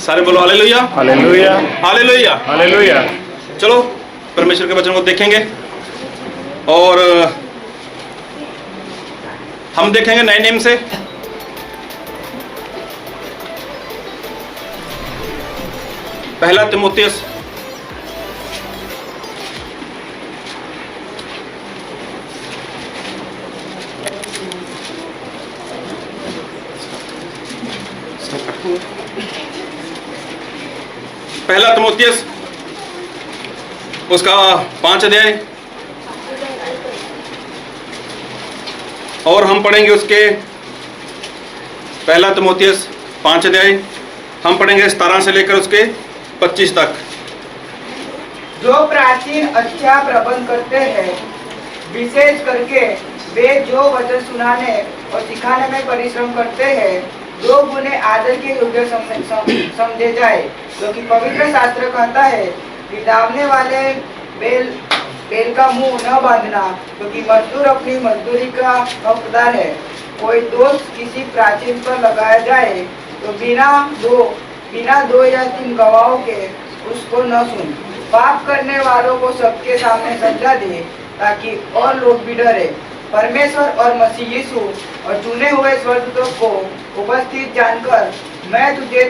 सारे बोलो hallelujah, hallelujah, hallelujah, hallelujah. चलो परमेश्वर के वचन को देखेंगे और हम देखेंगे नए नियम से। पहला तीमुथियुस पहला तीमुथियुस उसका 5 अध्याय और हम पढ़ेंगे उसके पहला तीमुथियुस 5 अध्याय हम पढ़ेंगे 17 से लेकर उसके 25 तक। जो प्राचीन अच्छा प्रबंध करते हैं, विशेष करके वे जो वचन सुनाने और सिखाने में परिश्रम करते हैं, लोग उन्हें आदर के योग्य समझे जाए, क्योंकि पवित्र शास्त्र कहता है कि दावने वाले बेल का मुंह न बांधना, क्योंकि मजदूर अपनी मजदूरी का हकदार है। कोई दोष किसी प्राचीन पर लगाया जाए तो बिना दो या 3 गवाहों के उसको न सुन, पाप करने वालों को सबके सामने सजा दे, ताकि और लोग भी डरे। परमेश्वर और मसीह यीशु और चुने हुए स्वर्गदूतों को उपस्थित जानकर मैं तुझे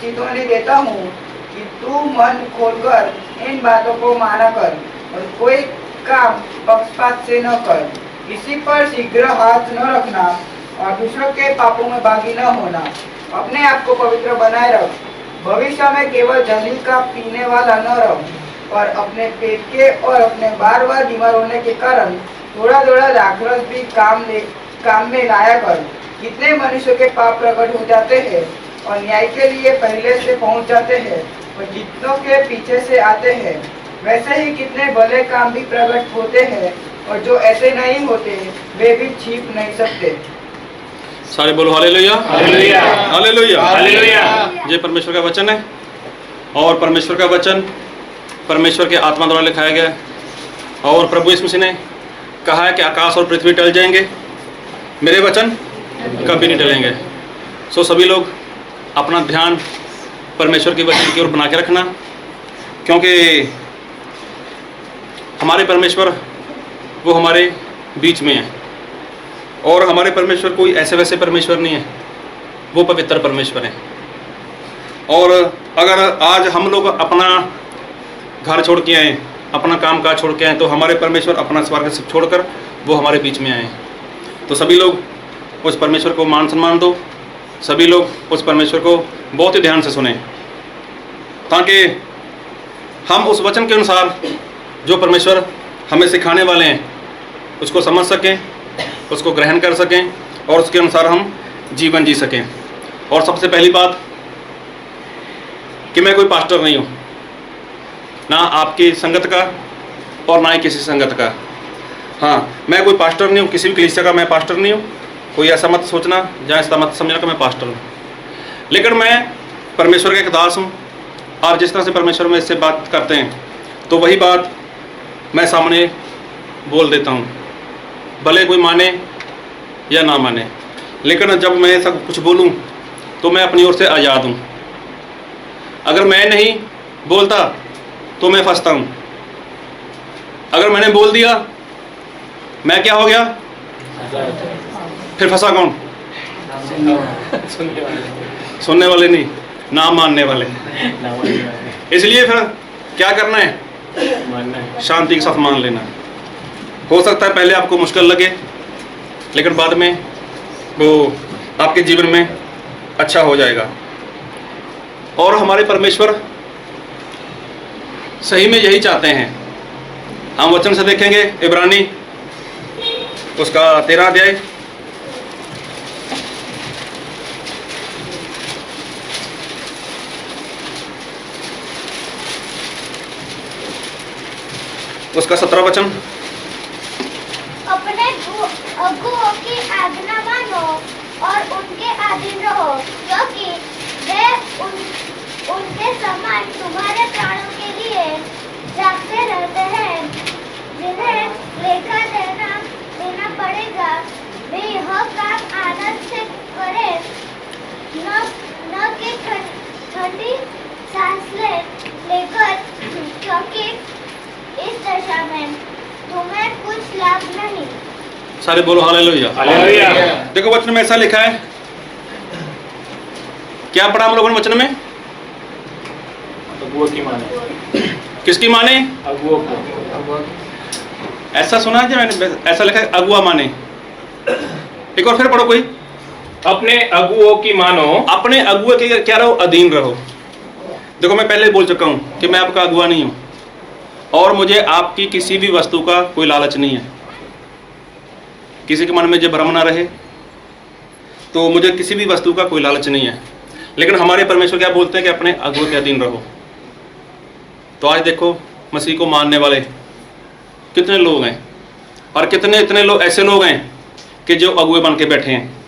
चेतावनी देता हूँ कि तू मन खोलकर इन बातों को माना कर और कोई काम पक्षपात से न कर। किसी पर शीघ्र हाथ न रखना और दूसरों के पापों में भागी न होना। अपने आप को पवित्र बनाए रख। भविष्य में केवल जलील का पीने वाला न रहो, पर अपने पेट के और अपने बार बार बीमार होने के कारण थोड़ा थोड़ा दाखरस भी काम में लाया कर। कितने मनुष्यों के पाप प्रकट हो जाते हैं और न्याय के लिए पहले से पहुंच जाते हैं और जितनों के पीछे से आते हैं। वैसे ही कितने भले काम भी प्रकट होते हैं और जो ऐसे नहीं होते वे भी छिप नहीं सकते। सारे बोलो हालेलुया, हालेलुया, हालेलुया, हालेलुया। ये परमेश्वर का वचन है और परमेश्वर का वचन परमेश्वर के आत्मा द्वारा लिखाया गया है और प्रभु यीशु मसीह ने कहा है कि आकाश और पृथ्वी टल जाएंगे, मेरे वचन कभी नहीं टलेंगे। सो सभी लोग अपना ध्यान परमेश्वर के वचन की ओर बना के रखना, क्योंकि हमारे परमेश्वर वो हमारे बीच में है और हमारे परमेश्वर कोई ऐसे वैसे परमेश्वर नहीं है, वो पवित्र परमेश्वर है। और अगर आज हम लोग अपना घर छोड़ के आए, अपना काम काज छोड़ के आए, तो हमारे परमेश्वर अपना स्वर्ग से छोड़कर वो हमारे बीच में आए। तो सभी लोग उस परमेश्वर को मान सम्मान दो, सभी लोग उस परमेश्वर को बहुत ही ध्यान से सुने, ताकि हम उस वचन के अनुसार जो परमेश्वर हमें सिखाने वाले हैं उसको समझ सकें, उसको ग्रहण कर सकें और उसके अनुसार हम जीवन जी सकें। और सबसे पहली बात कि मैं कोई पास्टर नहीं हूँ, ना आपकी संगत का और ना ही किसी संगत का। हाँ, मैं कोई पास्टर नहीं हूँ, किसी भी कलीसिया का मैं पास्टर नहीं हूँ। कोई ऐसा मत सोचना या ऐसा मत समझना कि मैं पास्टर हूँ, लेकिन मैं परमेश्वर का एक दास हूँ। और जिस तरह से परमेश्वर में इससे बात करते हैं तो वही बात मैं सामने बोल देता हूँ, भले कोई माने या ना माने। लेकिन जब मैं सब कुछ बोलूँ तो मैं अपनी ओर से आज़ाद हूँ। अगर मैं नहीं बोलता तो मैं फंसता हूँ, अगर मैंने बोल दिया मैं क्या हो गया, फिर फंसा कौन? सुनने वाले नहीं, ना मानने वाले। इसलिए फिर क्या करना है? शांति के साथ मान लेना। हो सकता है पहले आपको मुश्किल लगे, लेकिन बाद में वो आपके जीवन में अच्छा हो जाएगा। और हमारे परमेश्वर सही में यही चाहते हैं। हम वचन से देखेंगे इब्रानी उसका 13 अध्याय उसका 17 वचन। अपने अगुओं की आज्ञा मानो और उनके अधीन रहो, क्योंकि वे उनके समान तुम्हारे प्राणों के लिए जागते रहते हैं, जिन्हें लेखा देना पड़ेगा। वे यह काम आनंद से करें, न कि सारे बोलो हालेलुया। हालेलुया। देखो वचन में ऐसा लिखा है, क्या पढ़ा हम लोगों ने वचन में? अगुओं की माने, किसकी माने? अगुओं को। ऐसा सुना है मैंने, ऐसा लिखा है अगुआ माने। एक और फिर पढ़ो कोई। अपने अगुओं की मानो, अपने अगुआ के क्या रहो? अधीन रहो। देखो मैं पहले बोल चुका हूं कि मैं आपका अगुआ नहीं हूं और मुझे आपकी किसी भी वस्तु का कोई लालच नहीं है। किसी के मन में जो भ्रम ना रहे, तो मुझे किसी भी वस्तु का कोई लालच नहीं है। लेकिन हमारे परमेश्वर क्या बोलते हैं कि अपने अगुआ के अधीन रहो। तो आज देखो मसीह को मानने वाले कितने लोग हैं और कितने इतने लोग ऐसे लोग हैं कि जो अगुए बन के बैठे हैं।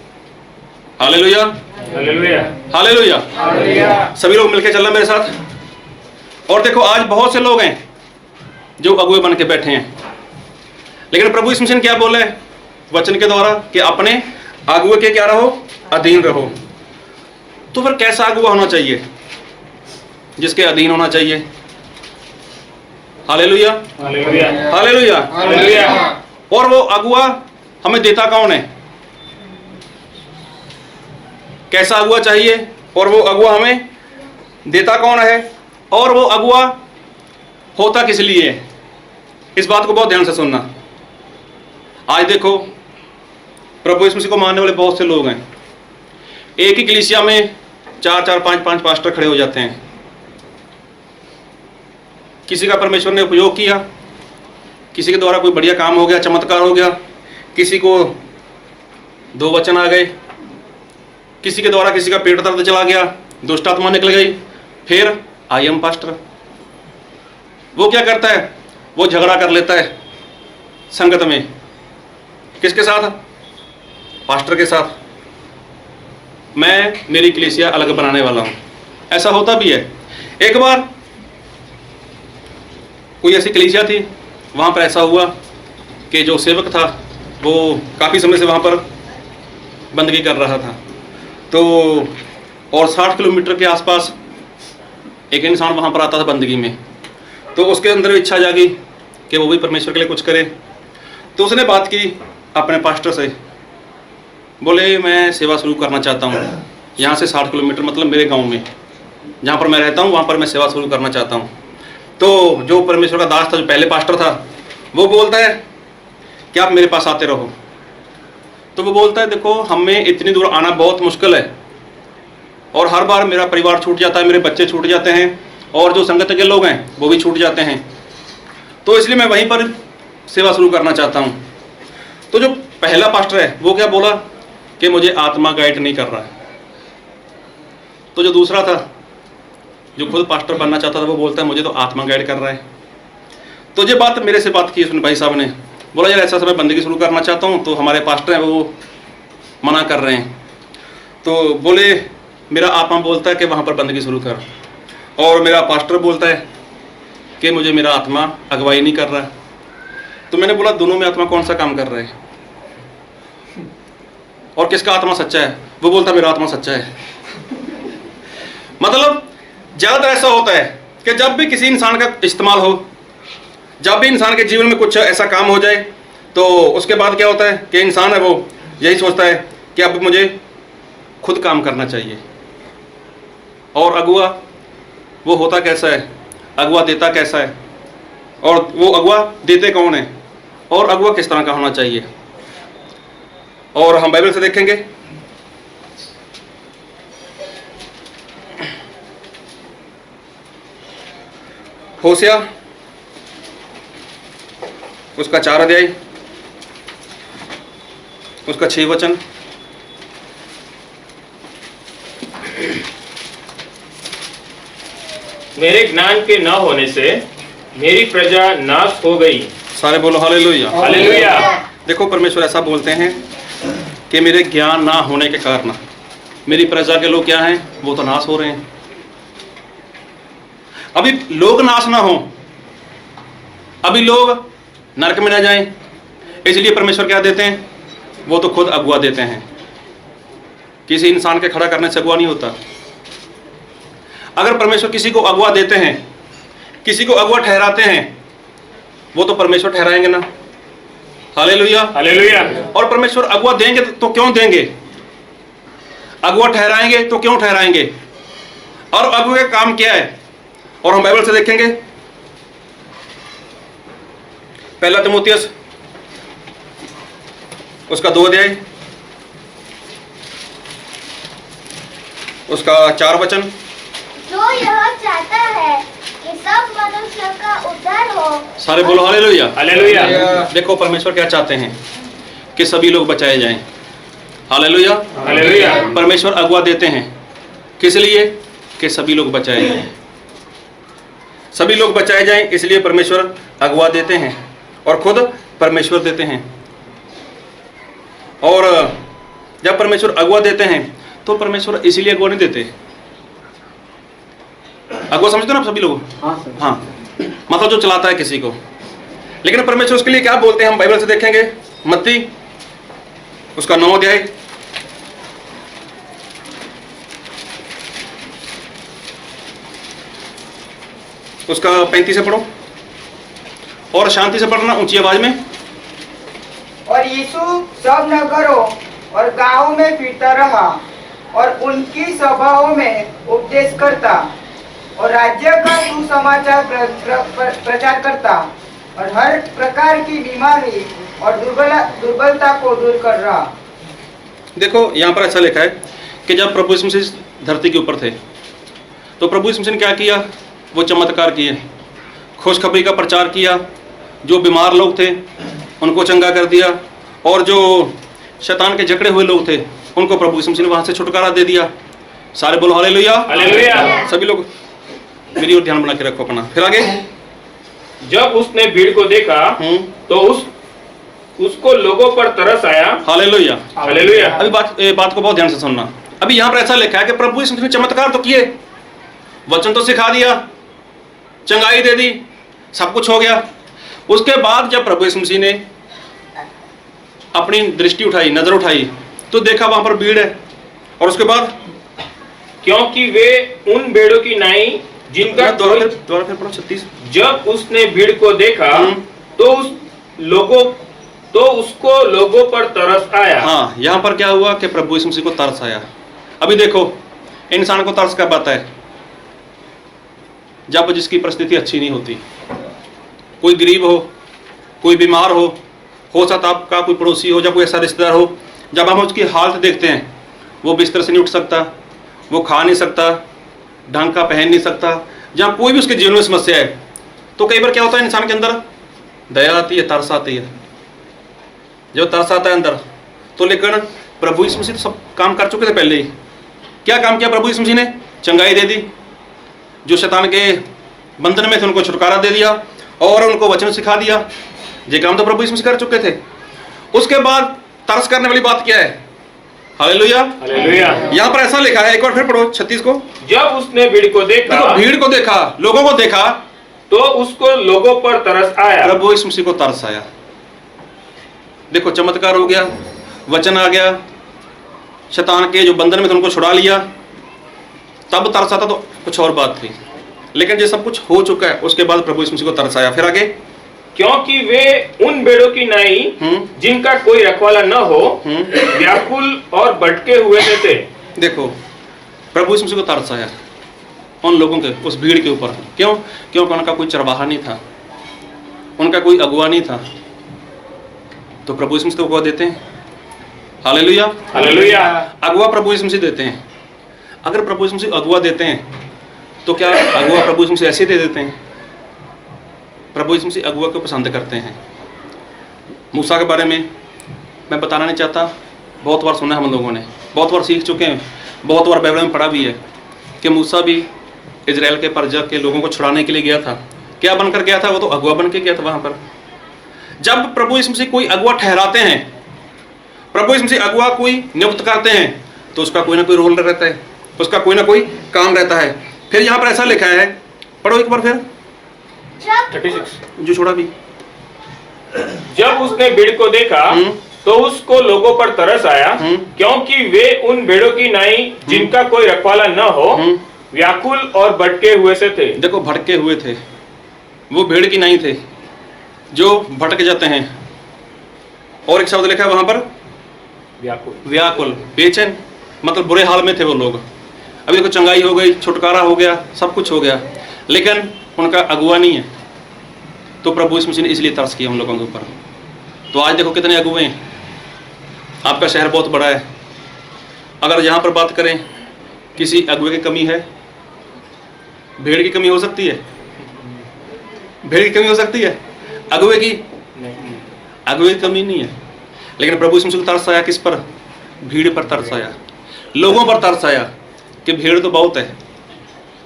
Hallelujah, hallelujah. हालेलुया। हालेलुया। सभी लोग मिलके चलना मेरे साथ। और देखो आज बहुत से लोग हैं जो अगुए बन के बैठे हैं, लेकिन प्रभु यीशु मसीह ने क्या बोला है वचन के द्वारा कि अपने अगुए के क्या रहो? अधीन रहो। तो फिर कैसा अगुआ होना चाहिए? जिसके अधीन होना चाहिए। Hallelujah, hallelujah. हालेलुया। हालेलुया। और वो अगुआ हमें देता कौन है? कैसा अगुआ चाहिए और वो अगुआ हमें देता कौन है? और वो अगुआ होता किस लिए है? इस बात को बहुत ध्यान से सुनना। आज देखो प्रभु यीशु मसीह को मानने वाले बहुत से लोग हैं। एक ही कलीसिया में 4-4, 5-5 पास्टर खड़े हो जाते हैं। किसी का परमेश्वर ने उपयोग किया, किसी के द्वारा कोई बढ़िया काम हो गया, चमत्कार हो गया, किसी को 2 वचन आ गए, किसी के द्वारा किसी का पेट दर्द चला गया, दुष्ट आत्मा निकल गई, फिर आई एम पास्टर। वो क्या करता है? वो झगड़ा कर लेता है संगत में। किसके साथ? पास्टर के साथ। मैं मेरी कलीसिया अलग बनाने वाला हूं। ऐसा होता भी है। एक बार कोई ऐसी कलीसिया थी, वहां पर ऐसा हुआ कि जो सेवक था वो काफ़ी समय से वहां पर बंदगी कर रहा था। तो और 60 किलोमीटर के आसपास एक इंसान वहां पर आता था बंदगी में। तो उसके अंदर इच्छा जागी कि वो भी परमेश्वर के लिए कुछ करे। तो उसने बात की अपने पास्टर से, बोले मैं सेवा शुरू करना चाहता हूँ यहाँ से 60 किलोमीटर, मतलब मेरे गांव में जहाँ पर मैं रहता हूँ वहाँ पर मैं सेवा शुरू करना चाहता हूँ। तो जो परमेश्वर का दास था, जो पहले पास्टर था, वो बोलता है कि आप मेरे पास आते रहो। तो वो बोलता है देखो हमें इतनी दूर आना बहुत मुश्किल है और हर बार मेरा परिवार छूट जाता है, मेरे बच्चे छूट जाते हैं और जो संगत के लोग हैं वो भी छूट जाते हैं, तो इसलिए मैं वहीं पर सेवा शुरू करना चाहता हूँ। तो जो पहला पास्टर है वो क्या बोला कि मुझे आत्मा गाइड नहीं कर रहा है। तो जो दूसरा था, जो खुद पास्टर बनना चाहता था, वो बोलता है मुझे तो आत्मा गाइड कर रहा है। तो ये बात मेरे से बात की उसने, भाई साहब ने बोला यार ऐसा समय बंदगी शुरू करना चाहता हूँ, तो हमारे पास्टर हैं वो मना कर रहे हैं। तो बोले मेरा आत्मा बोलता है कि वहाँ पर बंदगी शुरू कर, और मेरा पास्टर बोलता है कि मुझे मेरा आत्मा अगुवाई नहीं कर रहा है। तो मैंने बोला दोनों में आत्मा कौन सा काम कर रहा है और किसका आत्मा सच्चा है? वो बोलता मेरा आत्मा सच्चा है। मतलब ज़्यादातर ऐसा होता है कि जब भी किसी इंसान का इस्तेमाल हो, जब भी इंसान के जीवन में कुछ ऐसा काम हो जाए, तो उसके बाद क्या होता है कि इंसान है वो यही सोचता है कि अब मुझे खुद काम करना चाहिए। और अगुआ वो होता कैसा है, अगुआ देता कैसा है, और वो अगुआ देते कौन है, और अगुआ किस तरह का होना चाहिए। और हम बाइबल से देखेंगे होशिया उसका 4 अध्याय उसका 6 वचन। मेरे ज्ञान के न होने से मेरी प्रजा नाश हो गई। सारे बोलो हालेलुया। हालेलुया। देखो परमेश्वर ऐसा बोलते हैं कि मेरे ज्ञान ना होने के कारण मेरी प्रजा के लोग क्या हैं, वो तो नाश हो रहे हैं। अभी लोग नाश ना हो, अभी लोग नरक में ना जाएं, इसलिए परमेश्वर क्या देते हैं, वो तो खुद अगुआ देते हैं। किसी इंसान के खड़ा करने से अगुआ नहीं होता। अगर परमेश्वर किसी को अगुआ देते हैं, किसी को अगुआ ठहराते हैं, वो तो परमेश्वर ठहराएंगे ना। हालेलुया। हालेलुया। और परमेश्वर अगुआ देंगे तो क्यों देंगे, अगुआ ठहराएंगे तो क्यों ठहराएंगे, और अगुआ का काम क्या है, और हम बाइबल से देखेंगे। पहला तिमोथियस उसका 2 अध्याय उसका 4 वचन। जो यह चाहता है कि सब मनुष्य का उद्धार हो। सारे बोलो हालेलुया। हालेलुया। देखो परमेश्वर क्या चाहते हैं कि सभी लोग बचाए जाएं। हालेलुया। हालेलुया। परमेश्वर अगुआ देते हैं किस लिए, कि सभी लोग बचाए जाएं, सभी लोग बचाए जाएं, इसलिए परमेश्वर अगुआ देते हैं और खुद परमेश्वर देते हैं। और जब परमेश्वर अगुआ देते हैं तो परमेश्वर इसीलिए अगुआ नहीं देते। अगुआ समझते हो ना आप सभी लोग? हाँ, मतलब जो चलाता है किसी को। लेकिन परमेश्वर उसके लिए क्या बोलते हैं, हम बाइबल से देखेंगे। मत्ती उसका 9 अध्याय उसका 35 से पढ़ो, और शांति से पढ़ना, ऊंची आवाज में। और यीशु सब नगरों और गांवों में फिरता रहा और उनकी सभाओं में उपदेश करता और राज्य का सुसमाचार प्रचार करता और हर प्रकार की बीमारी और दुर्बलता को दूर कर रहा। देखो यहाँ पर ऐसा लिखा है कि जब प्रभु यीशु मसीह धरती के ऊपर थे तो प्रभु यीशु मसीह ने क्या किया, वो चमत्कार किए, खुशखबरी का प्रचार किया, जो बीमार लोग थे उनको चंगा कर दिया, और जो शैतान के जकड़े हुए लोग थे उनको प्रभु यीशु मसीह ने वहां से छुटकारा दे दिया। सारे बोलो हालेलुया। हालेलुया। सभी लोग मेरी ओर ध्यान बना के रखो अपना। फिर आगे। जब उसने भीड़ को देखा तो उसको लोगों पर तरस आया। हालेलुया। हालेलुया। अभी बात को बहुत ध्यान से सुनना। अभी यहाँ पर ऐसा लिखा है कि प्रभु यीशु मसीह ने चमत्कार तो किए, वचन तो सिखा दिया, चंगाई दे दी, सब कुछ हो गया। उसके बाद जब प्रभु यीशु मसीह ने अपनी दृष्टि उठाई, नजर उठाई, तो देखा वहां पर भीड़ है, और उसके बाद क्योंकि वे उन भेड़ों की नाई जिनका दोबारा फिर पढ़ो 36। जब उसने भीड़ को देखा तो उसको लोगों पर तरस आया। हाँ, यहाँ पर क्या हुआ कि प्रभु यीशु मसीह को तरस आया। अभी देखो, इंसान को तरस कब आता है, जब जिसकी परिस्थिति अच्छी नहीं होती, कोई गरीब हो, कोई बीमार हो सकता आपका कोई पड़ोसी हो, जब कोई ऐसा रिश्तेदार हो, जब हम उसकी हालत देखते हैं, वो बिस्तर से नहीं उठ सकता, वो खा नहीं सकता, ढंग का पहन नहीं सकता, जहाँ कोई भी उसके जीवन में समस्या है, तो कई बार क्या होता है, इंसान के अंदर दया आती है, तरस आती है। जब तरस आता है अंदर, तो लेकिन प्रभु यीशु मसीह तो सब काम कर चुके थे पहले ही। क्या काम किया प्रभु यीशु मसीह ने? चंगाई दे दी, जो शैतान के बंधन में थे उनको छुटकारा दे दिया, और उनको वचन सिखा दिया। ये काम तो प्रभु यीशु मसीह कर चुके थे। उसके बाद तरस करने वाली बात क्या है? हालेलुया। हालेलुया। यहाँ पर ऐसा लिखा है, एक बार फिर पढ़ो 36 को। जब उसने भीड़ को देखा, देखो, भीड़ को देखा, लोगों को देखा, तो उसको लोगों पर तरस आया। प्रभु यीशु मसीह को तरस आया। देखो, चमत्कार हो गया, वचन आ गया, शैतान के जो बंधन में थे उनको छुड़ा लिया, तब तरस आता तो कुछ और बात थी। लेकिन ये सब कुछ हो चुका है, उसके बाद प्रभु यीशु मसीह को तरस आया। फिर आगे, क्योंकि वे उन भेड़ों की नाई जिनका कोई रखवाला न हो व्याकुल और भटके हुए थे। देखो, प्रभु यीशु मसीह को तरस आया उन लोगों के, उस भीड़ के ऊपर। क्यों? क्योंकि उनका कोई चरवाहा नहीं था, उनका कोई अगुआ नहीं था। तो प्रभु यीशु मसीह को अगुआ देते हैं। हालेलुया। हालेलुया। अगुआ प्रभु यीशु मसीह देते हैं। अगर प्रभु यीशु मसीह अगुआ देते हैं तो क्या अगुआ प्रभु यीशु मसीह ऐसे दे देते हैं? प्रभु यीशु मसीह अगुआ को पसंद करते हैं। मूसा के बारे में मैं बताना नहीं चाहता, बहुत बार सुना है हम लोगों ने, बहुत बार सीख चुके हैं, बहुत बार बाइबल में पढ़ा भी है कि मूसा भी इजराइल के प्रजा के लोगों को छुड़ाने के लिए गया था। क्या बनकर गया था? वो तो अगुआ बन के गया था वहाँ पर। जब प्रभु यीशु मसीह कोई अगुआ ठहराते हैं, प्रभु यीशु मसीह अगुआ कोई नियुक्त करते हैं, तो उसका कोई ना कोई रोल रहता है, उसका कोई ना कोई काम रहता है। फिर यहाँ पर ऐसा लिखा है, पढ़ो एक बार फिर 36। जो छोड़ा भी। जब उसने भीड़ को देखा तो उसको लोगों पर तरस आया, क्योंकि वे उन भेड़ों की नाई जिनका कोई रखवाला न हो व्याकुल और भटके हुए से थे। देखो, भटके हुए थे, वो भेड़ की नहीं थे जो भटक जाते हैं। और एक शब्द लिखा है वहां पर व्याकुल। व्याकुल, बेचैन, मतलब बुरे हाल में थे वो लोग। अभी देखो चंगाई हो गई, छुटकारा हो गया, सब कुछ हो गया, लेकिन उनका अगुआ नहीं है। तो प्रभु यीशु मसीह ने इसलिए तरस किया उन लोगों के ऊपर। तो आज देखो कितने अगुए हैं। आपका शहर बहुत बड़ा है, अगर यहाँ पर बात करें किसी अगुए की कमी है, भेड़ की कमी हो सकती है, भेड़ की कमी हो सकती है, अगुए की कमी नहीं है। लेकिन प्रभु यीशु मसीह को तरस आया किस पर? भीड़ पर तरस आया, लोगों पर तरस आया कि भीड़ तो बहुत है,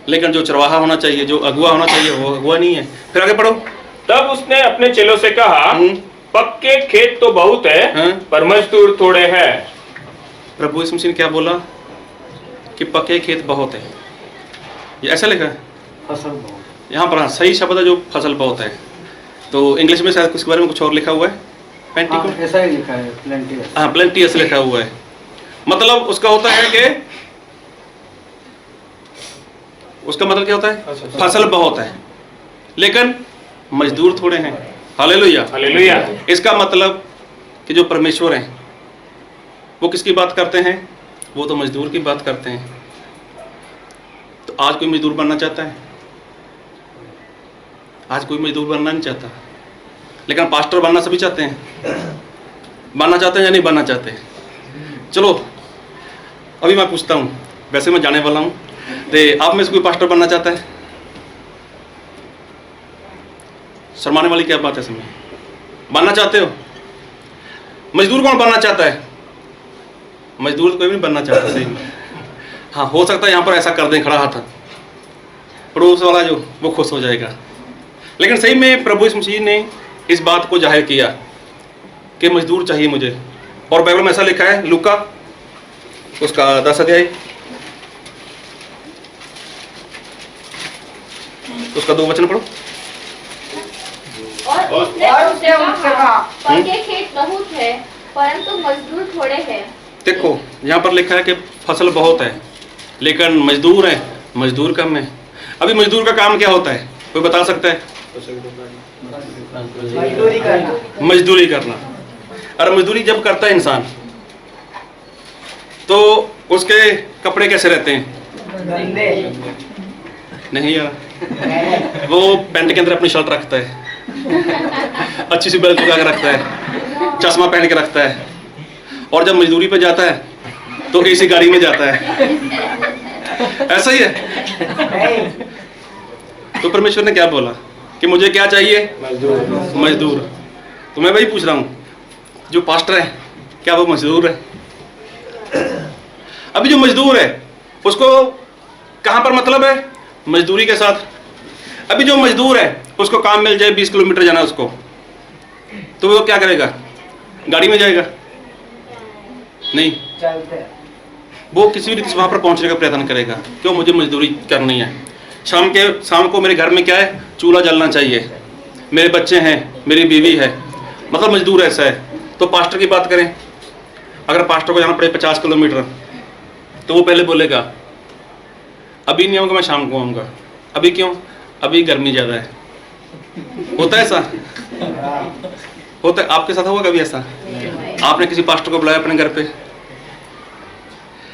लेकिन जो चरवाहा होना चाहिए, जो अगुआ होना चाहिए, वो अगुआ नहीं है। फिर आगे पढ़ो। तब उसने अपने चेलों से कहा, पक्के खेत तो बहुत है, पर मजदूर थोड़े हैं। प्रभु यीशु मसीह ने क्या बोला कि पक्के खेत बहुत है, ये ऐसा लिखा है फसल बहुत। यहाँ पर। हाँ, सही शब्द है जो फसल बहुत है। तो इंग्लिश में शायद उसके बारे में कुछ और लिखा हुआ है, हाँ, ऐसा ही लिखा है, प्लेंटियस। हाँ, प्लेंटियस लिखा हुआ है। मतलब उसका होता है कि उसका मतलब क्या होता है? फसल बहुत है लेकिन मजदूर थोड़े हैं। Hallelujah, hallelujah. इसका मतलब कि जो परमेश्वर हैं वो किसकी बात करते हैं? वो तो मजदूर की बात करते हैं। तो आज कोई मजदूर बनना चाहता है? आज कोई मजदूर बनना नहीं चाहता, लेकिन पास्टर बनना सभी चाहते हैं। बनना चाहते हैं या नहीं बनना चाहते? चलो अभी मैं पूछता हूँ, वैसे मैं जाने वाला हूँ, तो आप में से कोई पास्टर बनना चाहता है? शर्माने वाली क्या बात है इसमें? बनना चाहते हो? मजदूर कौन बनना चाहता है? मजदूर तो कोई भी नहीं बनना चाहता सही में। हाँ, हो सकता है यहाँ पर ऐसा कर दें खड़ा हाथ, पड़ोस वाला जो, वो खुश हो जाएगा। लेकिन सही में प्रभु यीशु मसीह ने इस बात को जाहिर किया कि मजदूर चाहिए मुझे। और बाइबल में ऐसा लिखा है, लूका उसका 10 अध्याय उसका 2 वचन पढ़ो। और उसने उनसे कहा, पक्के खेत बहुत है, परंतु मजदूर थोड़े हैं। देखो यहाँ पर लिखा है कि फसल बहुत है लेकिन मजदूर है, मजदूर कम है। अभी मजदूर का काम क्या होता है, कोई बता सकता है? मजदूरी करना। मजदूरी करना। और मजदूरी जब करता है इंसान तो उसके कपड़े कैसे रहते हैं? गंदे। नहीं यार, वो पैंट के अंदर अपनी शर्ट रखता है, अच्छी सी बेल्ट लगा के रखता है, चश्मा पहन के रखता है, और जब मजदूरी पे जाता है तो एसी गाड़ी में जाता है। ऐसा ही है। तो परमेश्वर ने क्या बोला कि मुझे क्या चाहिए? मजदूर। तो मैं वही पूछ रहा हूँ, जो पास्टर है क्या वो मजदूर है? अभी जो मजदूर है उसको कहाँ पर मतलब है? मजदूरी के साथ। अभी जो मजदूर है उसको काम मिल जाए 20 किलोमीटर जाना उसको, तो वो क्या करेगा? गाड़ी में जाएगा? नहीं, चलते। वो किसी भी रीति से वहाँ पर पहुँचने का प्रयत्न करेगा। क्यों? मुझे मजदूरी करनी है। शाम को मेरे घर में क्या है? चूल्हा जलना चाहिए, मेरे बच्चे हैं, मेरी बीवी है, मतलब मजदूर ऐसा है। तो पास्टर की बात करें, अगर पास्टर को जाना पड़े 50 किलोमीटर तो वो पहले बोलेगा अभी नहीं आऊँगा, मैं शाम को आऊँगा। अभी क्यों? अभी गर्मी ज़्यादा है। होता है ऐसा? होता है। आपके साथ हुआ कभी ऐसा? आपने किसी पास्टर को बुलाया अपने घर पे?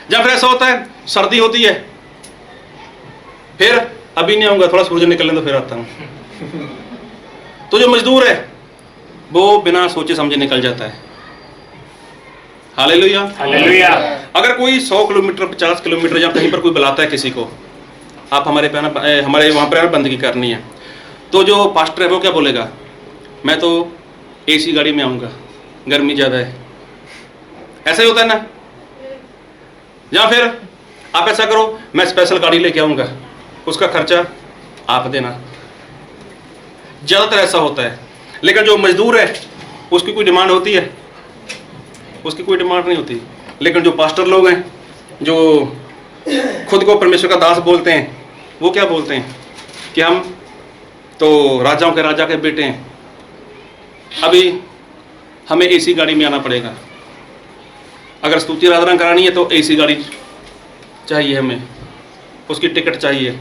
जब फिर ऐसा होता है, सर्दी होती है, फिर अभी नहीं आऊँगा, थोड़ा सूरज निकलने तो फिर आता हूँ। तो जो मजदूर है वो बिना सोचे समझे निकल जाता है। Hallelujah, hallelujah. अगर कोई 100 किलोमीटर 50 किलोमीटर या कहीं पर कोई बुलाता है किसी को, आप हमारे वहाँ पर बंदगी करनी है, तो जो पास्टर है वो क्या बोलेगा? मैं तो एसी गाड़ी में आऊँगा, गर्मी ज़्यादा है। ऐसा ही होता है ना? या फिर आप ऐसा करो, मैं स्पेशल गाड़ी लेके आऊँगा, उसका खर्चा आप देना। ज़्यादातर ऐसा होता है। लेकिन जो मजदूर है उसकी कोई डिमांड होती है? उसकी कोई डिमांड नहीं होती। लेकिन जो पास्टर लोग हैं, जो खुद को परमेश्वर का दास बोलते हैं, वो क्या बोलते हैं कि हम तो राजाओं के राजा के बेटे हैं, अभी हमें एसी गाड़ी में आना पड़ेगा। अगर स्तुति आराधना करानी है तो एसी गाड़ी चाहिए हमें, उसकी टिकट चाहिए।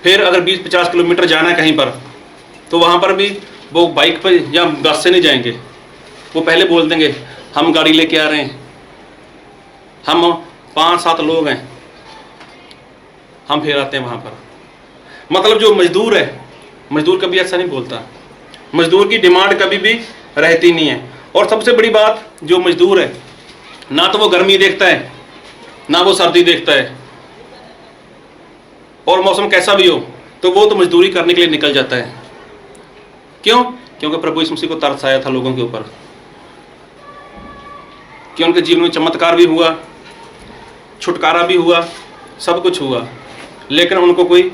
फिर अगर 20-50 किलोमीटर जाना है कहीं पर, तो वहाँ पर भी वो बाइक पर या बस से नहीं जाएंगे, वो पहले बोल देंगे हम गाड़ी लेके आ रहे हैं, हम 5-7 लोग हैं, हम फिर आते हैं वहाँ पर। मतलब जो मजदूर है, मजदूर कभी ऐसा नहीं बोलता, मजदूर की डिमांड कभी भी रहती नहीं है। और सबसे बड़ी बात, जो मजदूर है ना तो वो गर्मी देखता है ना वो सर्दी देखता है, और मौसम कैसा भी हो तो वो तो मजदूरी करने के लिए निकल जाता है। क्यों? क्योंकि प्रभु यीशु मसीह को तरस आया था लोगों के ऊपर, कि उनके जीवन में चमत्कार भी हुआ, छुटकारा भी हुआ, सब कुछ हुआ, लेकिन उनको कोई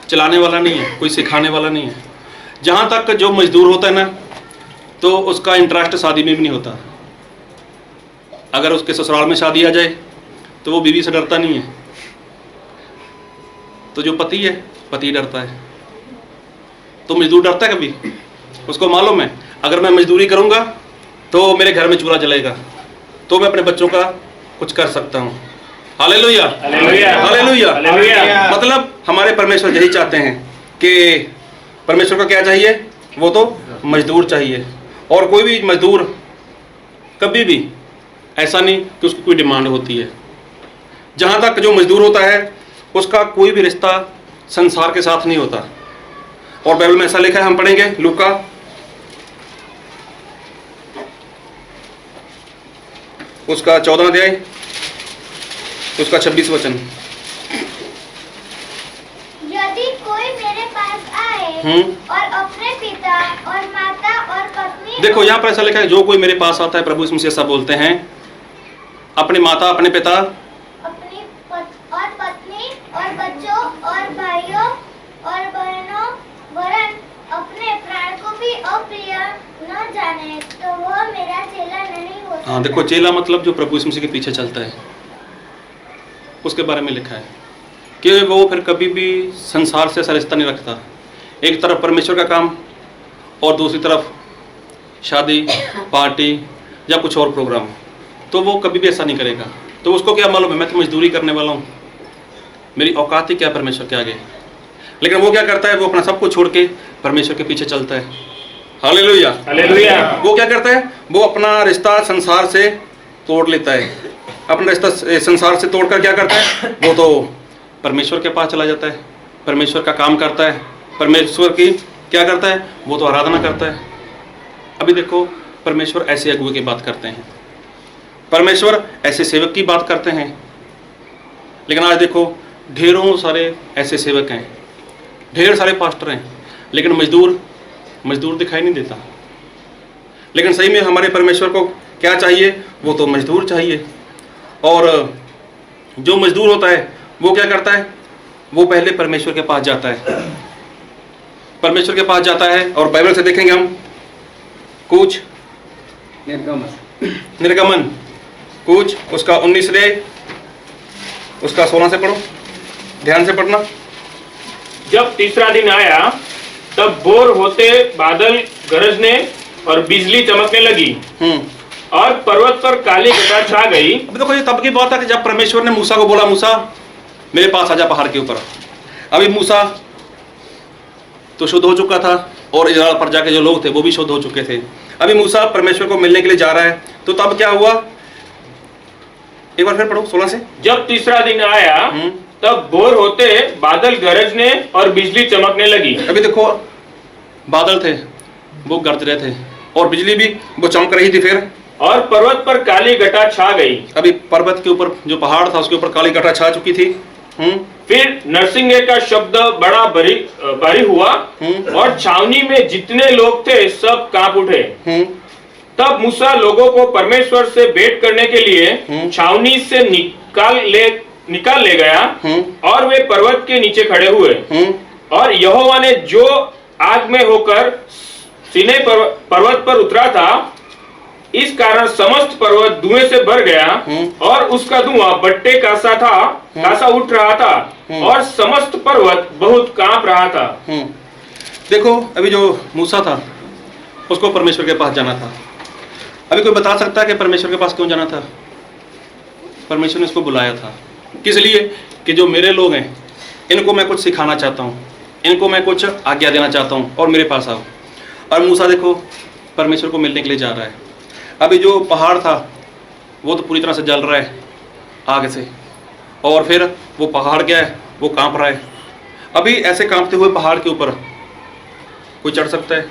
चलाने वाला नहीं है, कोई सिखाने वाला नहीं है। जहाँ तक जो मजदूर होता है ना, तो उसका इंटरेस्ट शादी में भी नहीं होता। अगर उसके ससुराल में शादी आ जाए तो वो बीवी से डरता नहीं है, तो जो पति है, पति डरता है। तो मजदूर डरता है कभी? उसको मालूम है अगर मैं मजदूरी करूँगा तो मेरे घर में चूल्हा जलेगा, तो मैं अपने बच्चों का कुछ कर सकता हूँ। Hallelujah, hallelujah, hallelujah. हालेलुया। मतलब हमारे परमेश्वर यही चाहते हैं कि परमेश्वर का क्या चाहिए? वो तो मजदूर चाहिए। और कोई भी मजदूर कभी भी ऐसा नहीं कि उसकी कोई डिमांड होती है। जहाँ तक जो मजदूर होता है उसका कोई भी रिश्ता संसार के साथ नहीं होता। और बाइबल में ऐसा लिखा है, हम पढ़ेंगे लूका उसका 14 अध्याय, उसका 26 वचन। यदि कोई मेरे पास आए और अपने पिता और माता और पत्नी, देखो यहाँ पर ऐसा लिखा है, जो कोई मेरे पास आता है, प्रभु यीशु मसीह ऐसा बोलते हैं, अपने माता, अपने पिता, अपनी और पत्नी और बच्चों और भाइयों और बहनों, वरन अपने प्राण को भी अप्रिय न जाने, तो वह मेरा चेला नहीं हो सकता। हाँ देखो, चेला मतलब जो प्रभु यीशु मसीह के पीछे चलता है, उसके बारे में लिखा है कि वो फिर कभी भी संसार से ऐसा रिश्ता नहीं रखता। एक तरफ परमेश्वर का काम और दूसरी तरफ शादी, पार्टी या कुछ और प्रोग्राम, तो वो कभी भी ऐसा नहीं करेगा। तो उसको क्या मालूम है, मैं तो मजदूरी करने वाला हूँ, मेरी औकात ही क्या परमेश्वर के आगे। लेकिन वो क्या करता है, वो अपना सब कुछ छोड़ के परमेश्वर के पीछे चलता है। Hallelujah, hallelujah. वो क्या करता है, वो अपना रिश्ता संसार से तोड़ लेता है। अपना रिश्ता संसार से तोड़कर क्या करता है, वो तो परमेश्वर के पास चला जाता है, परमेश्वर का काम करता है, परमेश्वर की क्या करता है, वो तो आराधना करता है। अभी देखो, परमेश्वर ऐसे अगुए की बात करते हैं, परमेश्वर ऐसे सेवक की बात करते हैं। लेकिन आज देखो, ढेरों सारे ऐसे सेवक हैं, ढेर सारे पास्टर हैं, लेकिन मजदूर दिखाई नहीं देता। लेकिन सही में हमारे परमेश्वर को क्या चाहिए, वो तो मजदूर चाहिए। और जो मजदूर होता है वो क्या करता है, वो पहले परमेश्वर के पास जाता है, परमेश्वर के पास जाता है। और बाइबल से देखेंगे हम कुछ निर्गमन कुछ उसका 19 से उसका 16 से पढ़ो, ध्यान से पढ़ना। जब तीसरा दिन आया तब भोर होते बादल गरजने और बिजली चमकने लगी और पर्वत पर काली घटा छा गई। अब देखो, ये तब की बात है कि जब परमेश्वर ने मूसा को बोला, मूसा मेरे पास आजा पहाड़ के ऊपर। अभी मूसा तो शुद्ध हो चुका था और इजराइल प्रजा के जो लोग थे वो भी शुद्ध हो चुके थे। अभी मूसा परमेश्वर को मिलने के लिए जा रहा है, तो तब क्या हुआ, एक बार फिर पढ़ो 16 से। जब तीसरा दिन आया तब भोर होते बादल गरजने और बिजली चमकने लगी। अभी देखो, बादल थे वो गरज रहे थे और बिजली भी वो चमक रही थी। फिर और पर्वत पर काली घटा छा गई। अभी पर्वत के ऊपर जो पहाड़ था उसके ऊपर काली घटा छा चुकी थी। फिर नरसिंगे का शब्द बड़ा भारी हुआ और छावनी में जितने लोग थे सब कांप उठे। तब मूसा लोगों को परमेश्वर से भेंट करने के लिए छावनी से निकाल ले गया और वे पर्वत के नीचे खड़े हुए। और यहोवा ने जो आग में होकर सीनै पर्वत पर उतरा था, इस कारण समस्त पर्वत धुएं से भर गया और उसका धुआं भट्टे कासा उठ रहा था और समस्त पर्वत बहुत कांप रहा था। देखो, अभी जो मूसा था उसको परमेश्वर के पास जाना था। अभी कोई बता सकता है कि परमेश्वर के पास क्यों जाना था? परमेश्वर ने उसको बुलाया था, किस लिए? कि जो मेरे लोग हैं इनको मैं कुछ सिखाना चाहता हूँ, इनको मैं कुछ आज्ञा देना चाहता हूँ और मेरे पास आओ। और मूसा देखो परमेश्वर को मिलने के लिए जा रहा है। अभी जो पहाड़ था वो तो पूरी तरह से जल रहा है आग से, और फिर वो पहाड़ क्या है, वो कांप रहा है। अभी ऐसे कांपते हुए पहाड़ के ऊपर कोई चढ़ सकता है?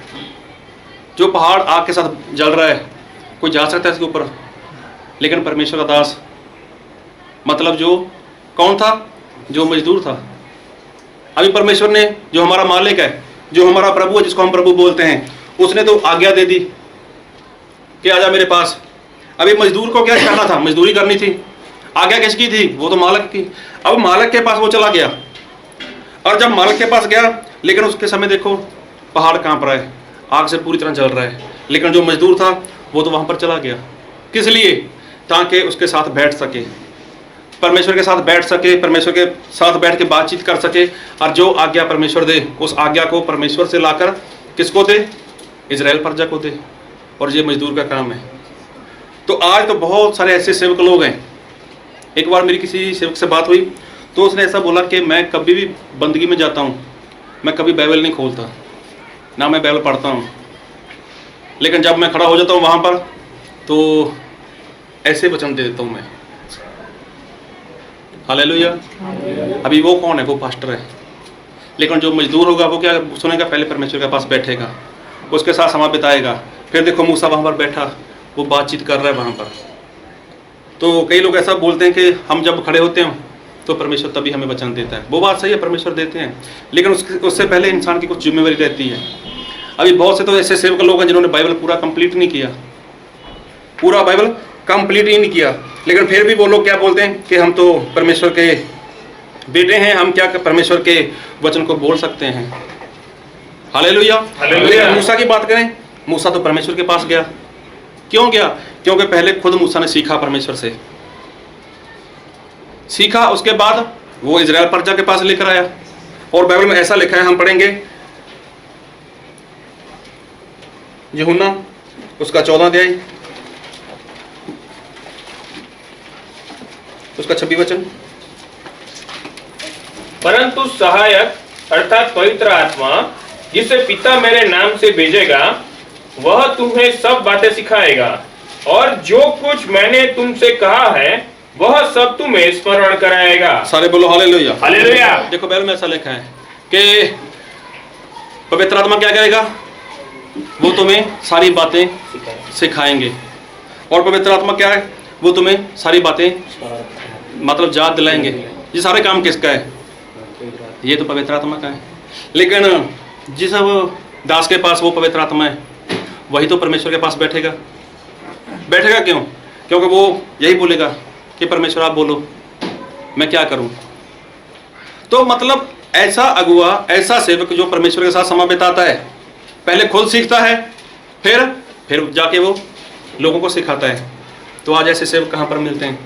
जो पहाड़ आग के साथ जल रहा है, कोई जा सकता है इसके ऊपर? लेकिन परमेश्वर का दास, मतलब जो कौन था? जो मजदूर था। अभी परमेश्वर ने, जो हमारा मालिक है, जो हमारा प्रभु है, जिसको हम प्रभु बोलते हैं, उसने तो आज्ञा दे दी कि आजा मेरे पास। अभी मजदूर को क्या करना था? मजदूरी करनी थी। आज्ञा किसकी थी? वो तो मालिक की। अब मालिक के पास वो चला गया, और जब मालिक के पास गया, लेकिन उसके समय देखो पहाड़ कांप रहा है, आग से पूरी तरह जल रहा है, लेकिन जो मजदूर था वो तो वहां पर चला गया। किस लिए? ताकि उसके साथ बैठ सके, परमेश्वर के साथ बैठ सके, परमेश्वर के साथ बैठ के बातचीत कर सके, और जो आज्ञा परमेश्वर दे उस आज्ञा को परमेश्वर से लाकर किसको दे? इजराइल प्रजा को दे। और ये मजदूर का काम है। तो आज तो बहुत सारे ऐसे सेवक लोग हैं। एक बार मेरी किसी सेवक से बात हुई तो उसने ऐसा बोला कि मैं कभी भी बंदगी में जाता हूँ, मैं कभी बाइबल नहीं खोलता, ना मैं बाइबल पढ़ता हूँ, लेकिन जब मैं खड़ा हो जाता हूँ वहाँ पर तो ऐसे वचन दे देता हूँ मैं। हालेलुया। अभी वो कौन है? वो पास्टर है। लेकिन जो मजदूर होगा वो क्या सुनेगा? पहले परमेश्वर के पास बैठेगा, उसके साथ समय बिताएगा। फिर देखो मूसा वहाँ पर बैठा, वो बातचीत कर रहा है वहाँ पर। तो कई लोग ऐसा बोलते हैं कि हम जब खड़े होते हैं तो परमेश्वर तभी हमें वचन देता है। वो बात सही है, परमेश्वर देते हैं, लेकिन उससे पहले इंसान की कुछ जिम्मेवारी रहती है। अभी बहुत से तो ऐसे सेवक लोग हैं जिन्होंने बाइबल पूरा कंप्लीट नहीं किया, पूरा बाइबल कंप्लीट ही नहीं किया, लेकिन फिर भी वो लोग क्या बोलते हैं कि हम तो परमेश्वर के बेटे हैं, हम क्या परमेश्वर के वचन को बोल सकते हैं। हालेलुया। हालेलुया। मूसा की बात करें, मूसा तो परमेश्वर के पास गया। क्यों गया? क्योंकि पहले खुद मूसा ने सीखा, परमेश्वर से सीखा, उसके बाद वो इजराइल प्रजा के पास लेकर आया। और बाइबल में ऐसा लिखा है, हम पढ़ेंगे यूहन्ना उसका 14 अध्याय उसका 26 वचन। परंतु सहायक अर्थात पवित्र आत्मा, जिसे पिता मेरे नाम से भेजेगा, वह तुम्हें सब बातें सिखाएगा, और जो कुछ मैंने तुमसे कहा है वह सब तुम्हें स्मरण कराएगा। सारे बोलो हालेलुया। हालेलुया। देखो बाइबल में ऐसा लिखा है कि पवित्र आत्मा क्या करेगा? वो तुम्हें सारी बातें सिखाएंगे। और पवित्र आत्मा क्या है? वो तुम्हें सारी बातें मतलब याद दिलाएंगे। ये सारे काम किसका है? ये तो पवित्र आत्मा का है। लेकिन जिस दास के पास वो पवित्र आत्मा है, वही तो परमेश्वर के पास बैठेगा। बैठेगा क्यों? क्योंकि वो यही बोलेगा कि परमेश्वर आप बोलो, मैं क्या करूं। तो मतलब ऐसा अगुआ, ऐसा सेवक जो परमेश्वर के साथ समय बिताता है, पहले खुद सीखता है, फिर जाके वो लोगों को सिखाता है। तो आज ऐसे सेवक कहाँ पर मिलते हैं?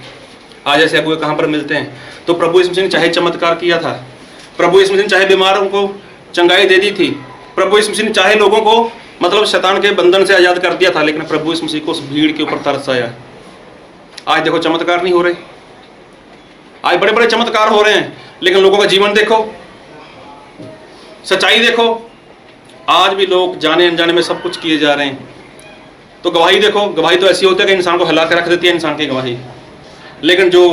आज ऐसे अगुए कहाँ पर मिलते हैं? तो प्रभु यीशु मसीह ने चाहे चमत्कार किया था, प्रभु यीशु मसीह ने चाहे बीमारों को चंगाई दे दी थी, प्रभु यीशु मसीह ने चाहे लोगों को मतलब शैतान के बंधन से आज़ाद कर दिया था, लेकिन प्रभु यीशु मसीह को उस भीड़ के ऊपर तरस आया। आज देखो चमत्कार नहीं हो रहे, आज बड़े बड़े चमत्कार हो रहे हैं, लेकिन लोगों का जीवन देखो, सच्चाई देखो। आज भी लोग जाने अनजाने में सब कुछ किए जा रहे हैं। तो गवाही देखो, गवाही तो ऐसी होती है कि इंसान को हिला के रख देती है इंसान की गवाही, लेकिन जो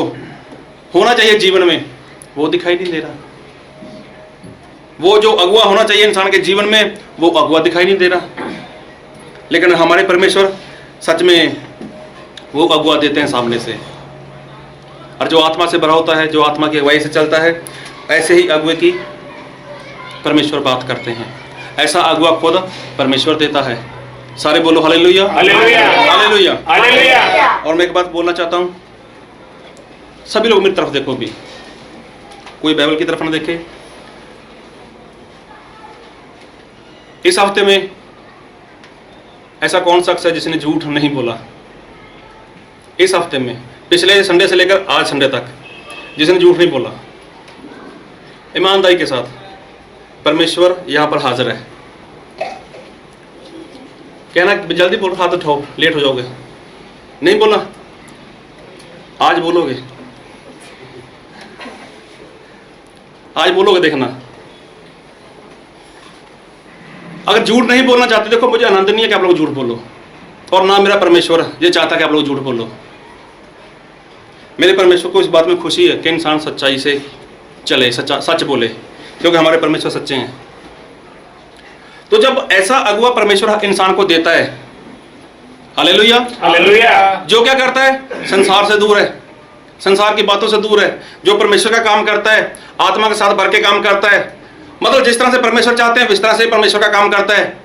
होना चाहिए जीवन में वो दिखाई नहीं दे रहा। वो जो अगुआ होना चाहिए इंसान के जीवन में, वो अगुआ दिखाई नहीं दे रहा। लेकिन हमारे परमेश्वर सच में वो अगुआ देते हैं सामने से। और जो आत्मा से भरा होता है, जो आत्मा की अगुवाई से चलता है, ऐसे ही अगुए की परमेश्वर बात करते हैं। ऐसा अगुआ खुद परमेश्वर देता है। सारे बोलो हालेलुया। हालेलुया। हालेलुया। हालेलुया। और मैं एक बात बोलना चाहता हूँ, सभी लोग मेरी तरफ देखो भी, कोई बाइबल की तरफ ना देखे। इस हफ्ते में ऐसा कौन शख्स है जिसने झूठ नहीं बोला? इस हफ्ते में पिछले संडे से लेकर आज संडे तक जिसने झूठ नहीं बोला, ईमानदारी के साथ, परमेश्वर यहां पर हाजिर है। कहना जल्दी बोलो, हाथ उठाओ, लेट हो जाओगे। नहीं बोला, आज बोलोगे, आज बोलोगे, देखना। अगर झूठ नहीं बोलना चाहते, देखो मुझे आनंद नहीं है कि आप लोग झूठ बोलो, और ना मेरा परमेश्वर ये चाहता कि आप लोग झूठ बोलो। मेरे परमेश्वर को इस बात में खुशी है कि इंसान सच्चाई से चले, सच बोले, क्योंकि हमारे परमेश्वर सच्चे हैं। तो जब ऐसा अगुआ परमेश्वर इंसान को देता है, हालेलुया, हालेलुया, जो क्या करता है, संसार से दूर है, संसार की बातों से दूर है, जो परमेश्वर का काम करता है, आत्मा के साथ भर के काम करता है, मतलब जिस तरह से परमेश्वर चाहते हैं उस तरह से परमेश्वर का काम करता है।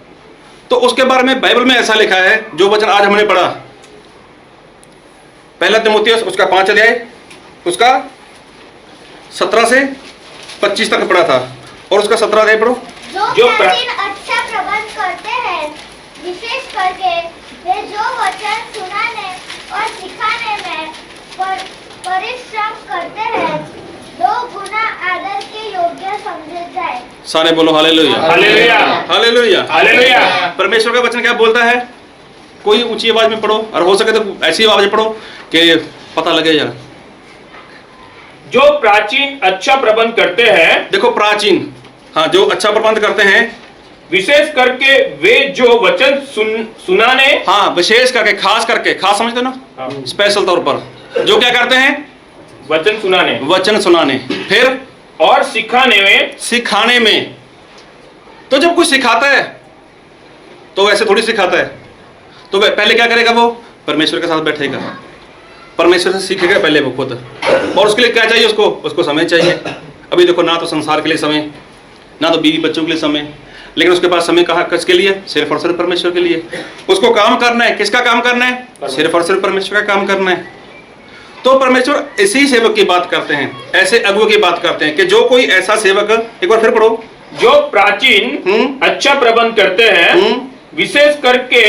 तो उसके बारे में बाइबल में ऐसा लिखा है, जो वचन आज हमने पढ़ा, पहला तीमुथियुस उसका 5 अध्याय उसका 17 से 25 तक पढ़ा था, और उसका 17 अध्याय पढ़ो। जो प्राचीन अच्छा प्रबंध करते हैं, विशेष करके वे जो वचन सुनाने और सिखाने में परिश्रम करते हैं, 2 गुना आदर के योग्य समझे जाए। सारे बोलो हालेलुया, हालेलुया, हालेलुया, हालेलुया। परमेश्वर का वचन क्या बोलता है? कोई ऊंची आवाज में पढ़ो, और हो सके तो ऐसी आवाज में पढ़ो कि पता लगे यार। जो प्राचीन अच्छा प्रबंध करते हैं, देखो प्राचीन, हाँ, जो अच्छा प्रबंध करते हैं, विशेष करके वे जो वचन सुनाने, हाँ, विशेष करके, खास करके, खास समझते हो ना, हाँ, स्पेशल तौर पर जो क्या करते हैं, वचन सुनाने, वचन सुनाने, फिर और सिखाने में, सिखाने में। तो जब कोई सिखाता है तो वैसे थोड़ी सिखाता है, तो वह पहले क्या करेगा, वो परमेश्वर के साथ बैठेगा, परमेश्वर से सीखेगा पहले वो खुद, और उसके लिए क्या चाहिए, उसको समय चाहिए। अभी देखो, ना तो संसार के लिए समय, ना तो बीवी बच्चों के लिए समय, लेकिन उसके पास समय कहाँ, किसके लिए? सिर्फ और सिर्फ परमेश्वर के लिए। उसको काम करना है, किसका काम करना है? सिर्फ और सिर्फ परमेश्वर का काम करना है। तो परमेश्वर इसी सेवक की बात करते हैं, ऐसे अगुओं की बात करते हैं कि जो कोई ऐसा सेवक, एक बार फिर पढ़ो, जो प्राचीन अच्छा प्रबंध करते हैं, विशेष करके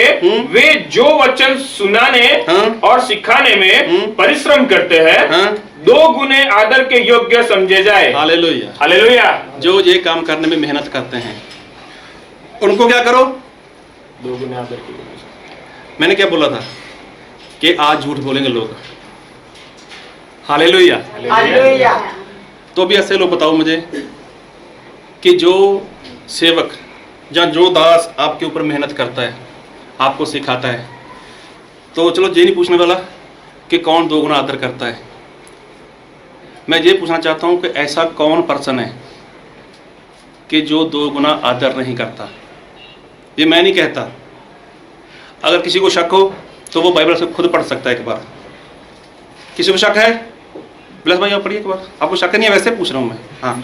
वे जो वचन सुनाने और सिखाने में परिश्रम करते हैं, 2 गुने आदर के योग्य समझे जाए। Hallelujah, hallelujah. जो ये काम करने में मेहनत करते हैं उनको क्या करो, 2 गुने आदर के योग्य। मैंने क्या बोला था कि आज झूठ बोलेंगे लोग, हालेलुया। हालेलुया। तो भी ऐसे लोग बताओ मुझे कि जो सेवक या जो दास आपके ऊपर मेहनत करता है, आपको सिखाता है, तो चलो ये नहीं पूछने वाला कि कौन 2 गुना आदर करता है। मैं ये पूछना चाहता हूँ कि ऐसा कौन पर्सन है कि जो 2 गुना आदर नहीं करता। ये मैं नहीं कहता, अगर किसी को शक हो तो वो बाइबल से खुद पढ़ सकता है एक बार। किसी को शक है? प्लस भाई आप पढ़िए एक बार। आपको शक नहीं है, वैसे पूछ रहा हूँ मैं, हाँ,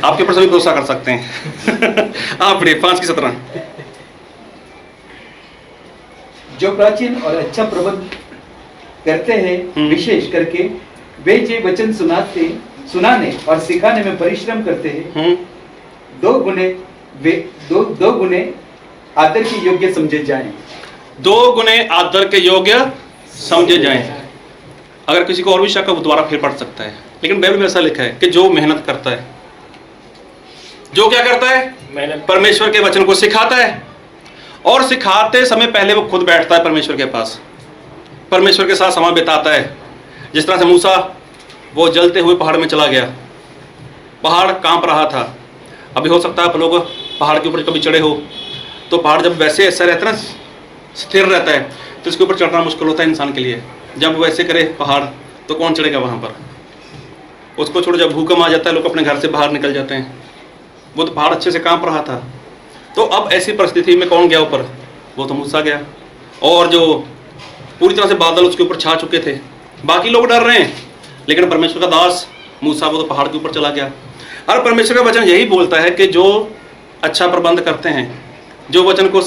आपके ऊपर सभी भरोसा कर सकते हैं। आप पढ़िए 5 की 17। जो प्राचीन और अच्छा प्रबंध करते हैं, विशेष करके वे जो वचन सुनाने और सिखाने में परिश्रम करते हैं, 2 गुने आदर के योग्य समझे जाएं। 2 गुने आदर के योग्य समझे जाएं। अगर किसी को और भी शक है वो दोबारा फिर पढ़ सकता है, लेकिन बाइबल में ऐसा लिखा है कि जो मेहनत करता है, जो क्या करता है, परमेश्वर के वचन को सिखाता है, और सिखाते समय पहले वो खुद बैठता है परमेश्वर के पास, परमेश्वर के साथ समय बिताता है। जिस तरह से मूसा वो जलते हुए पहाड़ में चला गया, पहाड़ कांप रहा था। अभी हो सकता है आप लोग पहाड़ के ऊपर कभी चढ़े हो, तो पहाड़ जब वैसे ऐसा रहता है ना, स्थिर रहता है, तो इसके ऊपर चढ़ना मुश्किल होता है इंसान के लिए। जब वैसे करे पहाड़ तो कौन चढ़ेगा वहाँ पर? उसको छोड़ो, जब भूकंप आ जाता है लोग अपने घर से बाहर निकल जाते हैं। वो तो पहाड़ अच्छे से कांप रहा था, तो अब ऐसी परिस्थिति में कौन गया ऊपर? वो तो मूसा गया, और जो पूरी तरह से बादल उसके ऊपर छा चुके थे। बाकी लोग डर रहे हैं, लेकिन परमेश्वर का दास मूसा वो तो पहाड़ के ऊपर चला गया। और परमेश्वर का वचन यही बोलता है कि जो अच्छा प्रबंध करते हैं, जो वचन को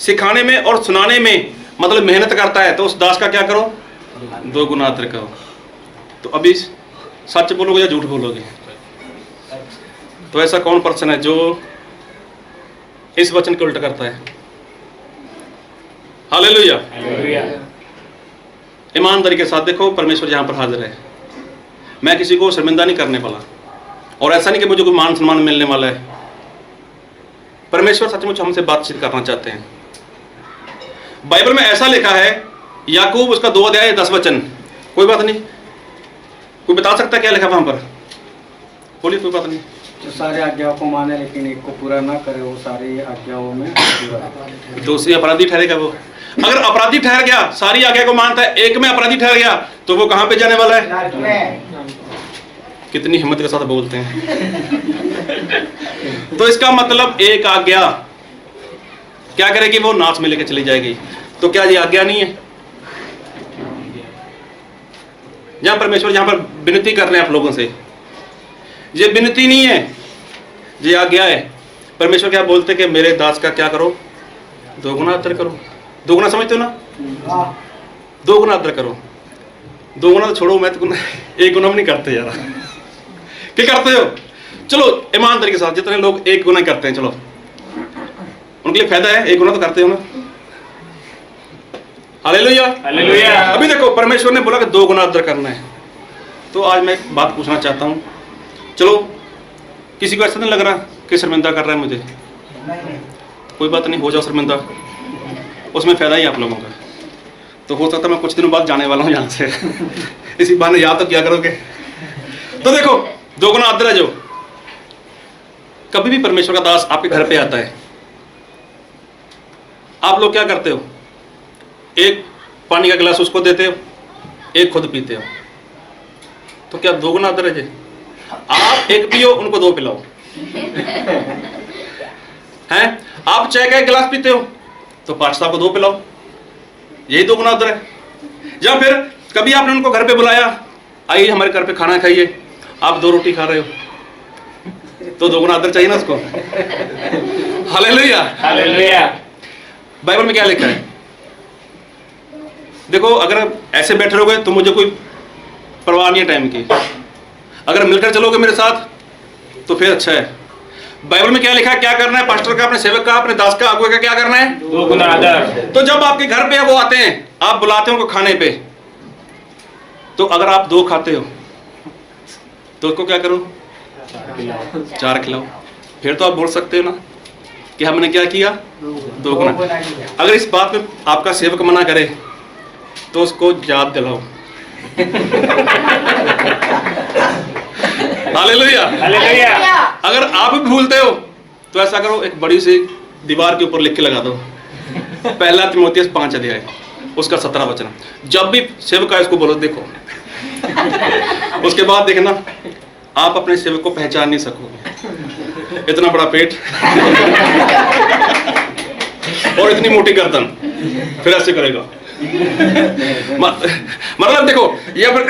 सिखाने में और सुनाने में मतलब मेहनत करता है, तो उस दास का क्या करो? 2 गुना आदर करो। तो अभी सच बोलोगे या झूठ बोलोगे? तो ऐसा कौन पर्सन है जो इस वचन को उल्टा करता है? हालेलुया। हालेलुया। ईमानदारी के साथ देखो, परमेश्वर यहाँ पर हाजिर है। मैं किसी को शर्मिंदा नहीं करने वाला, और ऐसा नहीं कि मुझे कोई मान सम्मान मिलने वाला है। परमेश्वर सचमुच हमसे बातचीत करना चाहते हैं। बाइबल में ऐसा लिखा है, याकूब उसका 2 अध्याय 10 वचन। कोई बात नहीं, कोई बता सकता है क्या लिखा वहां पर? बोलिए, कोई बात नहीं। जो सारे आज्ञाओं को माने लेकिन एक को पूरा ना करे, वो सारी आज्ञाओं में पूरा है। तो उससे अपराधी ठहरेगा वो। अगर अपराधी ठहर गया, सारी आज्ञा को मानता है, एक में अपराधी ठहर गया, तो वो कहाँ पे जाने वाला है? नरक में। कितनी हिम्मत के साथ बोलते हैं। तो इसका मतलब एक आज्ञा क्या करेगी? वो नाश में लेके चली जाएगी। तो क्या ये आज्ञा नहीं है? जहां परमेश्वर जहां पर विनती कर रहे हैं आप लोगों से, ये विनती नहीं है, ये आज्ञा है। परमेश्वर क्या बोलते कि मेरे दास का क्या करो? 2 गुना आदर करो। 2 गुना समझते हो ना? 2 गुना आदर करो। 2 गुना तो छोड़ो, मैं तो 1 गुना भी नहीं करते यार। क्या करते हो? चलो ईमानदारी के साथ, जितने लोग 1 गुना करते हैं, चलो उनके लिए फायदा है, 1 गुना तो करते हो ना। Hallelujah, hallelujah. अभी देखो परमेश्वर ने बोला कि 2 गुना आदर करना है। तो आज मैं एक बात पूछना चाहता हूँ। चलो किसी को ऐसा नहीं लग रहा कि शर्मिंदा कर रहा है मुझे? कोई बात नहीं, हो जाओ शर्मिंदा, उसमें फायदा ही आप लोगों का। तो हो सकता है मैं कुछ दिनों बाद जाने वाला हूँ यहाँ से। इसी बहाने याद तो क्या करोगे। तो देखो 2 गुना आदर है जो, कभी भी परमेश्वर का दास आपके घर पे आता है, आप लोग क्या करते हो? एक पानी का गिलास उसको देते हो, एक खुद पीते हो। तो क्या 2 गुना आदर है जी? आप 1 पियो, उनको 2 पिलाओ। हैं? आप चाय का 1 गिलास पीते हो तो 5 साहब को 2 पिलाओ। यही 2 गुना आदर है। या फिर कभी आपने उनको घर पे बुलाया, आइए हमारे घर पे खाना खाइए, आप 2 रोटी खा रहे हो, तो 2 गुना आदर चाहिए ना उसको। Hallelujah, hallelujah. बाइबल में क्या लिखा है? देखो अगर ऐसे बैठे रहोगे तो मुझे कोई परवाह नहीं है टाइम की। अगर मिलकर चलोगे मेरे साथ तो फिर अच्छा है। बाइबल में क्या लिखा है, क्या करना है? पास्टर का, अपने सेवक का, अपने दास का, अगुए का क्या करना है? 2 गुना आदर। तो जब आपके घर पे वो आते हैं, आप बुलाते हो उनको खाने पे, तो अगर आप 2 खाते हो तो उसको क्या करो? 4 खिलाओ। फिर तो आप बोल सकते हो ना कि हमने क्या किया? 2 गुना। अगर इस बात पे आपका सेवक मना करे तो उसको याद दिलाओ। Hallelujah, hallelujah. अगर आप भी भूलते हो तो ऐसा करो, एक बड़ी सी दीवार के ऊपर लिख के लगा दो, 1 तीमुथियुस 5 अध्याय, उसका 17 वचन। जब भी सेवक आए उसको बोलो देखो। उसके बाद देखना आप अपने सेवक को पहचान नहीं सकोगे। इतना बड़ा पेट और इतनी मोटी गर्दन, फिर ऐसे करेगा। मतलब देखो यहाँ पर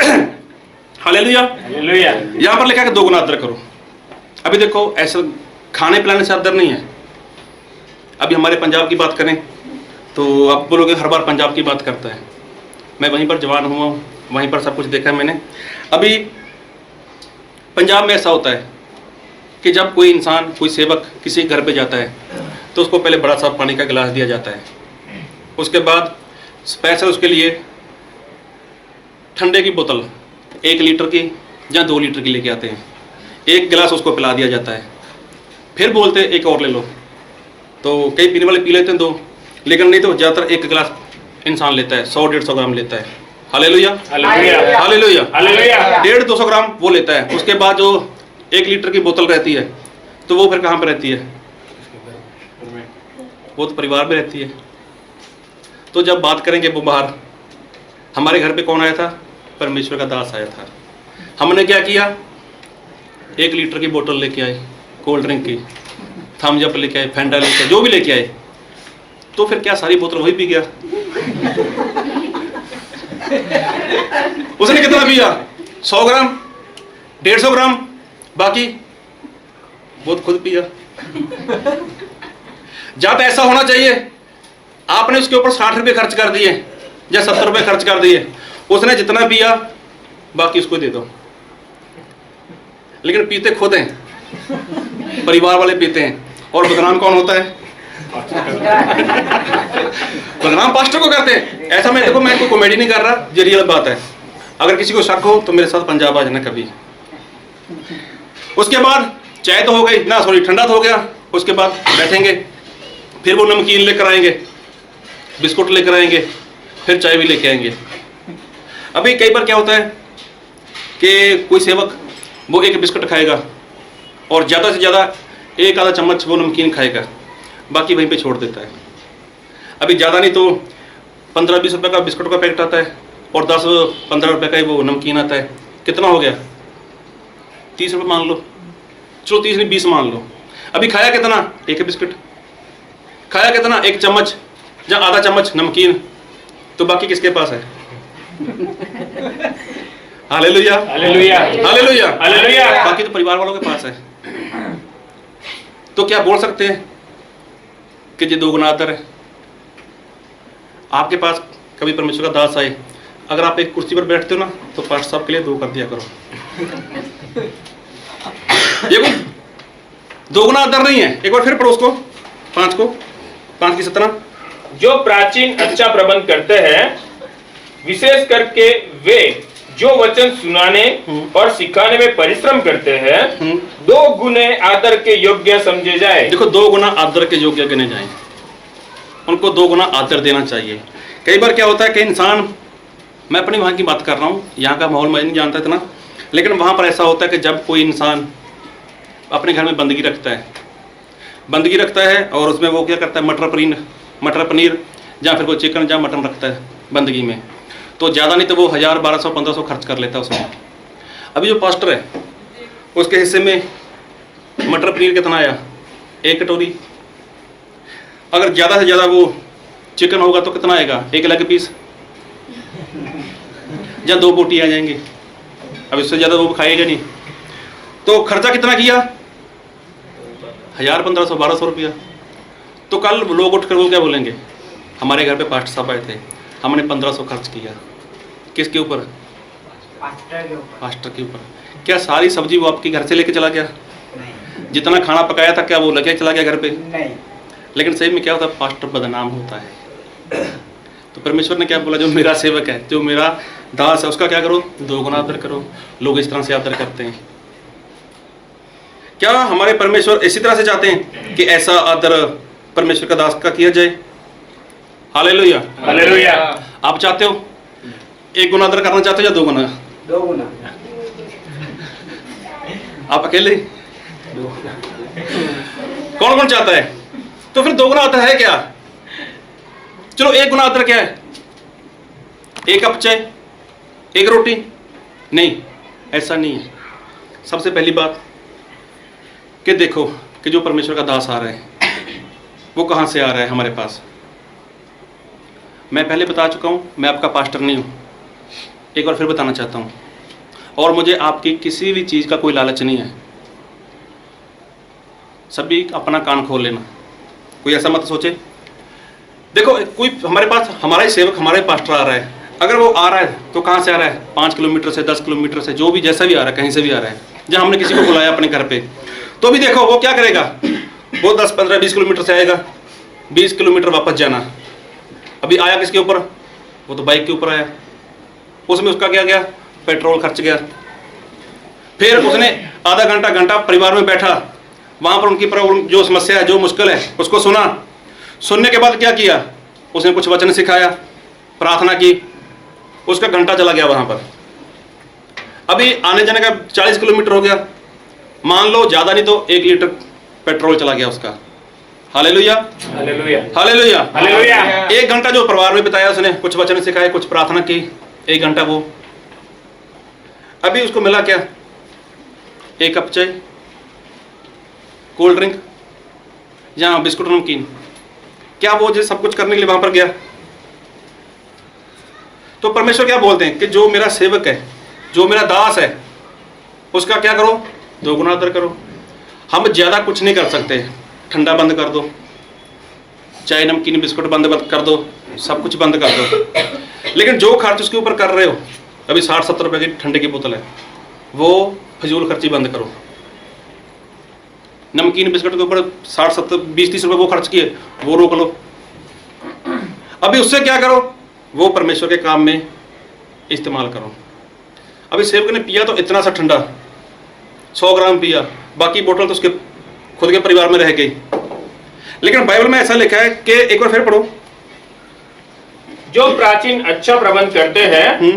हालेलुया, हालेलुया। यहाँ पर लिखा है कि 2 गुना आदर करो। अभी देखो ऐसा खाने पिलाने से आदर नहीं है। अभी हमारे पंजाब की बात करें तो आप बोलोगे हर बार पंजाब की बात करता है। मैं वहीं पर जवान हुआ हूँ, वहीं पर सब कुछ देखा है मैंने। अभी पंजाब में ऐसा होता है कि जब कोई इंसान, कोई सेवक किसी घर पे जाता है तो उसको पहले बड़ा सा पानी का गिलास दिया जाता है। उसके बाद स्पेशल उसके लिए ठंडे की बोतल 1 लीटर की या 2 लीटर की लेके आते हैं, 1 गिलास उसको पिला दिया जाता है। फिर बोलते हैं एक और ले लो, तो कई पीने वाले पी लेते हैं 2, लेकिन नहीं तो ज़्यादातर 1 गिलास इंसान लेता है, 100-150 ग्राम लेता है। Hallelujah, hallelujah. Hallelujah, hallelujah. 150-200 ग्राम वो लेता है। उसके बाद जो 1 लीटर की बोतल रहती है तो वो फिर कहाँ पर रहती है? वो तो परिवार में रहती है। तो जब बात करेंगे वो बाहर, हमारे घर पे कौन आया था? परमेश्वर का दास आया था। हमने क्या किया? 1 लीटर की बोतल लेके आए, कोल्ड ड्रिंक की, थम्स अप लेके आए, फेंडा लेके आए, जो भी लेके आए, तो फिर क्या सारी बोतल वही पी गया? उसने कितना पिया? 100 ग्राम, 150 ग्राम, बाकी वो तो खुद पिया। जब ऐसा होना चाहिए, आपने उसके ऊपर 60 रुपये खर्च कर दिए या 70 रुपये खर्च कर दिए, उसने जितना पिया बाकी उसको दे दो। लेकिन पीते खुद हैं, परिवार वाले पीते हैं, और बदनाम कौन होता है? बदनाम पास्टर को करते हैं। ऐसा मैं देखो, मैं कोई कॉमेडी नहीं कर रहा, ये रियल बात है। अगर किसी को शक हो तो मेरे साथ पंजाब आ जाना कभी। उसके बाद चाय तो हो गई ना, सॉरी ठंडा तो हो गया। उसके बाद बैठेंगे, फिर वो नमकीन लेकर आएंगे, बिस्कुट लेकर आएंगे, फिर चाय भी लेके आएंगे। अभी कई बार क्या होता है कि कोई सेवक वो 1 बिस्कुट खाएगा, और ज़्यादा से ज़्यादा एक आधा चम्मच वो नमकीन खाएगा, बाकी वहीं पे छोड़ देता है। अभी ज़्यादा नहीं तो 15-20 रुपये का बिस्कुट का पैकेट आता है और 10-15 रुपये का ही वो नमकीन आता है। कितना हो गया? 30 रुपये मान लो, चलो 30 नहीं 20 मान लो। अभी खाया कितना? एक बिस्किट। खाया कितना? एक चम्मच या आधा चम्मच नमकीन। तो बाकी किसके पास है? Hallelujah, hallelujah, hallelujah, hallelujah. बाकी तो परिवार वालों के पास है। तो क्या बोल सकते हैं कि ये दो गुना आदर है? आपके पास कभी परमेश्वर का दास आए, अगर आप एक कुर्सी पर बैठते हो ना, तो पास्टर साहब के लिए 2 कर दिया करो। ये कोई दो गुना आदर नहीं है। एक बार फिर पढ़ो उसको, 5 की 17। जो प्राचीन अच्छा प्रबंध करते हैं, विशेष करके वे जो वचन सुनाने और सिखाने में परिश्रम करते हैं, 2 गुने आदर के योग्य समझे जाए। देखो 2 गुना आदर के योग्य गिने जाए, उनको 2 गुना आदर देना चाहिए। कई बार क्या होता है कि इंसान, मैं अपने वहाँ की बात कर रहा हूँ, यहाँ का माहौल मैं नहीं जानता इतना, लेकिन वहाँ पर ऐसा होता है कि जब कोई इंसान अपने घर में बंदगी रखता है और उसमें वो क्या करता है, मटर पनीर या फिर वो चिकन या मटन रखता है बंदगी में, तो ज़्यादा नहीं तो वो 1000, 1200, 1500 खर्च कर लेता है उसमें। अभी जो पास्टर है उसके हिस्से में मटर पनीर कितना आया? 1 कटोरी। अगर ज़्यादा से ज़्यादा वो चिकन होगा तो कितना आएगा? 1 लेग पीस या 2 बोटी आ जाएंगी। अब इससे ज़्यादा वो खाएगा नहीं, तो खर्चा कितना किया? 1000, 1500, 1200 रुपया। तो कल लोग उठकर वो क्या बोलेंगे, हमारे घर पे पास्टर साहब आए थे, हमने 1500 खर्च किया। किसके ऊपर? पास्टर के ऊपर। क्या सारी सब्जी वो आपके घर से लेके चला गया? नहीं। जितना खाना पकाया था क्या वो लेके चला गया घर पे? नहीं। लेकिन सही में क्या होता है, पास्टर बदनाम होता है। तो परमेश्वर ने क्या बोला, जो मेरा सेवक है, जो मेरा दास है, उसका क्या करो? 2 गुना आदर करो। लोग इस तरह से आदर करते हैं। क्या हमारे परमेश्वर इसी तरह से चाहते हैं कि ऐसा आदर परमेश्वर का दास का किया जाए? Hallelujah, hallelujah. आप चाहते हो 1 गुना आदर करना चाहते हो या 2 गुना? 2 गुना। आप अकेले? कौन कौन चाहता है? तो फिर 2 गुना आदर है क्या? चलो 1 गुना आदर क्या है? 1 कप चाय, 1 रोटी? नहीं, ऐसा नहीं है। सबसे पहली बात कि देखो कि जो परमेश्वर का दास आ रहा है वो कहाँ से आ रहा है हमारे पास। मैं पहले बता चुका हूँ, मैं आपका पास्टर नहीं हूँ, एक बार फिर बताना चाहता हूँ। और मुझे आपकी किसी भी चीज़ का कोई लालच नहीं है। सभी अपना कान खोल लेना, कोई ऐसा मत सोचे। देखो कोई हमारे पास, हमारा ही सेवक, हमारा ही पास्टर आ रहा है, अगर वो आ रहा है तो कहाँ से आ रहा है? 5 किलोमीटर से, 10 किलोमीटर से, जो भी जैसा भी आ रहा है, कहीं से भी आ रहा है। जहाँ हमने किसी को बुलाया अपने घर पे, तो भी देखो वो क्या करेगा, वो 10, 15, 20 किलोमीटर से आएगा, 20 किलोमीटर वापस जाना। अभी आया किसके ऊपर? वो तो बाइक के ऊपर आया, उसमें उसका क्या गया? पेट्रोल खर्च गया। फिर उसने आधा घंटा परिवार में बैठा, वहाँ पर उनकी प्रॉब्लम, जो समस्या है, जो मुश्किल है, उसको सुना। सुनने के बाद क्या किया? उसने कुछ वचन सिखाया, प्रार्थना की, उसका घंटा चला गया वहाँ पर। अभी आने जाने का 40 किलोमीटर हो गया, मान लो ज़्यादा नहीं तो 1 लीटर पेट्रोल चला गया उसका। Hallelujah, hallelujah, hallelujah, hallelujah. 1 घंटा जो परिवार में बिताया, उसने कुछ वचन सिखाए, कुछ प्रार्थना की, 1 घंटा वो। अभी उसको मिला क्या? 1 कप चाय, कोल्ड ड्रिंक या बिस्कुट नमकीन। क्या वो जो सब कुछ करने के लिए वहां पर गया? तो परमेश्वर क्या बोलते हैं कि जो मेरा सेवक है, जो मेरा दास है, उसका क्या करो? 2 गुना आदर करो। हम ज़्यादा कुछ नहीं कर सकते, ठंडा बंद कर दो, चाय नमकीन बिस्कुट बंद कर दो, सब कुछ बंद कर दो। लेकिन जो खर्च उसके ऊपर कर रहे हो, अभी 60-70 रुपए की ठंडे की बोतल है, वो फिजूल खर्ची बंद करो। नमकीन बिस्कुट के ऊपर 60-70, 20-30 रुपए वो खर्च किए, वो रोक लो। अभी उससे क्या करो? वो परमेश्वर के काम में इस्तेमाल करो। अभी सेवक ने पिया तो इतना सा ठंडा, 100 ग्राम पिया, बाकी बोतल तो उसके खुद के परिवार में रह गई। लेकिन बाइबल में ऐसा लिखा है कि, एक बार फिर पढ़ो, जो प्राचीन अच्छा प्रबंध करते हैं,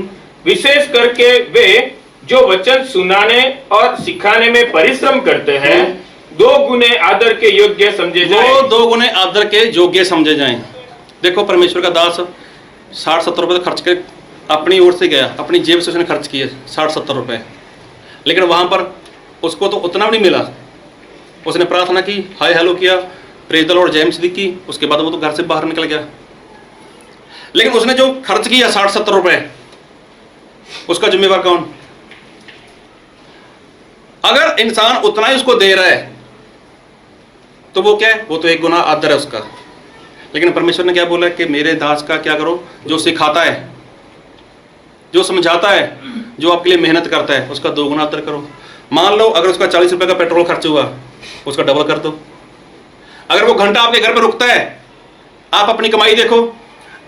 विशेष करके वे जो वचन सुनाने और सिखाने में परिश्रम करते हैं 2 गुने आदर के योग्य समझे जाएं। वो 2 गुने आदर के योग्य समझे जाएं। देखो परमेश्वर का दास 60-70 रुपए खर्च के अपनी ओर से गया, अपनी जेब से उसने खर्च किए 60-70 रुपए, लेकिन वहां पर उसको तो उतना भी नहीं मिला। उसने प्रार्थना की, हाय हेलो किया, प्रेज द लॉर्ड, जय मसीह की, उसके बाद वो तो घर से बाहर निकल गया। लेकिन उसने जो खर्च किया 60-70 रुपए, उसका जिम्मेवार कौन? अगर इंसान उतना ही उसको दे रहा है तो वो क्या है? वो तो 1 गुना आदर है उसका। लेकिन परमेश्वर ने क्या बोला कि मेरे दास का क्या करो, जो सिखाता है, जो समझाता है, जो आपके लिए मेहनत करता है, उसका 2 गुना आदर करो। मान लो अगर उसका 40 रुपए का पेट्रोल खर्च हुआ, उसका डबल कर दो। अगर वो घंटा आपके घर पर रुकता है, आप अपनी कमाई देखो,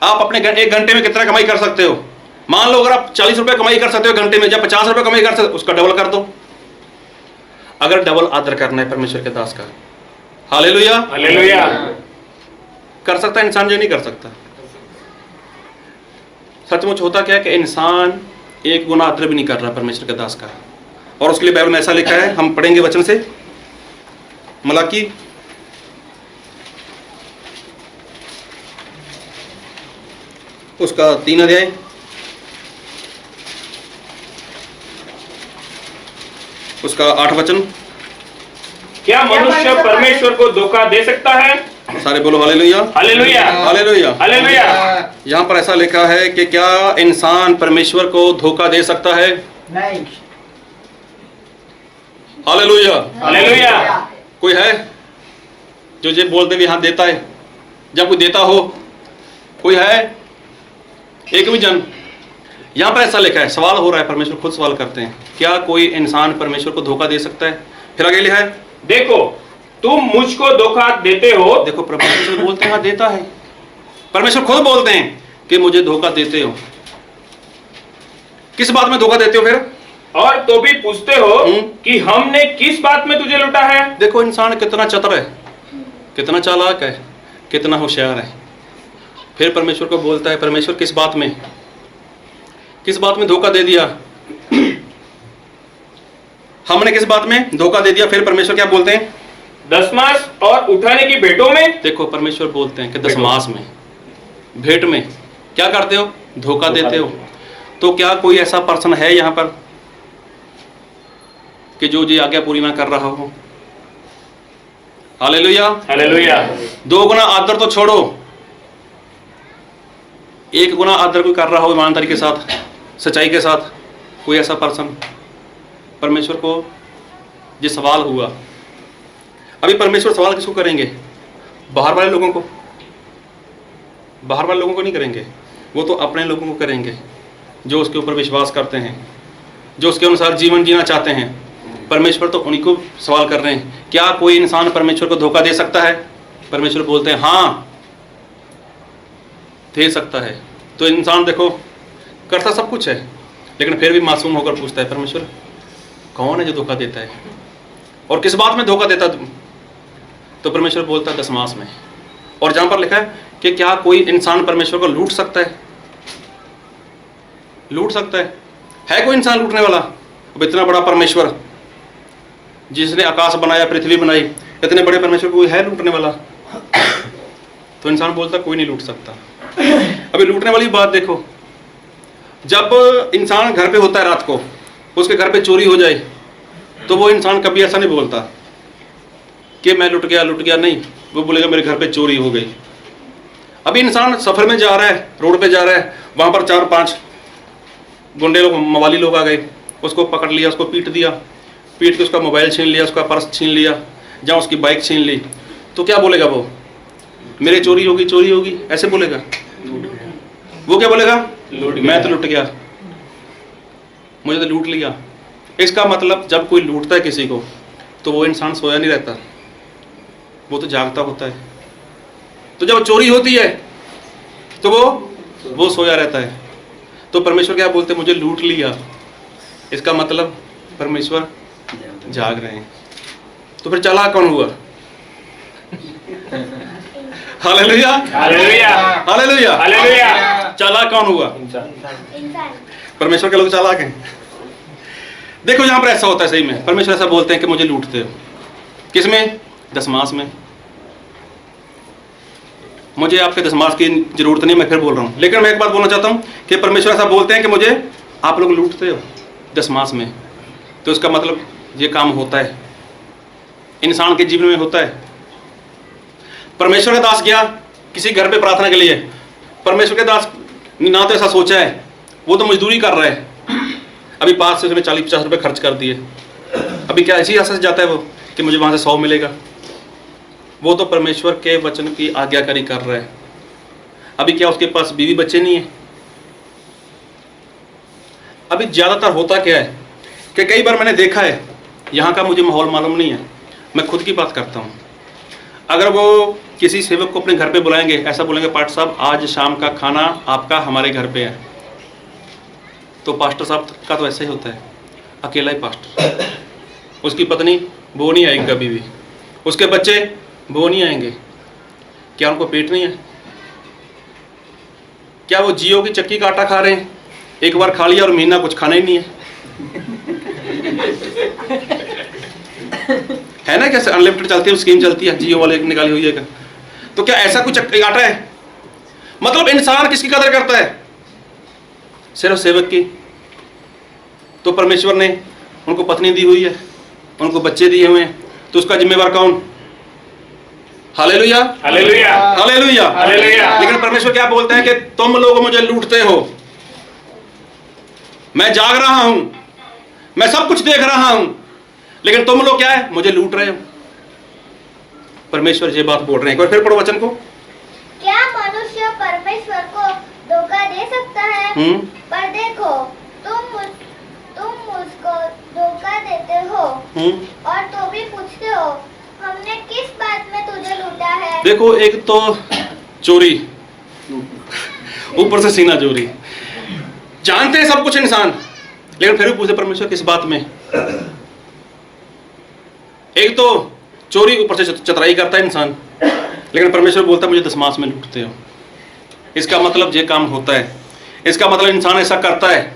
आप अपने 1 घंटे में कितना कमाई कर सकते हो। मान लो अगर आप 40 रुपए कमाई कर सकते हो घंटे में, जब 50 रुपए कमाई कर सकते हो, उसका डबल कर दो। अगर डबल आदर करना है परमेश्वर के दास का, हालेलुया हालेलुया। कर सकता है इंसान, जो नहीं कर सकता। सचमुच होता क्या है कि इंसान 1 गुना आदर भी नहीं कर रहा परमेश्वर के दास का, और उसके लिए बाइबल में ऐसा लिखा है, हम पढ़ेंगे वचन से, मलाकी उसका 3 अध्याय, उसका 8 वचन। क्या मनुष्य परमेश्वर को धोखा दे सकता है? सारे बोलो हालेलुया हालेलुया हालेलुया। हालेलुया। यहाँ पर ऐसा लिखा है कि क्या इंसान परमेश्वर को धोखा दे सकता है? नहीं। Hallelujah hallelujah. कोई है जो ये बोलते भी हाँ देता है? जब कोई देता हो, कोई है? एक भी जन? यहाँ पर ऐसा लिखा है, सवाल हो रहा है, परमेश्वर खुद सवाल करते हैं, क्या कोई इंसान परमेश्वर को धोखा दे सकता है? फिर आगे लिखा है, देखो तुम मुझको धोखा देते हो। देखो परमेश्वर बोलते हैं हाँ देता है, परमेश्वर खुद बोलते हैं कि मुझे धोखा देते हो। किस बात में धोखा देते हो फिर? और तो भी पूछते हो कि हमने किस बात में तुझे लूटा है। देखो इंसान कितना चतुर है, कितना चालाक है, कितना होशियार है। फिर परमेश्वर को बोलता है, परमेश्वर किस बात में, किस बात में धोखा दे दिया? हमने किस बात में धोखा दे दिया? फिर परमेश्वर क्या बोलते हैं? दशमांश और उठाने की भेंटों में। देखो परमेश्वर बोलते हैं कि दशमांश में, भेंट में क्या करते हो? धोखा देते हो। तो क्या कोई ऐसा पर्सन है यहाँ पर कि जो जी आज्ञा पूरी ना कर रहा हो? Hallelujah hallelujah. 2 गुना आदर तो छोड़ो, 1 गुना आदर कोई कर रहा हो ईमानदारी के साथ, सच्चाई के साथ, कोई ऐसा पर्सन? परमेश्वर को ये सवाल हुआ। अभी परमेश्वर सवाल किसको करेंगे? बाहर वाले लोगों को? बाहर वाले लोगों को नहीं करेंगे, वो तो अपने लोगों को करेंगे जो उसके ऊपर विश्वास करते हैं, जो उसके अनुसार जीवन जीना चाहते हैं। परमेश्वर तो उन्हीं को सवाल कर रहे हैं, क्या कोई इंसान परमेश्वर को धोखा दे सकता है? परमेश्वर बोलते हैं हाँ दे सकता है। तो इंसान देखो करता सब कुछ है, लेकिन फिर भी मासूम होकर पूछता है, परमेश्वर कौन है जो धोखा देता है और किस बात में धोखा देता है? तो परमेश्वर बोलता है दशमांश में। और जहां पर लिखा है कि क्या कोई इंसान परमेश्वर को लूट सकता है? लूट सकता है कोई इंसान लूटने वाला? अब इतना बड़ा परमेश्वर जिसने आकाश बनाया, पृथ्वी बनाई, इतने बड़े परमेश्वर को कोई है लूटने वाला? तो इंसान बोलता कोई नहीं लूट सकता। अभी लूटने वाली बात देखो, जब इंसान घर पे होता है रात को, उसके घर पे चोरी हो जाए, तो वो इंसान कभी ऐसा नहीं बोलता कि मैं लुट गया, नहीं, वो बोलेगा मेरे घर पे चोरी हो गई। अभी इंसान सफर में जा रहा है, रोड पे जा रहा है, वहां पर 4-5 गुंडे लोग, मवाली लोग आ गए, उसको पकड़ लिया, उसको पीट दिया, पीट के उसका मोबाइल छीन लिया, उसका पर्स छीन लिया, जहाँ उसकी बाइक छीन ली, तो क्या बोलेगा वो? मेरे चोरी होगी, ऐसे बोलेगा? वो क्या बोलेगा? मैं तो लुट गया, मुझे तो लूट लिया। इसका मतलब जब कोई लूटता है किसी को, तो वो इंसान सोया नहीं रहता, वो तो जागता होता है। तो जब चोरी होती है तो वो सोया रहता है। तो परमेश्वर क्या बोलते हैं? मुझे लूट लिया। इसका मतलब परमेश्वर जाग रहे हैं। तो फिर चालाक कौन हुआ? Hallelujah hallelujah hallelujah hallelujah. चालाक कौन हुआ? इंसान। परमेश्वर के लोग चालाक हैं। देखो यहाँ पर ऐसा होता है, सही में परमेश्वर ऐसा बोलते हैं कि मुझे लूटते हो। किसमें? दशमास में। मुझे आपके दशमास की जरूरत नहीं, मैं फिर बोल रहा हूँ। लेकिन मैं एक बात बोलना चाहता हूँ कि परमेश्वर ऐसा बोलते हैं कि मुझे आप लोग लूटते हो दशमास में। तो इसका मतलब ये काम होता है, इंसान के जीवन में होता है। परमेश्वर का दास गया किसी घर पे प्रार्थना के लिए, परमेश्वर के दास ना तो ऐसा सोचा है, वो तो मजदूरी कर रहा है, अभी पास से उसने 40-50 रुपये खर्च कर दिए, अभी क्या ऐसी आशा से जाता है वो कि मुझे वहाँ से 100 मिलेगा? वो तो परमेश्वर के वचन की आज्ञाकारी कर रहा है। अभी क्या उसके पास बीवी बच्चे नहीं है? अभी ज़्यादातर होता क्या है कि कई बार मैंने देखा है, यहाँ का मुझे माहौल मालूम नहीं है, मैं खुद की बात करता हूँ। अगर वो किसी सेवक को अपने घर पे बुलाएंगे, ऐसा बोलेंगे पास्टर साहब आज शाम का खाना आपका हमारे घर पे है, तो पास्टर साहब का तो ऐसा ही होता है, अकेला ही पास्टर, उसकी पत्नी वो नहीं आएगी कभी भी, उसके बच्चे वो नहीं आएंगे। क्या उनको पेट नहीं है? क्या वो जियो की चक्की का आटा खा रहे हैं? एक बार खा लिया और महीना कुछ खाना ही नहीं है ना? कैसे अनलिमिटेड चलती है, स्कीम चलती है जियो वाले निकाली हुई है। तो क्या ऐसा कुछ आटा है? मतलब इंसान किसकी कदर करता है? सिर्फ सेवक की। तो परमेश्वर ने उनको पत्नी दी हुई है, उनको बच्चे दिए हुए हैं, तो उसका जिम्मेवार कौन? Hallelujah, hallelujah, hallelujah, hallelujah. लेकिन परमेश्वर क्या बोलते हैं कि तुम लोग मुझे लूटते हो, मैं जाग रहा हूं, मैं सब कुछ देख रहा हूं, लेकिन तुम लोग क्या है? मुझे लूट रहे हो। परमेश्वर ये बात बोल रहे हैं। एक बार फिर पढ़ो वचन को। क्या मनुष्य परमेश्वर को धोखा दे सकता है? पर देखो तुम मुझको धोखा देते हो और तो भी पूछते हो हमने किस बात में तुझे लूटा है? देखो, एक तो चोरी, ऊपर से सीना चोरी, जानते हैं सब कुछ इंसान, लेकिन फिर भी पूछते परमेश्वर किस बात में? एक तो चोरी, ऊपर से चतराई करता है इंसान, लेकिन परमेश्वर बोलता है मुझे दशमास में लूटते हो। इसका मतलब ये काम होता है, इसका मतलब इंसान ऐसा करता है।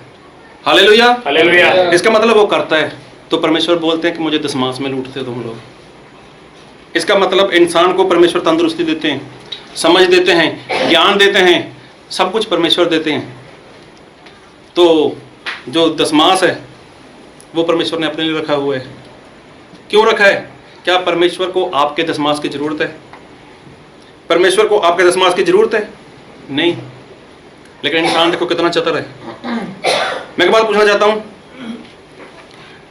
Hallelujah, hallelujah. इसका मतलब वो करता है। तो परमेश्वर बोलते हैं कि मुझे दशमास में लूटते हो तुम लोग। इसका मतलब इंसान को परमेश्वर तंदुरुस्ती देते हैं, समझ देते हैं, ज्ञान देते हैं, सब कुछ परमेश्वर देते हैं। तो जो दशमास है वो परमेश्वर ने अपने लिए रखा हुआ है। क्यों रखा है? क्या परमेश्वर को आपके दशमास की जरूरत है? परमेश्वर को आपके दशमास की जरूरत है? नहीं। लेकिन इंसान देखो कितना चतुर है। मैं एक बात पूछना चाहता हूं,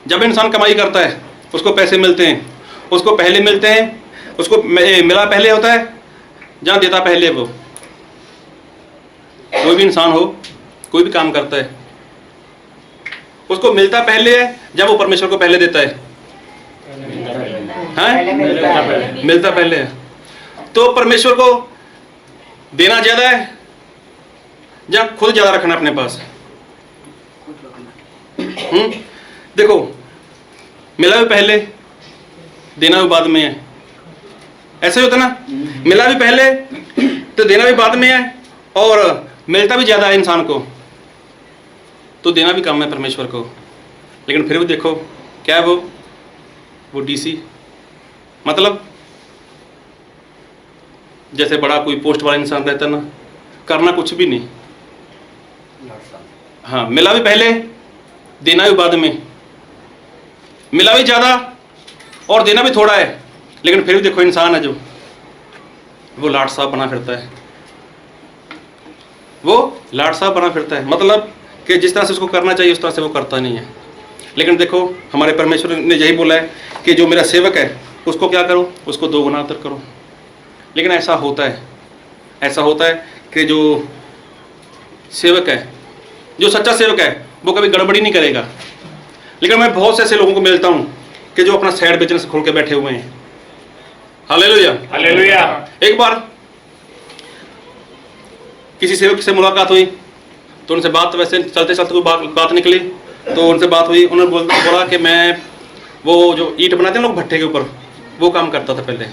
जब इंसान कमाई करता है, उसको पैसे मिलते हैं, उसको पहले मिलते हैं, उसको मिला पहले होता है, जहां देता पहले वो। कोई भी इंसान हो, कोई भी काम करता है, उसको मिलता पहले है जब वो परमेश्वर को पहले देता है। मिलता पहले है। तो परमेश्वर को देना ज्यादा है या खुद ज्यादा रखना अपने पास? देखो, मिला भी पहले, देना भी बाद में है। ऐसे होता ना, मिला भी पहले तो देना भी बाद में है, और मिलता भी ज्यादा है इंसान को तो देना भी कम है परमेश्वर को। लेकिन फिर भी देखो क्या है वो डीसी, मतलब जैसे बड़ा कोई पोस्ट वाला इंसान रहता ना, करना कुछ भी नहीं। हाँ, मिला भी पहले, देना भी बाद में, मिला भी ज्यादा और देना भी थोड़ा है, लेकिन फिर भी देखो इंसान है जो वो लाट साहब बना फिरता है, वो लाट साहब बना फिरता है। मतलब कि जिस तरह से उसको करना चाहिए उस तरह से वो करता नहीं है। लेकिन देखो हमारे परमेश्वर ने यही बोला है कि जो मेरा सेवक है उसको क्या करो? उसको 2 गुना अतर करो। लेकिन ऐसा होता है कि जो सेवक है, जो सच्चा सेवक है, वो कभी गड़बड़ी नहीं करेगा। लेकिन मैं बहुत से ऐसे लोगों को मिलता हूँ कि जो अपना साइड बिजनेस खोल के बैठे हुए हैं। Hallelujah, hallelujah. एक बार किसी सेवक से मुलाकात हुई तो उनसे बात, वैसे चलते चलते कोई बात निकली तो उनसे बात हुई। उन्होंने बोला कि मैं वो जो ईंट बनाते हैं लोग भट्टे के ऊपर, वो काम करता था पहले।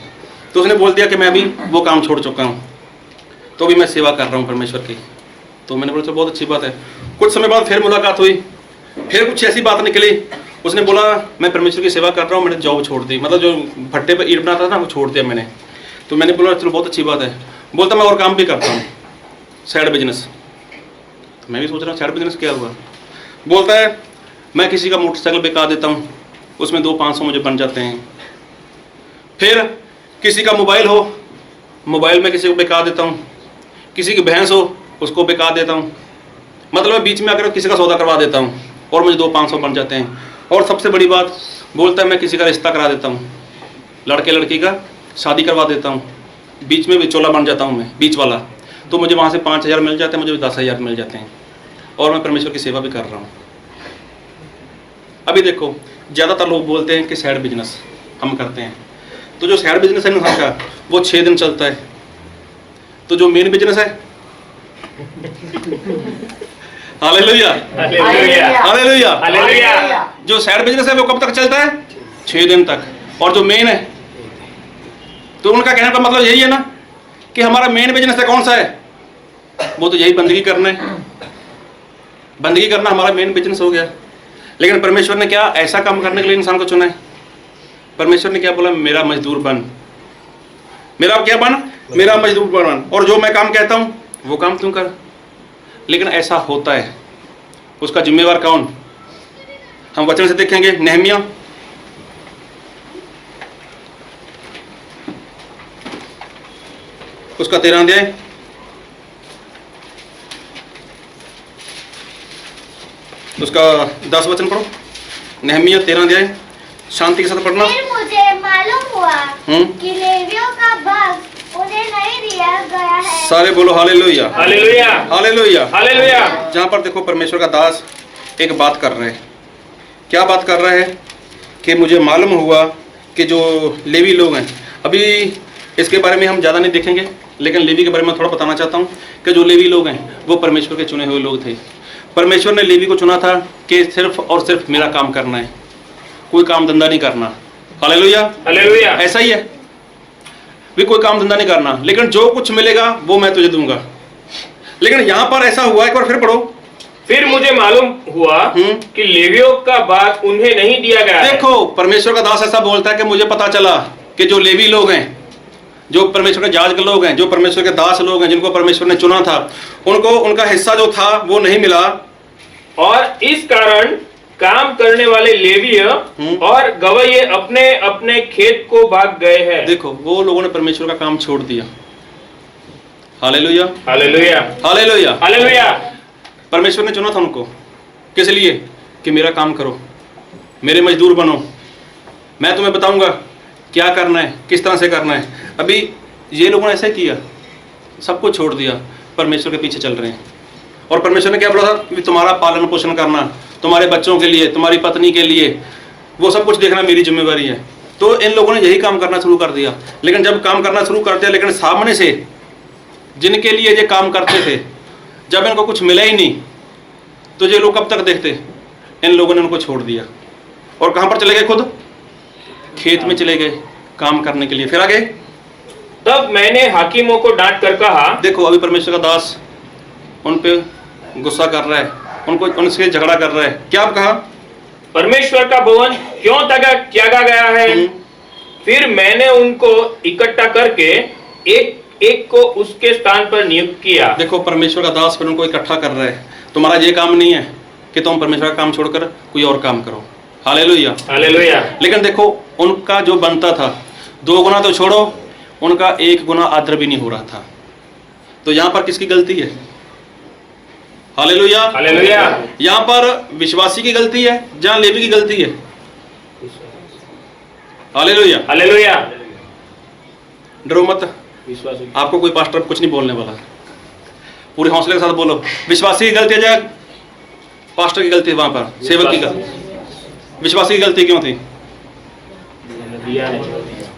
तो उसने बोल दिया कि मैं अभी वो काम छोड़ चुका हूँ, तो अभी मैं सेवा कर रहा हूँ परमेश्वर की। तो मैंने बोला चलो बहुत अच्छी बात है। कुछ समय बाद फिर मुलाकात हुई, फिर कुछ ऐसी बात निकली, उसने बोला मैं परमेश्वर की सेवा कर रहा हूँ, मैंने जॉब छोड़ दी, मतलब जो भट्टे पे ईंट बनाता था ना वो छोड़ दिया मैंने। तो मैंने बोला चलो बहुत अच्छी बात है। बोलता मैं और काम भी करता हूँ, साइड बिजनेस। तो मैं भी सोच रहा हूँ साइड बिजनेस क्या हुआ। बोलता है मैं किसी का मोटरसाइकिल बेचा देता हूँ, उसमें 200-500 मुझे बन जाते हैं। फिर किसी का मोबाइल हो, मोबाइल में किसी को बेचा देता हूँ। किसी की भैंस हो उसको बेचा देता हूँ। मतलब बीच में आकर किसी का सौदा करवा देता हूँ और मुझे 200-500 बन जाते हैं। और सबसे बड़ी बात बोलता है मैं किसी का रिश्ता करा देता हूँ, लड़के लड़की का शादी करवा देता हूँ, बीच में विचोला बन जाता हूँ मैं, बीच वाला। तो मुझे वहाँ से 5,000 मिल जाते हैं, मुझे 10,000 मिल जाते हैं और मैं परमेश्वर की सेवा भी कर रहा हूँ। अभी देखो ज़्यादातर लोग बोलते हैं कि साइड बिजनेस हम करते हैं। तो जो साइड बिजनेस है इंसान का वो 6 दिन चलता है। तो जो मेन बिजनेस है हालेलुया हालेलुया हालेलुया, हालेलुया। जो साइड बिजनेस है वो कब तक चलता है? 6 दिन तक। और जो मेन है, तो उनका कहने का मतलब यही है ना कि हमारा मेन बिजनेस है कौन सा है? वो तो यही बंदगी करना है। बंदगी करना हमारा मेन बिजनेस हो गया। लेकिन परमेश्वर ने क्या ऐसा काम करने के लिए इंसान को चुना है? परमेश्वर ने क्या बोला? मेरा मजदूर बन। मेरा क्या बन? मेरा मजदूर बन, और जो मैं काम कहता हूँ वो काम तू कर। लेकिन ऐसा होता है, उसका जिम्मेवार कौन? हम वचन से देखेंगे नेहमिया उसका 13 अध्याय, उसका 10 वचन पढ़ो। नेहमिया 13 अध्याय, शांति के साथ पढ़ना। फिर मुझे मालूम हुआ कि लेवियों का भाग उन्हें नहीं दिया गया है। सारे बोलो हालेलुया हालेलुया हालेलुया हालेलुया। जहाँ पर देखो परमेश्वर का दास एक बात कर रहे हैं। क्या बात कर रहा है? कि मुझे मालूम हुआ कि जो लेवी लोग हैं, अभी इसके बारे में हम ज़्यादा नहीं देखेंगे, लेकिन लेवी के बारे में थोड़ा बताना चाहता हूँ कि जो लेवी लोग हैं वो परमेश्वर के चुने हुए लोग थे। परमेश्वर ने लेवी को चुना था कि सिर्फ और सिर्फ मेरा काम करना है, कोई काम धंधा नहीं करना। Hallelujah hallelujah. ऐसा ही है, भी कोई काम धंधा नहीं करना, लेकिन जो कुछ मिलेगा वो मैं तुझे दूंगा। लेकिन यहाँ पर ऐसा हुआ, एक बार फिर पढ़ो। फिर मुझे मालूम हुआ कि लेवियों का भाग उन्हें नहीं दिया गया है। देखो परमेश्वर का दास ऐसा बोलता है कि मुझे पता चला कि जो लेवी लोग हैं, जो परमेश्वर के जाज के लोग हैं, जो परमेश्वर के दास लोग हैं, जिनको परमेश्वर ने चुना था, उनको उनका हिस्सा जो था वो नहीं मिला। और इस कारण काम करने वाले लेवीय और गवैये अपने अपने खेत को भाग गए हैं। देखो वो लोगों ने परमेश्वर का काम छोड़ दिया। Hallelujah hallelujah hallelujah. हालेलुया। परमेश्वर ने चुना था उनको, किस लिए? कि मेरा काम करो, मेरे मजदूर बनो, मैं तुम्हें बताऊंगा क्या करना है, किस तरह से करना है। अभी ये लोगों ने ऐसा किया, सब कुछ छोड़ दिया, परमेश्वर के पीछे चल रहे हैं। और परमेश्वर ने क्या बोला था? कि तुम्हारा पालन पोषण करना, तुम्हारे बच्चों के लिए, तुम्हारी पत्नी के लिए, वो सब कुछ देखना मेरी जिम्मेवारी है। तो इन लोगों ने यही काम करना शुरू कर दिया। लेकिन जब काम करना शुरू कर दिया, लेकिन सामने से जिनके लिए ये काम करते थे, जब इनको कुछ मिला ही नहीं, तो ये लोग कब तक देखते? इन लोगों ने उनको छोड़ दिया और कहाँ पर चले गए? खुद खेत में चले गए काम करने के लिए। फिर आगे, तब मैंने हाकिमों को डांट कर कहा। देखो अभी परमेश्वर का दास उन पे गुस्सा कर रहा है, उनको उनसे झगड़ा कर रहा है। क्या कहा? परमेश्वर का भवन क्यों त्यागा गया है? फिर मैंने उनको इकट्ठा करके एक एक को उसके स्थान पर नियुक्त किया। देखो परमेश्वर का दास फिर उनको इकट्ठा कर रहा है। तुम्हारा ये काम नहीं है कि तुम परमेश्वर का काम छोड़कर कोई और काम करो। Hallelujah hallelujah. लेकिन देखो उनका जो बनता था, 2 गुना तो छोड़ो, उनका 1 गुना आदर भी नहीं हो रहा था। तो यहाँ पर किसकी गलती है? Hallelujah hallelujah. यहाँ पर विश्वासी की गलती है, जहाँ लेवी की गलती है। Hallelujah hallelujah. डरो मत, आपको कोई पास्टर कुछ नहीं बोलने वाला, पूरे हौसले के साथ बोलो। विश्वासी की गलती है या पास्टर की गलती है? वहां पर सेवक की गलती। विश्वासी की गलती क्यों थी?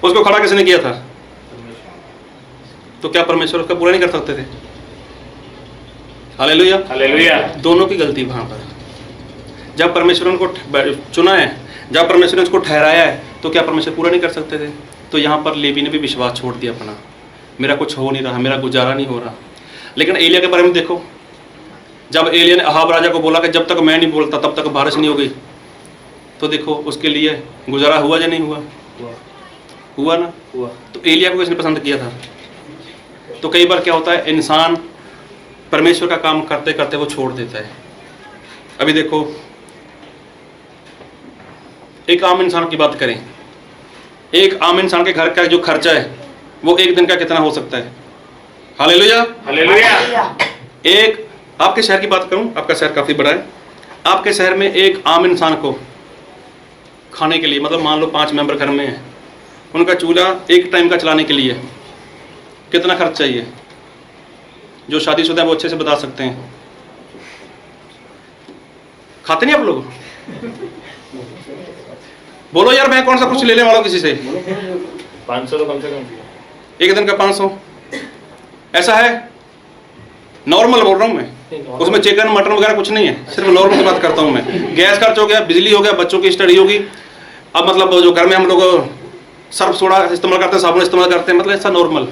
उसको खड़ा किसने किया था? तो क्या परमेश्वर उसका बुरा नहीं कर सकते थे? Hallelujah hallelujah. दोनों की गलती वहां पर। जब परमेश्वर ने उनको चुना है, जब परमेश्वर ने उसको ठहराया है, तो क्या परमेश्वर पूरा नहीं कर सकते थे? तो यहाँ पर लेवी ने भी विश्वास छोड़ दिया अपना, मेरा कुछ हो नहीं रहा, मेरा गुजारा नहीं हो रहा। लेकिन एलिया के बारे में देखो, जब एलिया ने अहाब राजा को बोला कि जब तक मैं नहीं बोलता तब तक बारिश नहीं होगी, तो देखो उसके लिए गुजारा हुआ या नहीं हुआ? हुआ ना? हुआ। तो एलिया को किसने पसंद किया था? तो कई बार क्या होता है, इंसान परमेश्वर का काम करते करते वो छोड़ देता है। अभी देखो, एक आम इंसान की बात करें, एक आम इंसान के घर का जो खर्चा है वो एक दिन का कितना हो सकता है? Hallelujah, hallelujah. एक आपके शहर की बात करूं, आपका शहर काफी बड़ा है, आपके शहर में एक आम इंसान को खाने के लिए, मतलब मान लो 5 मेंबर घर में है, उनका चूल्हा एक टाइम का चलाने के लिए कितना खर्च चाहिए? जो शादीशुदा है वो अच्छे से बता सकते हैं। खाते नहीं आप लोग? बोलो यार, मैं कौन सा कुछ लेने वाला हूं किसी से? 500 तो कम से कम। एक दिन का 500 ऐसा है? नॉर्मल बोल रहा हूं मैं, उसमें चिकन मटन वगैरह कुछ नहीं है, सिर्फ नॉर्मल की बात करता हूं मैं। गैस खर्च हो गया, बिजली हो गया, बच्चों की स्टडी होगी, अब मतलब जो घर में हम लोग सर्फ सोडा इस्तेमाल करते हैं, साबुन इस्तेमाल करते हैं, मतलब ऐसा नॉर्मल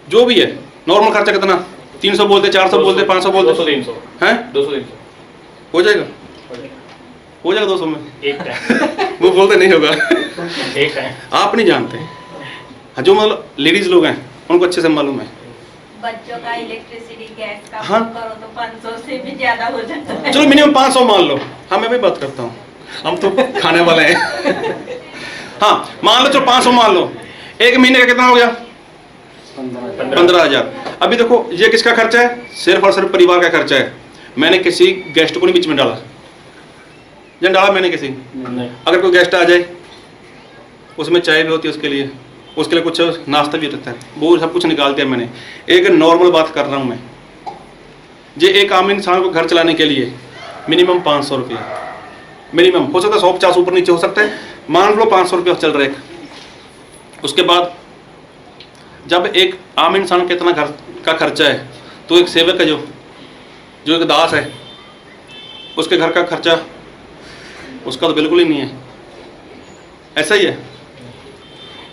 जो भी है, नॉर्मल खर्चा कितना? 300 बोलते, 400 बोलते, 500 बोलते, 200-300 हैं? 200-300 हो जाएगा? हो जाएगा 200 में? एक टाइम। वो बोलते नहीं होगा। एक टाइम। आप नहीं जानते, जो मतलब लेडीज लोग हैं उनको अच्छे से मालूम है। बच्चों का इलेक्ट्रिसिटी गैस का हाँ। करो तो 500 से भी ज्यादा हो जाता है। चलो मिनिमम 500 मान लो, हाँ मैं भी बात करता हूँ, हम तो खाने वाले हैं। हाँ मान लो, चलो 500 मान लो, एक महीने का कितना हो गया? 15,000। अभी देखो ये किसका खर्चा है? सिर्फ और सिर्फ परिवार का खर्चा है। मैंने किसी गेस्ट को नहीं बीच में डाला, जन डाला मैंने किसी? नहीं। अगर कोई गेस्ट आ जाए, उसमें चाय भी होती है उसके लिए कुछ नाश्ता भी रहता है, वो सब कुछ निकाल दिया मैंने। एक नॉर्मल बात कर रहा हूँ मैं, ये एक आम इंसान को घर चलाने के लिए मिनिमम 500 रुपया, मिनिमम हो सकता है 150 ऊपर नीचे हो सकता है, मान लो 500 रुपया चल रहा है। उसके बाद जब एक आम इंसान का इतना घर का खर्चा है, तो एक सेवक का जो एक दास है, उसके घर का खर्चा उसका तो बिल्कुल ही नहीं है। ऐसा ही है,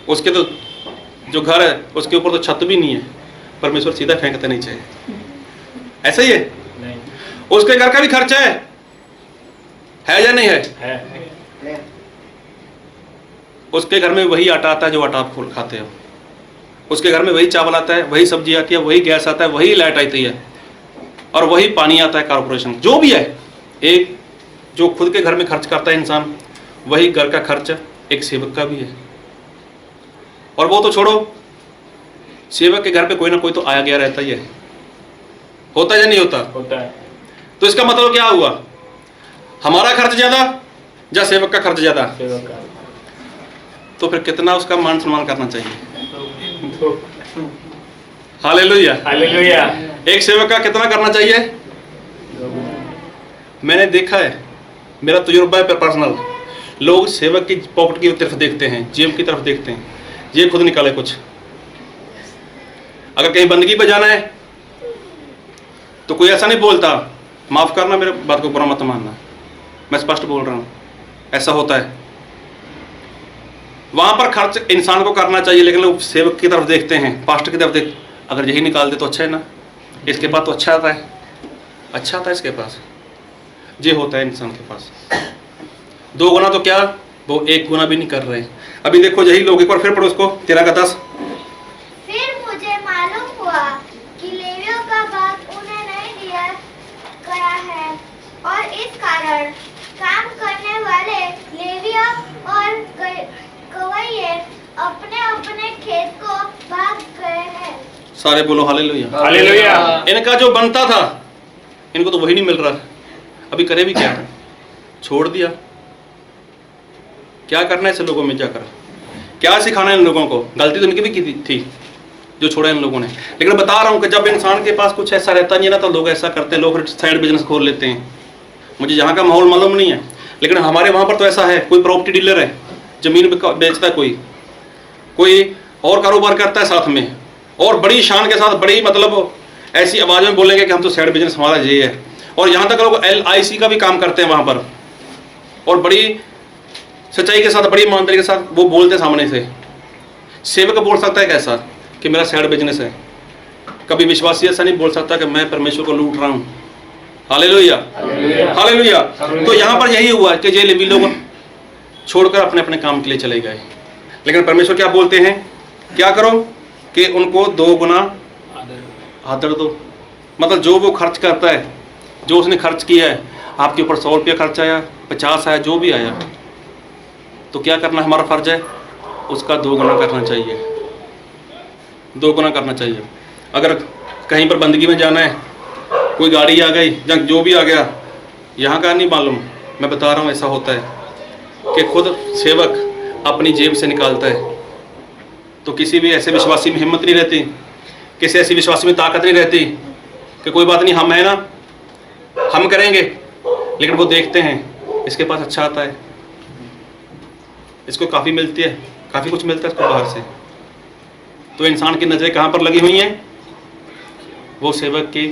उसके तो जो घर है उसके ऊपर तो छत भी नहीं है, परमेश्वर सीधा फेंकते नहीं चाहिए। ऐसा ही है, नहीं। उसके घर का भी खर्चा है या नहीं है? है। उसके घर में वही आटा आता है जो आटा आप खाते हो, उसके घर में वही चावल आता है, वही सब्जी आती है, वही गैस आता है, वही लाइट आती है, और वही पानी आता है कारपोरेशन, जो भी है। एक जो खुद के घर में खर्च करता है इंसान, वही घर का खर्च एक सेवक का भी है। और वो तो छोड़ो, सेवक के घर पे कोई ना कोई तो आया गया रहता ही है, होता है या नहीं होता? होता है। तो इसका मतलब क्या हुआ? हमारा खर्च ज्यादा या सेवक का खर्च ज्यादा? सेवक का। तो फिर कितना उसका मान सम्मान करना चाहिए? Hallelujah, hallelujah. एक सेवक का कितना करना चाहिए? मैंने देखा है, मेरा तजुर्बा है पर्सनल, लोग सेवक की पॉकेट की तरफ देखते हैं, जेब की तरफ देखते हैं, ये खुद निकाले कुछ। अगर कहीं बंदगी पे जाना है तो कोई ऐसा नहीं बोलता, माफ करना, मेरे बात को बुरा मत मानना, मैं स्पष्ट बोल रहा हूँ, ऐसा होता है। वहां पर खर्च इंसान को करना चाहिए, लेकिन लोग सेवक की तरफ देखते हैं, पास्टर की तरफ देख, अगर यही निकाल दे तो अच्छा है ना, इसके पास तो अच्छा आता है, अच्छा आता है इसके पास, ये होता है इंसान के पास। 2 गुना तो क्या, वो 1 गुना भी नहीं कर रहे। अभी देखो यही लोग, एक बार फिर पढ़ो उसको, 13 का 10। फिर मुझे मालूम हुआ कि लेवियों का भाग उन्हें नहीं दिया गया है, और इस कारण काम करने वाले लेवियों और गवैये अपने अपने खेत को भाग गए हैं। सारे बोलो हालेलुया। हालेलुया। इनका जो बनता था इनको तो वही नहीं मिल रहा, अभी करे भी क्या? छोड़ दिया। क्या करना है ऐसे लोगों में जाकर? क्या सिखाना है इन लोगों को? गलती तो इनकी भी की थी जो छोड़ा इन लोगों ने, लेकिन बता रहा हूँ कि जब इंसान के पास कुछ ऐसा रहता नहीं है ना, तो लोग ऐसा करते हैं, लोग साइड बिजनेस खोल लेते हैं। मुझे यहाँ का माहौल मालूम नहीं है, लेकिन हमारे वहाँ पर तो ऐसा है, कोई प्रॉपर्टी डीलर है, जमीन बेचता है, कोई और कारोबार करता है साथ में, और बड़ी शान के साथ, बड़ी मतलब ऐसी आवाज़ में बोलेंगे कि हम तो साइड बिजनेस हमारा ये है। और यहाँ तक लोग LIC का भी काम करते हैं वहाँ पर, और बड़ी सच्चाई के साथ, बड़ी ईमानदारी के साथ वो बोलते हैं सामने से। सेवक बोल सकता है कैसा कि मेरा साइड बिजनेस है? कभी विश्वासी ऐसा नहीं बोल सकता कि मैं परमेश्वर को लूट रहा हूँ, हालेलुया, हालेलुया। तो यहाँ पर यही हुआ कि ये लेवी लोग छोड़कर अपने अपने काम के लिए चले गए, लेकिन परमेश्वर क्या बोलते हैं, क्या करो कि उनको 2 गुना आदर दो। मतलब जो वो खर्च करता है, जो उसने खर्च किया है, आपके ऊपर 100 रुपया खर्च आया, 50 आया, जो भी आया, तो क्या करना हमारा फर्ज है, उसका 2 गुना करना चाहिए, 2 गुना करना चाहिए। अगर कहीं पर बंदगी में जाना है, कोई गाड़ी आ गई या जो भी आ गया, यहाँ का नहीं मालूम, मैं बता रहा हूँ ऐसा होता है कि खुद सेवक अपनी जेब से निकालता है, तो किसी भी ऐसे विश्वासी में हिम्मत नहीं रहती, किसी ऐसी विश्वासी में ताकत नहीं रहती कि कोई बात नहीं, हम है ना, हम करेंगे। लेकिन वो देखते हैं इसके पास अच्छा आता है, इसको काफ़ी मिलती है, काफ़ी कुछ मिलता है इसको बाहर से, तो इंसान की नज़रें कहाँ पर लगी हुई हैं, वो सेवक की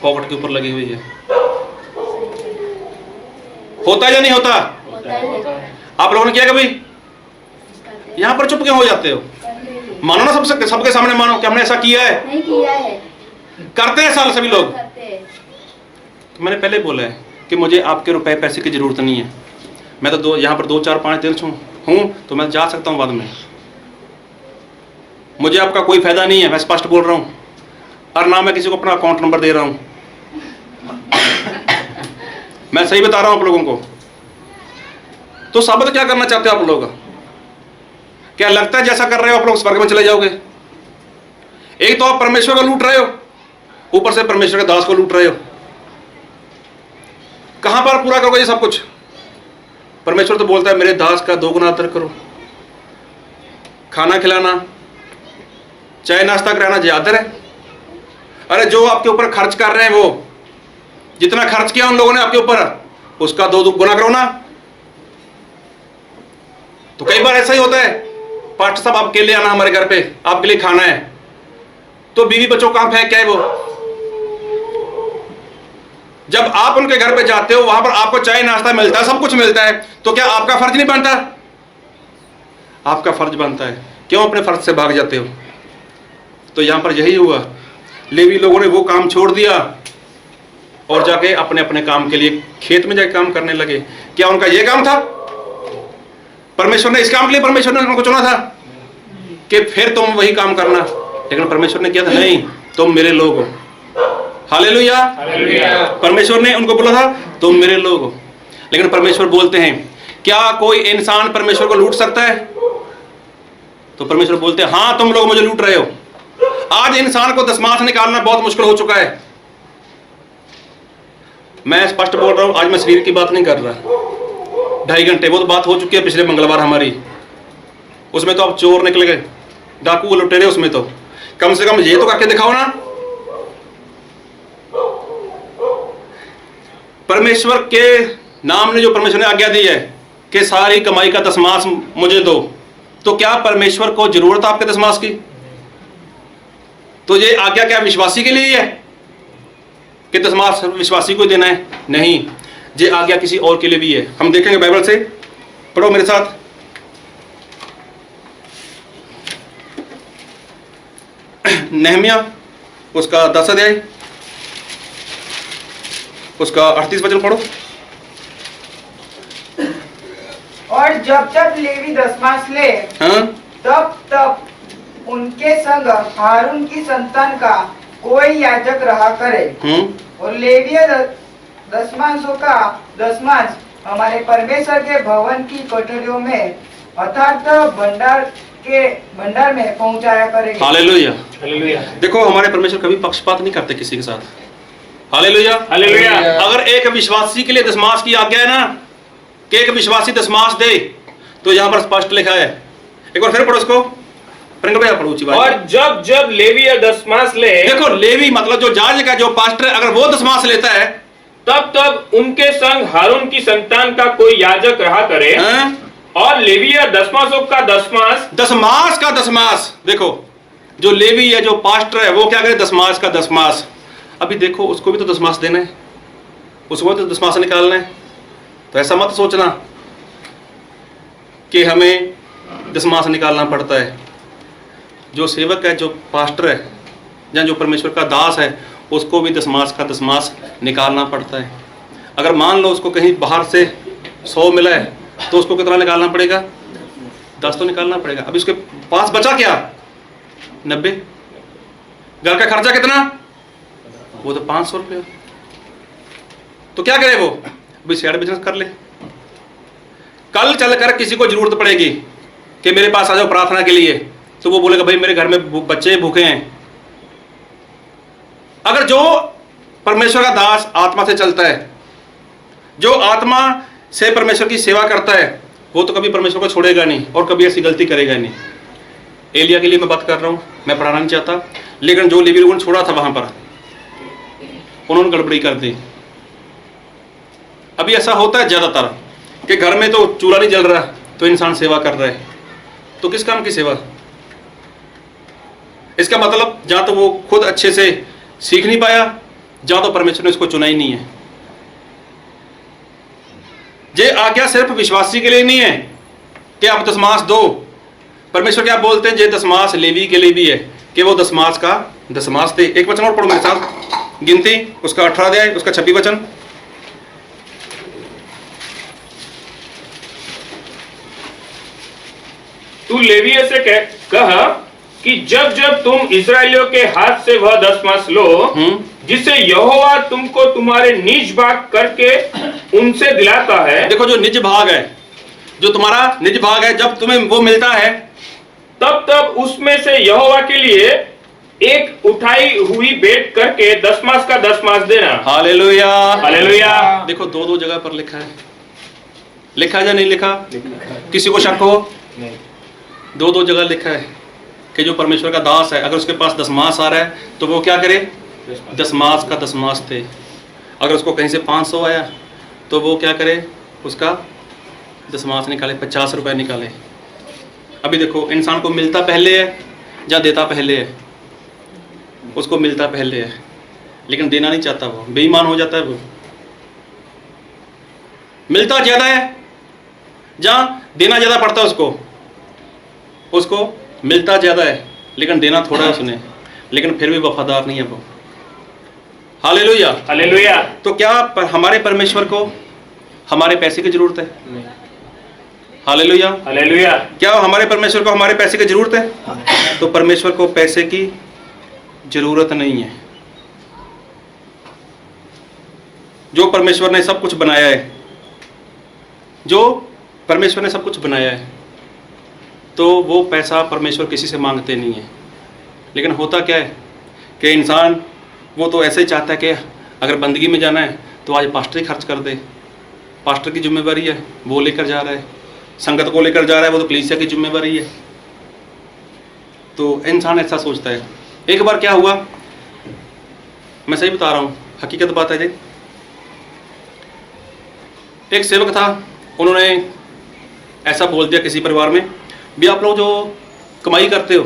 पॉकेट के ऊपर लगी हुई है। होता है या नहीं होता? आप लोगों ने किया कभी? यहाँ पर चुप क्यों हो जाते हो? मानो ना, सबके सामने मानो कि हमने ऐसा किया है। नहीं किया है, करते हैं साल सभी लोग। करते हैं। तो मैंने पहले बोला है कि मुझे आपके रुपए पैसे की ज़रूरत नहीं है, मैं तो यहाँ पर 2, 4, 5 दिन हूँ, तो मैं जा सकता हूँ बाद में, मुझे आपका कोई फ़ायदा नहीं है, मैं स्पष्ट बोल रहा हूँ, और ना मैं किसी को अपना अकाउंट नंबर दे रहा हूँ। मैं सही बता रहा हूँ आप लोगों को। तो साबित क्या करना चाहते हो आप लोग? क्या लगता है जैसा कर रहे हो आप लोग स्वर्ग में चले जाओगे? एक तो आप परमेश्वर को लूट रहे हो, ऊपर से परमेश्वर के दास को लूट रहे हो। कहां पर पूरा करोगे ये सब कुछ? परमेश्वर तो बोलता है मेरे दास का 2 गुना आदर करो, खाना खिलाना, चाय नाश्ता कराना जे आदर है। अरे जो आपके ऊपर खर्च कर रहे हैं, वो जितना खर्च किया उन लोगों ने आपके ऊपर, उसका 2 गुना करो ना। तो कई बार ऐसा ही होता है, पास्टर साहब आपके लिए आना हमारे घर पे, आपके लिए खाना है, तो बीवी बच्चों कहां फेंक के है वो? जब आप उनके घर पे जाते हो, वहां पर आपको चाय नाश्ता मिलता है, सब कुछ मिलता है, तो क्या आपका फर्ज नहीं बनता? आपका फर्ज बनता है। क्यों अपने फर्ज से भाग जाते हो? तो यहां पर यही हुआ, लेवी लोगों ने वो काम छोड़ दिया और जाके अपने अपने काम के लिए खेत में जाके काम करने लगे। क्या उनका ये काम था? परमेश्वर ने इस काम के लिए परमेश्वर ने उनको चुना था कि फिर तुम वही काम करना, लेकिन परमेश्वर ने किया था नहीं, तुम मेरे लोग हो। हालेलुया, परमेश्वर ने उनको बोला था तुम मेरे लोग हो। लेकिन परमेश्वर बोलते हैं, क्या कोई इंसान परमेश्वर को लूट सकता है? तो परमेश्वर बोलते हैं हाँ, तुम लोग मुझे लूट रहे हो। आज इंसान को दशमांश निकालना बहुत मुश्किल हो चुका है। मैं स्पष्ट बोल रहा हूं, आज मैं शरीर की बात नहीं कर रहा। 2.5 घंटे वो तो बात हो चुकी है पिछले मंगलवार हमारी, उसमें तो आप चोर निकल गए, डाकू लुटेरे, उसमें तो कम से कम ये तो करके दिखाओ ना। परमेश्वर के नाम ने जो परमेश्वर ने आज्ञा दी है कि सारी कमाई का दशमांश मुझे दो, तो क्या परमेश्वर को जरूरत है आपके दशमांश की? तो ये आज्ञा क्या विश्वासी के लिए है कि दशमांश विश्वासी को देना है? नहीं, ये आज्ञा किसी और के लिए भी है। हम देखेंगे बाइबल से, पढ़ो मेरे साथ। नहमिया उसका 10 अध्याय, उसका 38 वचन पढ़ो। और जब जब लेवी दशमांश ले, हाँ, तब तब उनके संग हारून की संतान का कोई याजक रहा करे, और लेवीय दशमांशों का दशमांश हमारे परमेश्वर के भवन की कोठरियों में अर्थात भंडार में पहुंचाया करेंगे। Hallelujah, hallelujah. देखो हमारे परमेश्वर कभी पक्षपात नहीं करते किसी के साथ। Hallelujah, hallelujah. अगर एक विश्वासी के लिए दशमांश की आज्ञा है ना कि एक विश्वासी दशमांश दे, तो यहाँ पर स्पष्ट लिखा है। एक बार फिर पढ़ो उसको, भैया पढ़ो ऊंची बात। और जब जब लेवी दशमांश ले, देखो लेवी मतलब जो जाज का जो पास्टर, अगर वो दशमांश लेता है, तब तब उनके संग हारून की संतान का कोई याजक रहा करे, और लेवीय दशमांशों का दशमांश का दशमांश। देखो जो लेवी है, जो पास्टर है, वो क्या करे? दशमांश का दशमांश। अभी देखो उसको भी तो दशमांश देना है, उसको भी तो दशमांश निकालना है। तो ऐसा मत सोचना कि हमें दशमांश निकालना पड़ता है। जो सेवक है, जो पास्टर है, या जो परमेश्वर का दास है, उसको भी दशमास का दशमास निकालना पड़ता है। अगर मान लो उसको कहीं बाहर से 100 मिला है तो उसको कितना निकालना पड़ेगा? 10 तो निकालना पड़ेगा। अभी उसके पास बचा क्या? 90। घर का खर्चा कितना? वो तो 500 रुपया। तो क्या करे वो? अभी शेयर बिजनेस कर ले। कल चलकर किसी को जरूरत पड़ेगी कि मेरे पास आ जाओ प्रार्थना के लिए, तो वो बोलेगा भाई मेरे घर में बच्चे भूखे हैं। अगर जो परमेश्वर का दास आत्मा से चलता है, जो आत्मा से परमेश्वर की सेवा करता है, वो तो कभी परमेश्वर को छोड़ेगा नहीं और कभी ऐसी गलती करेगा नहीं। एलिया के लिए मैं बात कर रहा हूं, मैं पढ़ाना नहीं चाहता, लेकिन जो लेवी लोगों ने छोड़ा था वहां पर उन्होंने गड़बड़ी कर दी। अभी ऐसा होता है ज्यादातर कि घर में तो चूल्हा नहीं जल रहा तो इंसान सेवा कर रहा है, तो किस काम की सेवा? इसका मतलब जहां तो वो खुद अच्छे से सीख नहीं पाया, जहां तो परमेश्वर ने उसको चुना ही नहीं है। ये आज्ञा सिर्फ विश्वासी के लिए नहीं है कि आप दशमास दो। परमेश्वर क्या बोलते हैं? ये दशमास लेवी के लिए भी है कि वो दशमास का दशमास दे। एक वचन और पढ़ो मेरे साथ, गिनती उसका 18 अध्याय उसका 26 वचन। तू लेवियों से कहा कि जब जब तुम इस्राएलियों के हाथ से वह दशमास लो जिसे यहोवा तुमको तुम्हारे निज भाग करके उनसे दिलाता है। देखो जो निज भाग है, जो तुम्हारा निज भाग है, जब तुम्हें वो मिलता है तब तब उसमें से यहोवा के लिए एक उठाई हुई भेंट करके दशमास का दशमास देना। Hallelujah, hallelujah. देखो दो दो जगह पर लिखा है, लिखा है या नहीं लिखा? किसी को शक हो? दो दो जगह लिखा है कि जो परमेश्वर का दास है, अगर उसके पास दशमास आ रहा है तो वो क्या करे? दशमास का दशमास दे। अगर उसको कहीं से 500 आया तो वो क्या करे? उसका दशमास निकाले, 50 रुपए निकाले। अभी देखो इंसान को मिलता पहले है या देता पहले है? उसको मिलता पहले है, लेकिन देना नहीं चाहता, वो बेईमान हो जाता है। वो मिलता ज्यादा है, जहाँ देना ज्यादा पड़ता है उसको मिलता ज्यादा है लेकिन देना थोड़ा है उसने, लेकिन फिर भी वफादार नहीं है वो। Hallelujah, hallelujah. तो क्या हमारे परमेश्वर को हमारे पैसे की जरूरत है? Hallelujah, hallelujah. क्या हमारे परमेश्वर को हमारे पैसे की जरूरत है? तो परमेश्वर को पैसे की जरूरत नहीं है। जो परमेश्वर ने सब कुछ बनाया है, जो परमेश्वर ने सब कुछ बनाया है, तो वो पैसा परमेश्वर किसी से मांगते नहीं है। लेकिन होता क्या है कि इंसान वो तो ऐसे ही चाहता है कि अगर बंदगी में जाना है तो आज पास्टर ही खर्च कर दे। पास्टर की जिम्मेवारी है, वो लेकर जा रहा है, संगत को लेकर जा रहा है, वो तो कलीसिया की जिम्मेवारी है। तो इंसान ऐसा सोचता है। एक बार क्या हुआ, मैं सही बता रहा हूँ, हकीकत बात है जी। एक सेवक था, उन्होंने ऐसा बोल दिया किसी परिवार में भी, आप लोग जो कमाई करते हो,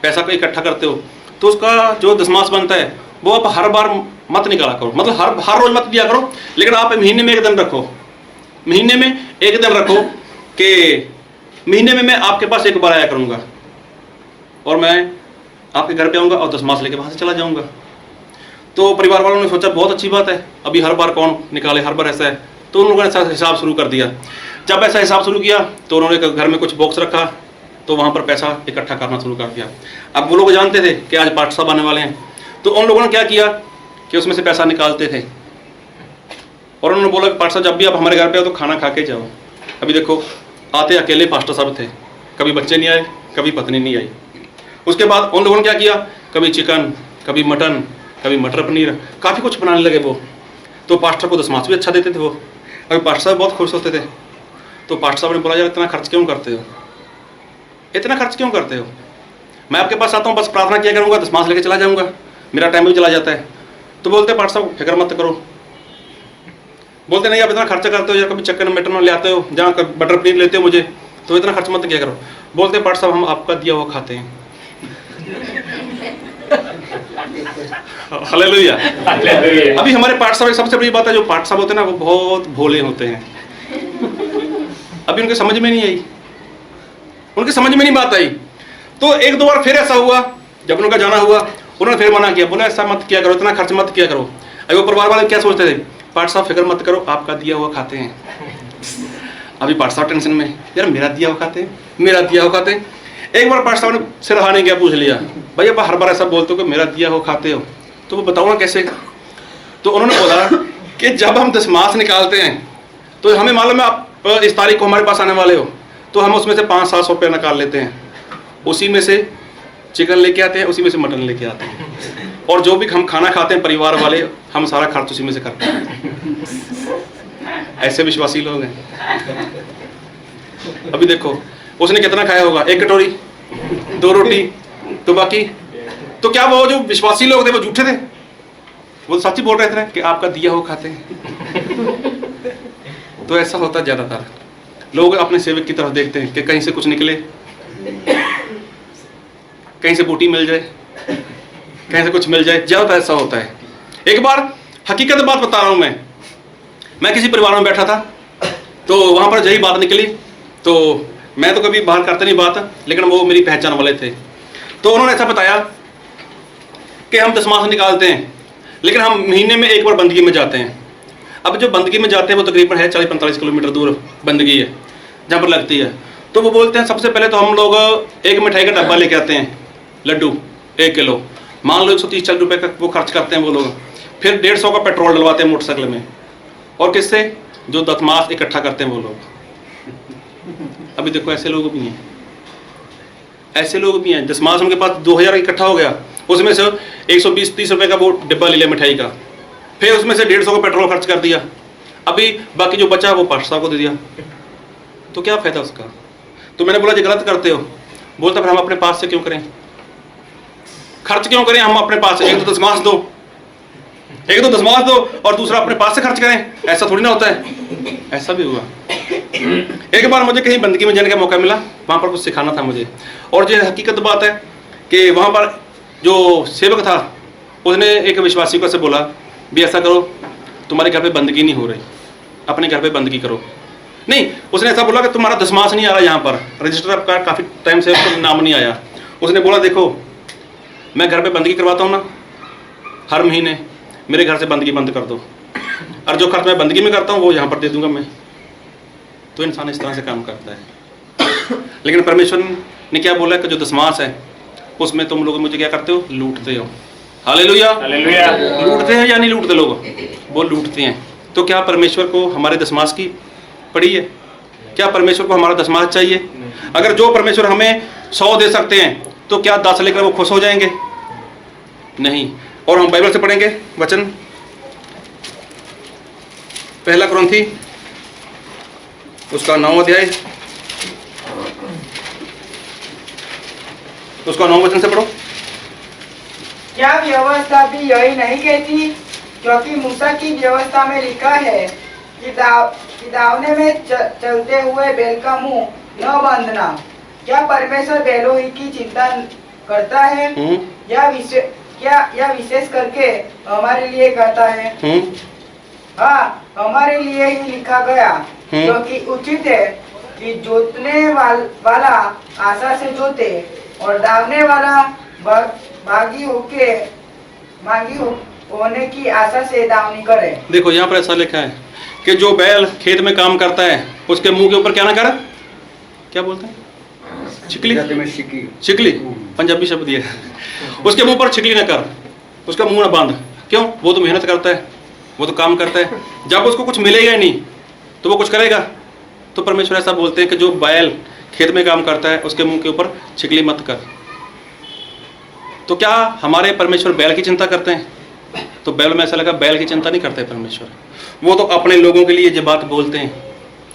पैसा को इकट्ठा करते हो, तो उसका जो दशमास बनता है वो आप हर बार मत निकाला करो, मतलब हर रोज मत दिया करो, लेकिन आप महीने में एक दिन रखो, महीने में एक दिन रखो कि महीने में मैं आपके पास एक बार आया करूँगा और मैं आपके घर पे आऊँगा और दशमास लेके वहाँ से चला जाऊँगा। तो परिवार वालों ने सोचा बहुत अच्छी बात है, अभी हर बार कौन निकाले, हर बार ऐसा है। तो उन लोगों ने ऐसा हिसाब शुरू कर दिया। जब ऐसा हिसाब शुरू किया तो उन्होंने घर में कुछ बॉक्स रखा, तो वहाँ पर पैसा इकट्ठा करना शुरू कर दिया। अब वो लोग जानते थे कि आज पाठ साहब आने वाले हैं, तो उन लोगों ने क्या किया कि उसमें से पैसा निकालते थे और उन्होंने बोला कि पाठ साहब जब भी आप हमारे घर पे आओ तो खाना खा के जाओ। अभी देखो आते अकेले पास्टर साहब थे, कभी बच्चे नहीं आए, कभी पत्नी नहीं आई। उसके बाद उन लोगों ने क्या किया, कभी चिकन, कभी मटन, कभी मटर पनीर, काफ़ी कुछ बनाने लगे वो। तो पास्टर को दशमास भी अच्छा देते थे वो। अभी पास्टर साहब बहुत खुश होते थे। तो पास्टर साहब ने बोला, यार इतना खर्च क्यों करते हो, इतना खर्च क्यों करते हो? मैं आपके पास आता हूँ, बस प्रार्थना किया करूँगा, दशमास लेके चला जाऊँगा, मेरा टाइम भी चला जाता है। तो बोलते हैं पास्टर साहब फिक्र मत करो। बोलते नहीं आप इतना खर्चा करते हो, यार कभी चिकन मटन ले आते हो, जहाँ बटर पनीर लेते हो मुझे, तो इतना खर्च मत किया करो। बोलते पास्टर साहब हम आपका दिया हुआ खाते हैं। हालेलुया। अभी हमारे पाठ साहब सबसे बड़ी बात है, जो पाठ साहब होते हैं ना वो बहुत भोले होते हैं। अभी उनके समझ में नहीं आई, उनके समझ में नहीं बात आई। तो एक दो बार फिर ऐसा हुआ, जब उनका जाना हुआ, उन्होंने फिर मना किया, बोला ऐसा मत किया करो, इतना खर्च मत किया करो। अभी वो परिवार वाले क्या सोचते थे, पाठ साहब फिक्र मत करो, आपका दिया हुआ खाते हैं। अभी पाठ साहब टेंशन में, यार मेरा दिया हुआ खाते हैं, मेरा दिया हुआ खाते हैं। एक बार पाठ साहब ने सिर हारने गया, पूछ लिया, भाई आप हर बार ऐसा बोलते हो कि मेरा दिया हुआ खाते हो, तो वो बताओ ना कैसे। तो उन्होंने बोला कि जब हम दशमास निकालते हैं तो हमें मालूम है आप इस तारीख को हमारे पास आने वाले हो, तो हम उसमें से 500-700 रुपये निकाल लेते हैं, उसी में से चिकन लेके आते हैं, उसी में से मटन लेके आते हैं, और जो भी हम खाना खाते हैं परिवार वाले, हम सारा खर्च उसी में से करते हैं। ऐसे विश्वासी लोग हैं। अभी देखो उसने कितना खाया होगा, 1 कटोरी 2 रोटी, तो बाकी तो क्या वो जो विश्वासी लोग थे वो झूठे थे, वो सच ही बोल रहे थे कि आपका दिया हो खाते हैं। तो ऐसा होता है, ज्यादातर लोग अपने सेवक की तरफ देखते हैं कि कहीं से कुछ निकले, कहीं से बूटी मिल जाए, कहीं से कुछ मिल जाए, ज्यादातर ऐसा होता है। एक बार हकीकत बात बता रहा हूं, मैं किसी परिवार में बैठा था, तो वहां पर यही बात निकली। तो मैं तो कभी बाहर करता नहीं बात, लेकिन वो मेरी पहचान वाले थे, तो उन्होंने ऐसा बताया कि हम दशमास निकालते हैं, लेकिन हम महीने में एक बार बंदगी में जाते हैं। अब जो बंदगी में जाते हैं वो तकरीबन है 40-45 किलोमीटर दूर बंदगी है जहाँ पर लगती है। तो वो बोलते हैं सबसे पहले तो हम लोग एक मिठाई का डब्बा लेके आते हैं, लड्डू 1 किलो, मान लो 130-140 रुपये का वो खर्च करते हैं वो लोग। फिर 150 का पेट्रोल डलवाते हैं मोटरसाइकिल में, और किससे, जो दशमास इकट्ठा करते हैं वो लोग। अभी देखो ऐसे लोग भी हैं, ऐसे लोग भी हैं। दशमास उनके पास 2000 इकट्ठा हो गया, उसमें से 120-130 रुपये का वो डिब्बा ले लिया मिठाई का, फिर उसमें से 150 का पेट्रोल खर्च कर दिया, अभी बाकी जो बचा वो पास्ता को दे दिया, तो क्या फायदा उसका। तो मैंने बोला जी गलत करते हो। बोलता फिर हम अपने पास से क्यों करें, खर्च क्यों करें हम अपने पास से, एक तो दशमास दो, एक तो दशमास दो और दूसरा अपने पास से खर्च करें, ऐसा थोड़ी ना होता है। ऐसा भी हुआ। एक बार मुझे कहीं बंदगी में जाने का मौका मिला, वहाँ पर कुछ सिखाना था मुझे, और जो हकीकत बात है कि वहाँ पर जो सेवक था उसने एक विश्वासी को से बोला भी ऐसा करो, तुम्हारे घर पे बंदगी नहीं हो रही, अपने घर पे बंदगी करो। नहीं, उसने ऐसा बोला कि तुम्हारा दशमास नहीं आ रहा, यहाँ पर रजिस्टर आपका काफ़ी टाइम से उसका नाम नहीं आया। उसने बोला देखो मैं घर पे बंदगी करवाता हूँ ना, हर महीने मेरे घर से बंदगी बंद कर दो, और जो खर्च मैं बंदगी में करता हूँ वो यहाँ पर दे दूंगा मैं। तो इंसान इस तरह से काम करता है। लेकिन परमेश्वर ने क्या बोला कि जो दशमास है उसमें तुम लोग मुझे क्या करते हो, लूटते हो। Hallelujah, hallelujah. लूटते हैं या नहीं लूटते लोग, वो लूटते हैं। तो क्या परमेश्वर को हमारे दशमास की पड़ी है, क्या परमेश्वर को हमारा दशमास चाहिए? अगर जो परमेश्वर हमें 100 दे सकते हैं तो क्या 10 लेकर वो खुश हो जाएंगे? नहीं। और हम बाइबल से पढ़ेंगे वचन, पहला कुरिन्थी उसका 9वां अध्याय, उसका 9 वचन से पढ़ो। क्या व्यवस्था भी यही नहीं कहती? क्योंकि मूसा की व्यवस्था में लिखा है कि दावने में चलते हुए बैल का मुंह न बांधना। क्या परमेश्वर बैलों ही की चिंता करता है? या विशेष करके हमारे लिए करता है? हाँ, हमारे लिए ही लिखा गया, क्योंकि उचित है कि जोतने वाला आशा से जोते और दावने वाला भागी होने की आशा से दावनी करे। देखो यहाँ पर ऐसा लिखा है कि जो बैल खेत में काम करता है उसके मुंह के ऊपर क्या ना कर, क्या बोलते हैं, छिकली, छिकली पंजाबी शब्द ये, उसके मुंह पर छिकली ना कर, उसका मुंह ना बांध। क्यों? वो तो मेहनत करता है, वो तो काम करता है, जब उसको कुछ मिलेगा ही नहीं तो वो कुछ करेगा। तो परमेश्वर ऐसा बोलते हैं कि जो बैल खेत में काम करता है उसके मुंह के ऊपर छिकली मत कर। तो क्या हमारे परमेश्वर बैल की चिंता करते हैं? तो बैल में ऐसा लगा बैल की चिंता नहीं करते परमेश्वर, वो तो अपने लोगों के लिए ये बात बोलते हैं।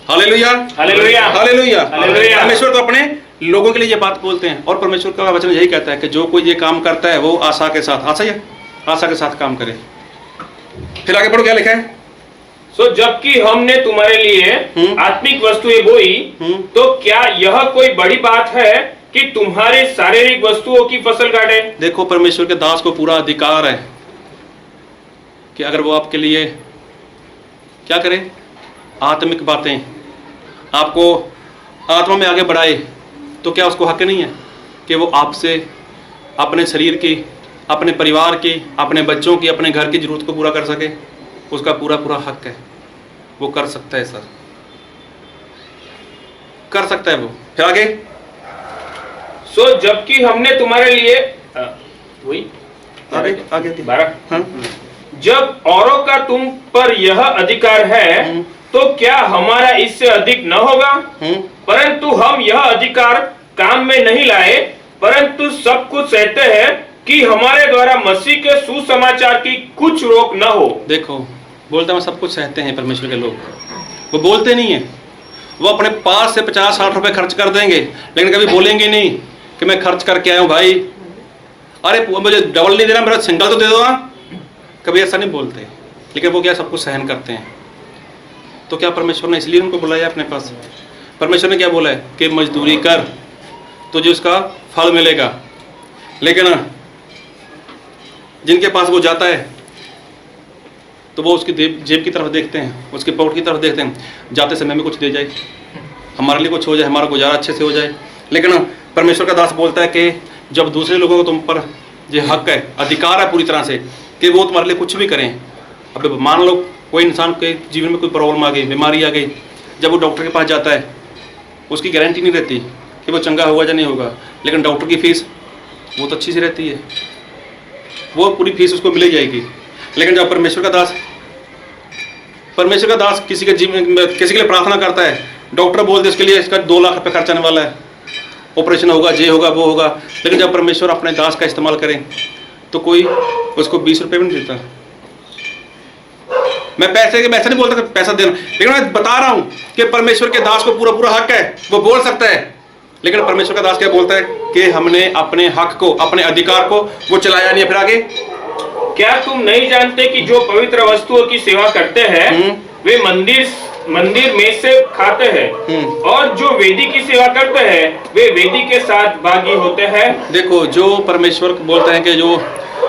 Hallelujah, hallelujah, hallelujah. परमेश्वर तो अपने लोगों के लिए ये बात बोलते हैं, और परमेश्वर का वचन यही कहता है कि जो कोई ये काम करता है वो आशा के साथ, आशा के साथ काम करे। फिर आगे पढ़ो क्या लिखा है। जबकि हमने तुम्हारे लिए आत्मिक वस्तुएं बोई, तो क्या यह कोई बड़ी बात है कि तुम्हारे शारीरिक वस्तुओं की फसल काटे? देखो परमेश्वर के दास को पूरा अधिकार है कि अगर वो आपके लिए क्या करे, आत्मिक बातें आपको आत्मा में आगे बढ़ाए, तो क्या उसको हक नहीं है कि वो आपसे अपने शरीर की अपने परिवार की, अपने बच्चों की, अपने घर की जरूरत को पूरा कर सके, उसका पूरा पूरा हक है, वो कर सकता है सर, कर सकता है वो। फिर आगे सो जबकि हमने तुम्हारे लिए वही आगे आगे 12 हाँ? जब औरों का तुम पर यह अधिकार है तो क्या हमारा इससे अधिक न होगा? परंतु हम यह अधिकार काम में नहीं लाए, परंतु सब कुछ सहते हैं कि हमारे द्वारा मसीह के सुसमाचार की कुछ रोक न हो। देखो बोलता मैं सब कुछ सहते हैं परमेश्वर के लोग, वो बोलते नहीं है, वो अपने पास से 50-60 रुपए खर्च कर देंगे, लेकिन कभी बोलेंगे नहीं कि मैं खर्च करके आया हूँ भाई, अरे मुझे डबल नहीं देना, मेरा सिंगल तो दे दो। कभी ऐसा नहीं बोलते, लेकिन वो क्या सब कुछ सहन करते हैं। तो क्या परमेश्वर ने इसलिए उनको बुलाया अपने पास? परमेश्वर ने क्या बोला है कि मजदूरी कर, तुझे उसका फल मिलेगा। लेकिन जिनके पास वो जाता है तो वो उसकी जेब की तरफ देखते हैं, उसके पॉकेट की तरफ देखते हैं, जाते समय में कुछ दे जाए, हमारे लिए कुछ हो जाए, हमारा गुजारा अच्छे से हो जाए। लेकिन परमेश्वर का दास बोलता है कि जब दूसरे लोगों को तुम पर ये हक है, अधिकार है पूरी तरह से कि वो तुम्हारे लिए कुछ भी करें। अब मान लो कोई इंसान के जीवन में कोई प्रॉब्लम आ गई, बीमारी आ गई, जब वो डॉक्टर के पास जाता है उसकी गारंटी नहीं रहती कि वो चंगा होगा या नहीं होगा, लेकिन डॉक्टर की फीस वो तो अच्छी सी रहती है, वो पूरी फीस उसको मिल जाएगी। लेकिन जब परमेश्वर का दास किसी के जीवन में किसी के लिए प्रार्थना करता है, डॉक्टर बोलते उसके लिए इसका 2 लाख रुपये खर्च आने वाला है, ऑपरेशन होगा, ये होगा, वो होगा, लेकिन जब परमेश्वर अपने दास का इस्तेमाल करें तो कोई उसको 20 रुपये भी नहीं देता। मैं ऐसा नहीं बोलता कि पैसा देना, लेकिन मैं बता रहा हूं कि परमेश्वर के दास को पूरा पूरा हक है, वो बोल सकता है। लेकिन परमेश्वर का दास क्या बोलता है कि हमने अपने हक को, अपने अधिकार को वो चलाया नहीं है। फिर आगे, क्या तुम नहीं जानते कि जो पवित्र वस्तुओं की सेवा करते हैं वे मंदिर में से खाते हैं, और जो वेदी की सेवा करते हैं वे वेदी के साथ भागी होते हैं। देखो जो परमेश्वर बोलता है कि जो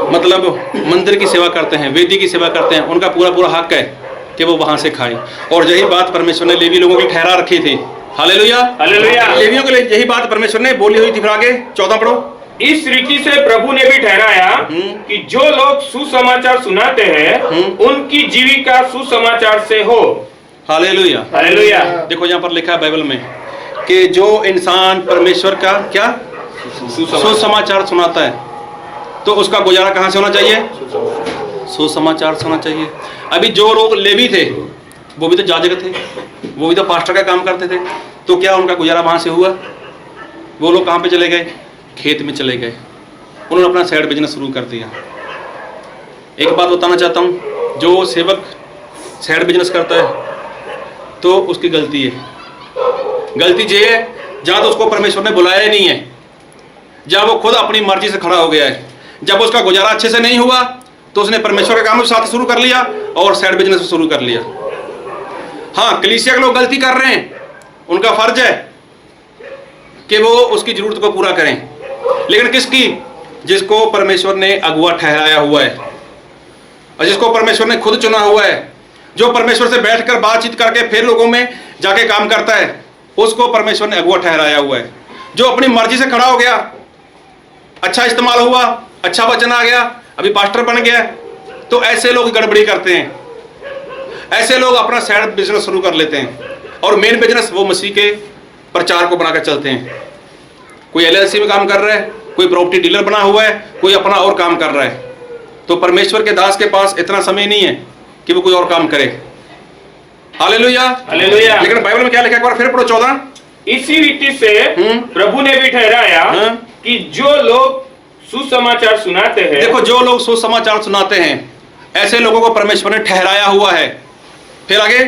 मतलब मंदिर की सेवा करते हैं, वेदी की सेवा करते हैं, उनका पूरा पूरा हक है कि वो वहां से खाएं। और यही बात परमेश्वर ने लेवी लोगों की ठहरा रखी थी। Hallelujah hallelujah. लेवियों के लिए यही बात परमेश्वर ने बोली हुई थी। फिर आगे 14 पढ़ो। इस रीति से प्रभु ने भी ठहराया कि जो लोग सुसमाचार सुनाते हैं उनकी जीविका सुसमाचार से हो। Hallelujah hallelujah. देखो यहाँ पर लिखा है बाइबल में कि जो इंसान परमेश्वर का क्या सुसमाचार सुनाता है तो उसका गुजारा कहाँ से होना चाहिए? सुसमाचार से होना चाहिए। अभी जो लोग लेवी थे वो भी तो याजक थे, वो भी तो पास्टर का काम करते थे, तो क्या उनका गुजारा वहाँ से हुआ? वो लोग कहाँ पे चले गए? खेत में चले गए, उन्होंने अपना साइड बिजनेस शुरू कर दिया। एक बात बताना चाहता हूँ, जो सेवक साइड बिजनेस करता है तो उसकी गलती है। गलती ये है जहाँ तो उसको परमेश्वर ने बुलाया ही नहीं है, जहाँ वो खुद अपनी मर्जी से खड़ा हो गया है। जब उसका गुजारा अच्छे से नहीं हुआ तो उसने परमेश्वर का काम भी साथ शुरू कर लिया और साइड बिजनेस भी शुरू कर लिया। हाँ, कलीसिया के लोग गलती कर रहे हैं, उनका फर्ज है कि वो उसकी जरूरत को पूरा करें, लेकिन किसकी? जिसको परमेश्वर ने अगुवा ठहराया हुआ है और जिसको परमेश्वर ने खुद चुना हुआ है, जो परमेश्वर से बैठकर बातचीत करके फिर लोगों में जाके काम करता है, उसको परमेश्वर ने अगुवा ठहराया हुआ है। जो अपनी मर्जी से खड़ा हो गया, अच्छा इस्तेमाल हुआ, अच्छा वचन आ गया, अभी पास्टर बन गया, तो ऐसे लोग गड़बड़ी करते हैं। ऐसे लोग अपना साइड बिजनेस शुरू कर लेते हैं और मेन बिजनेस वो मसीह के प्रचार को बनाकर चलते हैं। कोई LLC में काम कर रहा है, कोई प्रॉपर्टी डीलर बना हुआ है, कोई अपना और काम कर रहा है। तो परमेश्वर के दास के पास इतना समय नहीं है कि वो कोई और काम करे। Hallelujah hallelujah. लेकिन बाइबल में क्या लिखा है, एक बार फिर पढ़ो 14। इसी रीति से प्रभु ने भी ठहराया कि जो लोग सुसमाचार सुनाते हैं, देखो जो लोग सुसमाचार सुनाते हैं ऐसे लोगों को परमेश्वर ने ठहराया हुआ है। फिर आगे,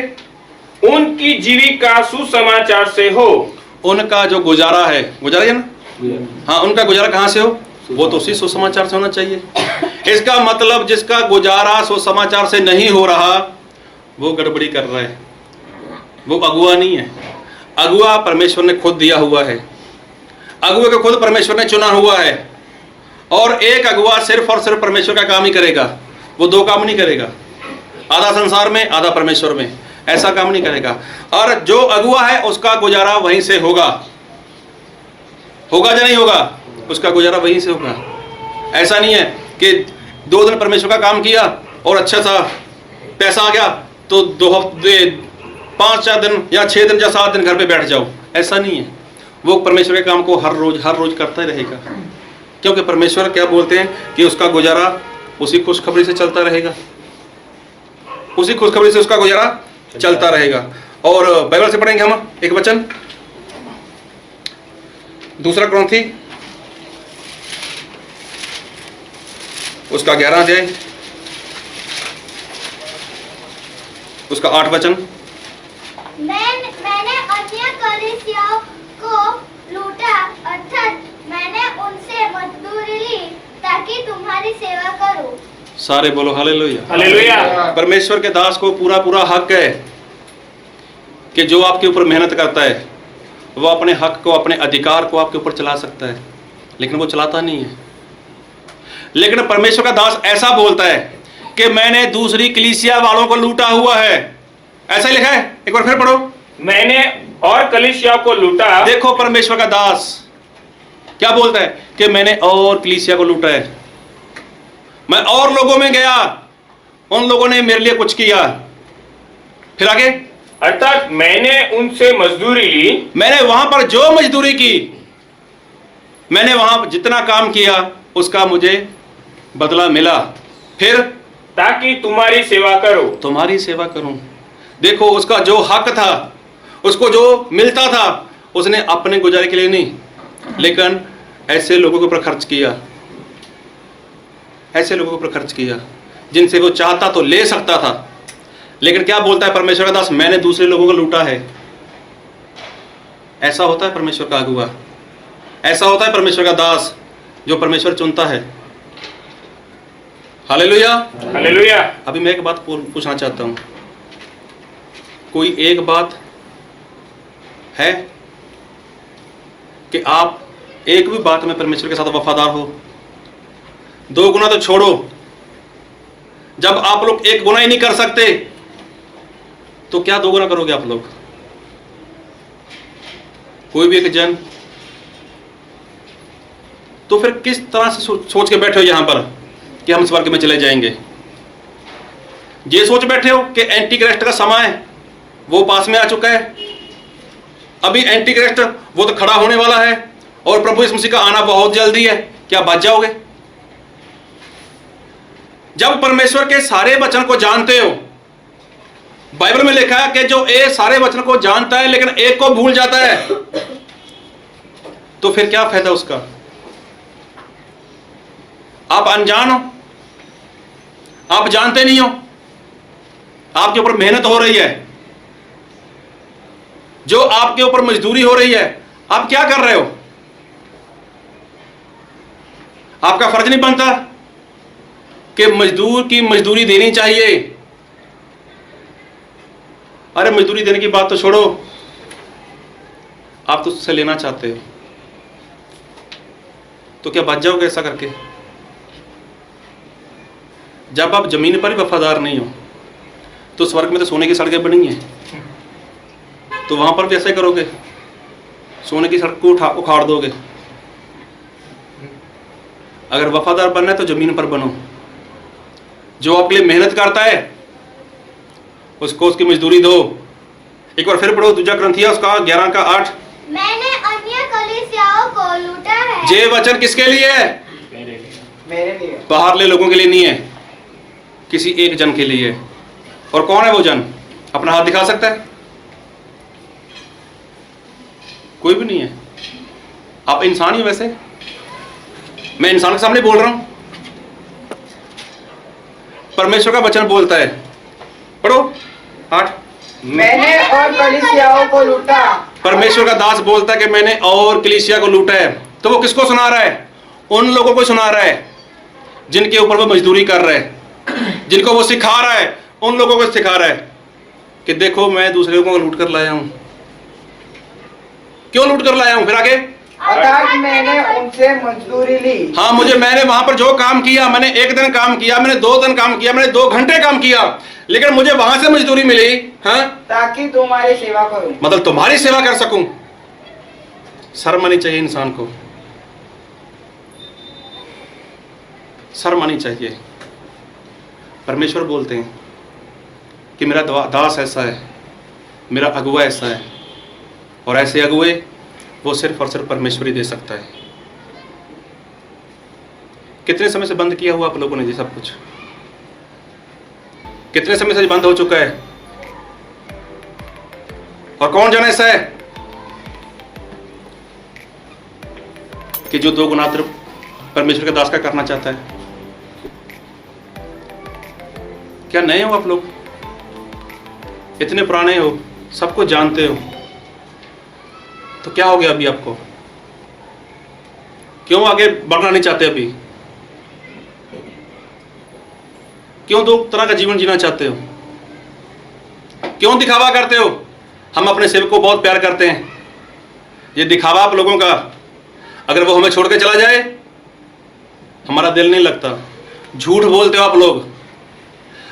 उनकी जीविका सुसमाचार से हो। उनका जो गुजारा है, गुजारा है ना, हाँ, उनका गुजारा कहाँ से हो? वो तो उसी सुसमाचार से होना चाहिए। इसका मतलब जिसका गुजारा सुसमाचार से नहीं हो रहा वो गड़बड़ी कर रहा है, वो अगुआ नहीं है। अगुआ परमेश्वर ने खुद दिया हुआ है, अगुआ को खुद परमेश्वर ने चुना हुआ है। और एक अगुआ सिर्फ और सिर्फ परमेश्वर का काम ही करेगा, वो 2 काम नहीं करेगा, आधा संसार में आधा परमेश्वर में, ऐसा काम नहीं करेगा। और जो अगुआ है उसका गुजारा वहीं से होगा, होगा या नहीं होगा? उसका गुजारा वहीं से होगा। ऐसा नहीं है कि 2 दिन परमेश्वर का काम किया और अच्छा सा पैसा आ गया तो 2 हफ्ते 5-4 दिन या 6 दिन या 7 दिन घर पे बैठ जाओ, ऐसा नहीं है। वो परमेश्वर के काम को हर रोज करता ही रहेगा, क्योंकि परमेश्वर क्या बोलते हैं कि उसका गुजारा उसी खुशखबरी से चलता रहेगा, उसी खुशखबरी से उसका गुजारा चलता रहेगा। और बाइबल से पढ़ेंगे हम एक वचन, 2 कुरिन्थी उसका 11 अध्याय उसका 8 वचन। मैंने अन्य कलीसियाओं को लूटा, अर्थात मैंने उनसे मजदूरी ली ताकि तुम्हारी सेवा करूं। सारे बोलो हालेलुया। हालेलुया। परमेश्वर के दास को पूरा हक है कि जो आपके ऊपर मेहनत करता है वो अपने हक को, अपने अधिकार को आपके ऊपर चला सकता है, लेकिन वो चलाता नहीं है। लेकिन परमेश्वर का दास ऐसा बोलता है कि मैंने दूसरी कलीसिया वालों को लूटा हुआ है, ऐसा ही लिखा है। एक बार फिर पढ़ो, मैंने और कलीसिया को लूटा। देखो परमेश्वर का दास क्या बोलता है कि मैंने और कलीसिया को लूटा है, मैं और लोगों में गया, उन लोगों ने मेरे लिए कुछ किया। फिर आगे, अर्थात मैंने उनसे मजदूरी ली, मैंने वहां पर जो मजदूरी की, मैंने वहां जितना काम किया उसका मुझे बदला मिला, फिर ताकि तुम्हारी सेवा करो। तुम्हारी सेवा करूं। देखो उसका जो हक था, उसको जो मिलता था, उसने अपने गुजारे के लिए नहीं, लेकिन ऐसे लोगों के ऊपर खर्च किया, ऐसे लोगों के ऊपर खर्च किया जिनसे वो चाहता तो ले सकता था। लेकिन क्या बोलता है परमेश्वर का दास, मैंने दूसरे लोगों को लूटा है। ऐसा होता है परमेश्वर का अगुआ, ऐसा होता है परमेश्वर का दास जो परमेश्वर चुनता है। हालेलुया। हालेलुया। अभी मैं एक बात पूछना चाहता हूं, कोई एक बात है कि आप एक भी बात में परमेश्वर के साथ वफादार हो? 2 गुना तो छोड़ो, जब आप लोग 1 गुना ही नहीं कर सकते तो क्या 2 गुना करोगे आप लोग? कोई भी एक जन, तो फिर किस तरह से सोच के बैठे हो यहां पर कि हम स्वर्ग में चले जाएंगे? ये सोच बैठे हो कि एंटी क्राइस्ट का समय वो पास में आ चुका है, अभी एंटी क्राइस्ट वो तो खड़ा होने वाला है और प्रभु यीशु मसीह का आना बहुत जल्दी है, क्या बच जाओगे? जब परमेश्वर के सारे वचन को जानते हो, बाइबल में लिखा है कि जो ए सारे वचन को जानता है लेकिन एक को भूल जाता है, तो फिर क्या फायदा उसका? आप अनजान हो, आप जानते नहीं हो, आपके ऊपर मेहनत हो रही है, जो आपके ऊपर मजदूरी हो रही है, आप क्या कर रहे हो? आपका फर्ज नहीं बनता कि मजदूर की मजदूरी देनी चाहिए? अरे मजदूरी देने की बात तो छोड़ो, आप तो उससे लेना चाहते हो, तो क्या बच जाओगे ऐसा करके? जब आप जमीन पर ही वफादार नहीं हो तो स्वर्ग में तो सोने की सड़कें बनी हैं, तो वहां पर भी ऐसा ही करोगे, सोने की सड़क को उखाड़ दोगे। अगर वफादार बनना है तो जमीन पर बनो, जो आपके लिए मेहनत करता है उसको उसकी मजदूरी दो। एक बार फिर पढ़ो 2 कुरिन्थियों उसका 11 का 8। मैंने अन्य कलीसियाओं को लूटा है। ये वचन किसके लिए है? मेरे लिए। बाहरले लोगों के लिए नहीं है, किसी एक जन के लिए है। और कौन है वो जन? अपना हाथ दिखा सकता है? कोई भी नहीं है। आप इंसान ही हो, वैसे मैं इंसान के सामने बोल रहा हूं। परमेश्वर का वचन बोलता है, पढ़ो 8। मैंने और कलीसियाओं को लूटा। परमेश्वर का दास बोलता है कि मैंने और कलीसिया को लूटा है, तो वो किसको सुना रहा है? उन लोगों को सुना रहा है जिनके ऊपर वो मजदूरी कर रहा है, जिनको वो सिखा रहा है, उन लोगों को सिखा रहा है कि देखो मैं दूसरे को लूट कर लाया हूं। क्यों लूट कर लाया हूं? फिर आगे, अर्थात मैंने उनसे मजदूरी ली। हाँ, मैंने वहां पर जो काम किया, मैंने 1 दिन काम किया, मैंने 2 दिन काम किया, मैंने 2 घंटे काम किया, लेकिन मुझे वहां से मजदूरी मिली, हाँ, ताकि तुम्हारी सेवा करूं। मतलब तुम्हारी सेवा कर सकूं। शर्म आनी चाहिए इंसान को, शर्म आनी चाहिए। परमेश्वर बोलते हैं कि मेरा दास ऐसा है, मेरा अगुआ ऐसा है, और ऐसे अगुए वो सिर्फ और सिर्फ परमेश्वर ही दे सकता है। कितने समय से बंद किया हुआ आप लोगों ने ये सब कुछ? कितने समय से बंद हो चुका है? और कौन जाने ऐसा है कि जो 2 गुना परमेश्वर के दास का करना चाहता है? क्या नए हो आप लोग? इतने पुराने हो, सब कुछ जानते हो, तो क्या हो गया अभी आपको? क्यों आगे बढ़ना नहीं चाहते अभी? क्यों 2 तरह का जीवन जीना चाहते हो? क्यों दिखावा करते हो? हम अपने सेवक को बहुत प्यार करते हैं। ये दिखावा आप लोगों का, अगर वो हमें छोड़ के चला जाए, हमारा दिल नहीं लगता। झूठ बोलते हो आप लोग।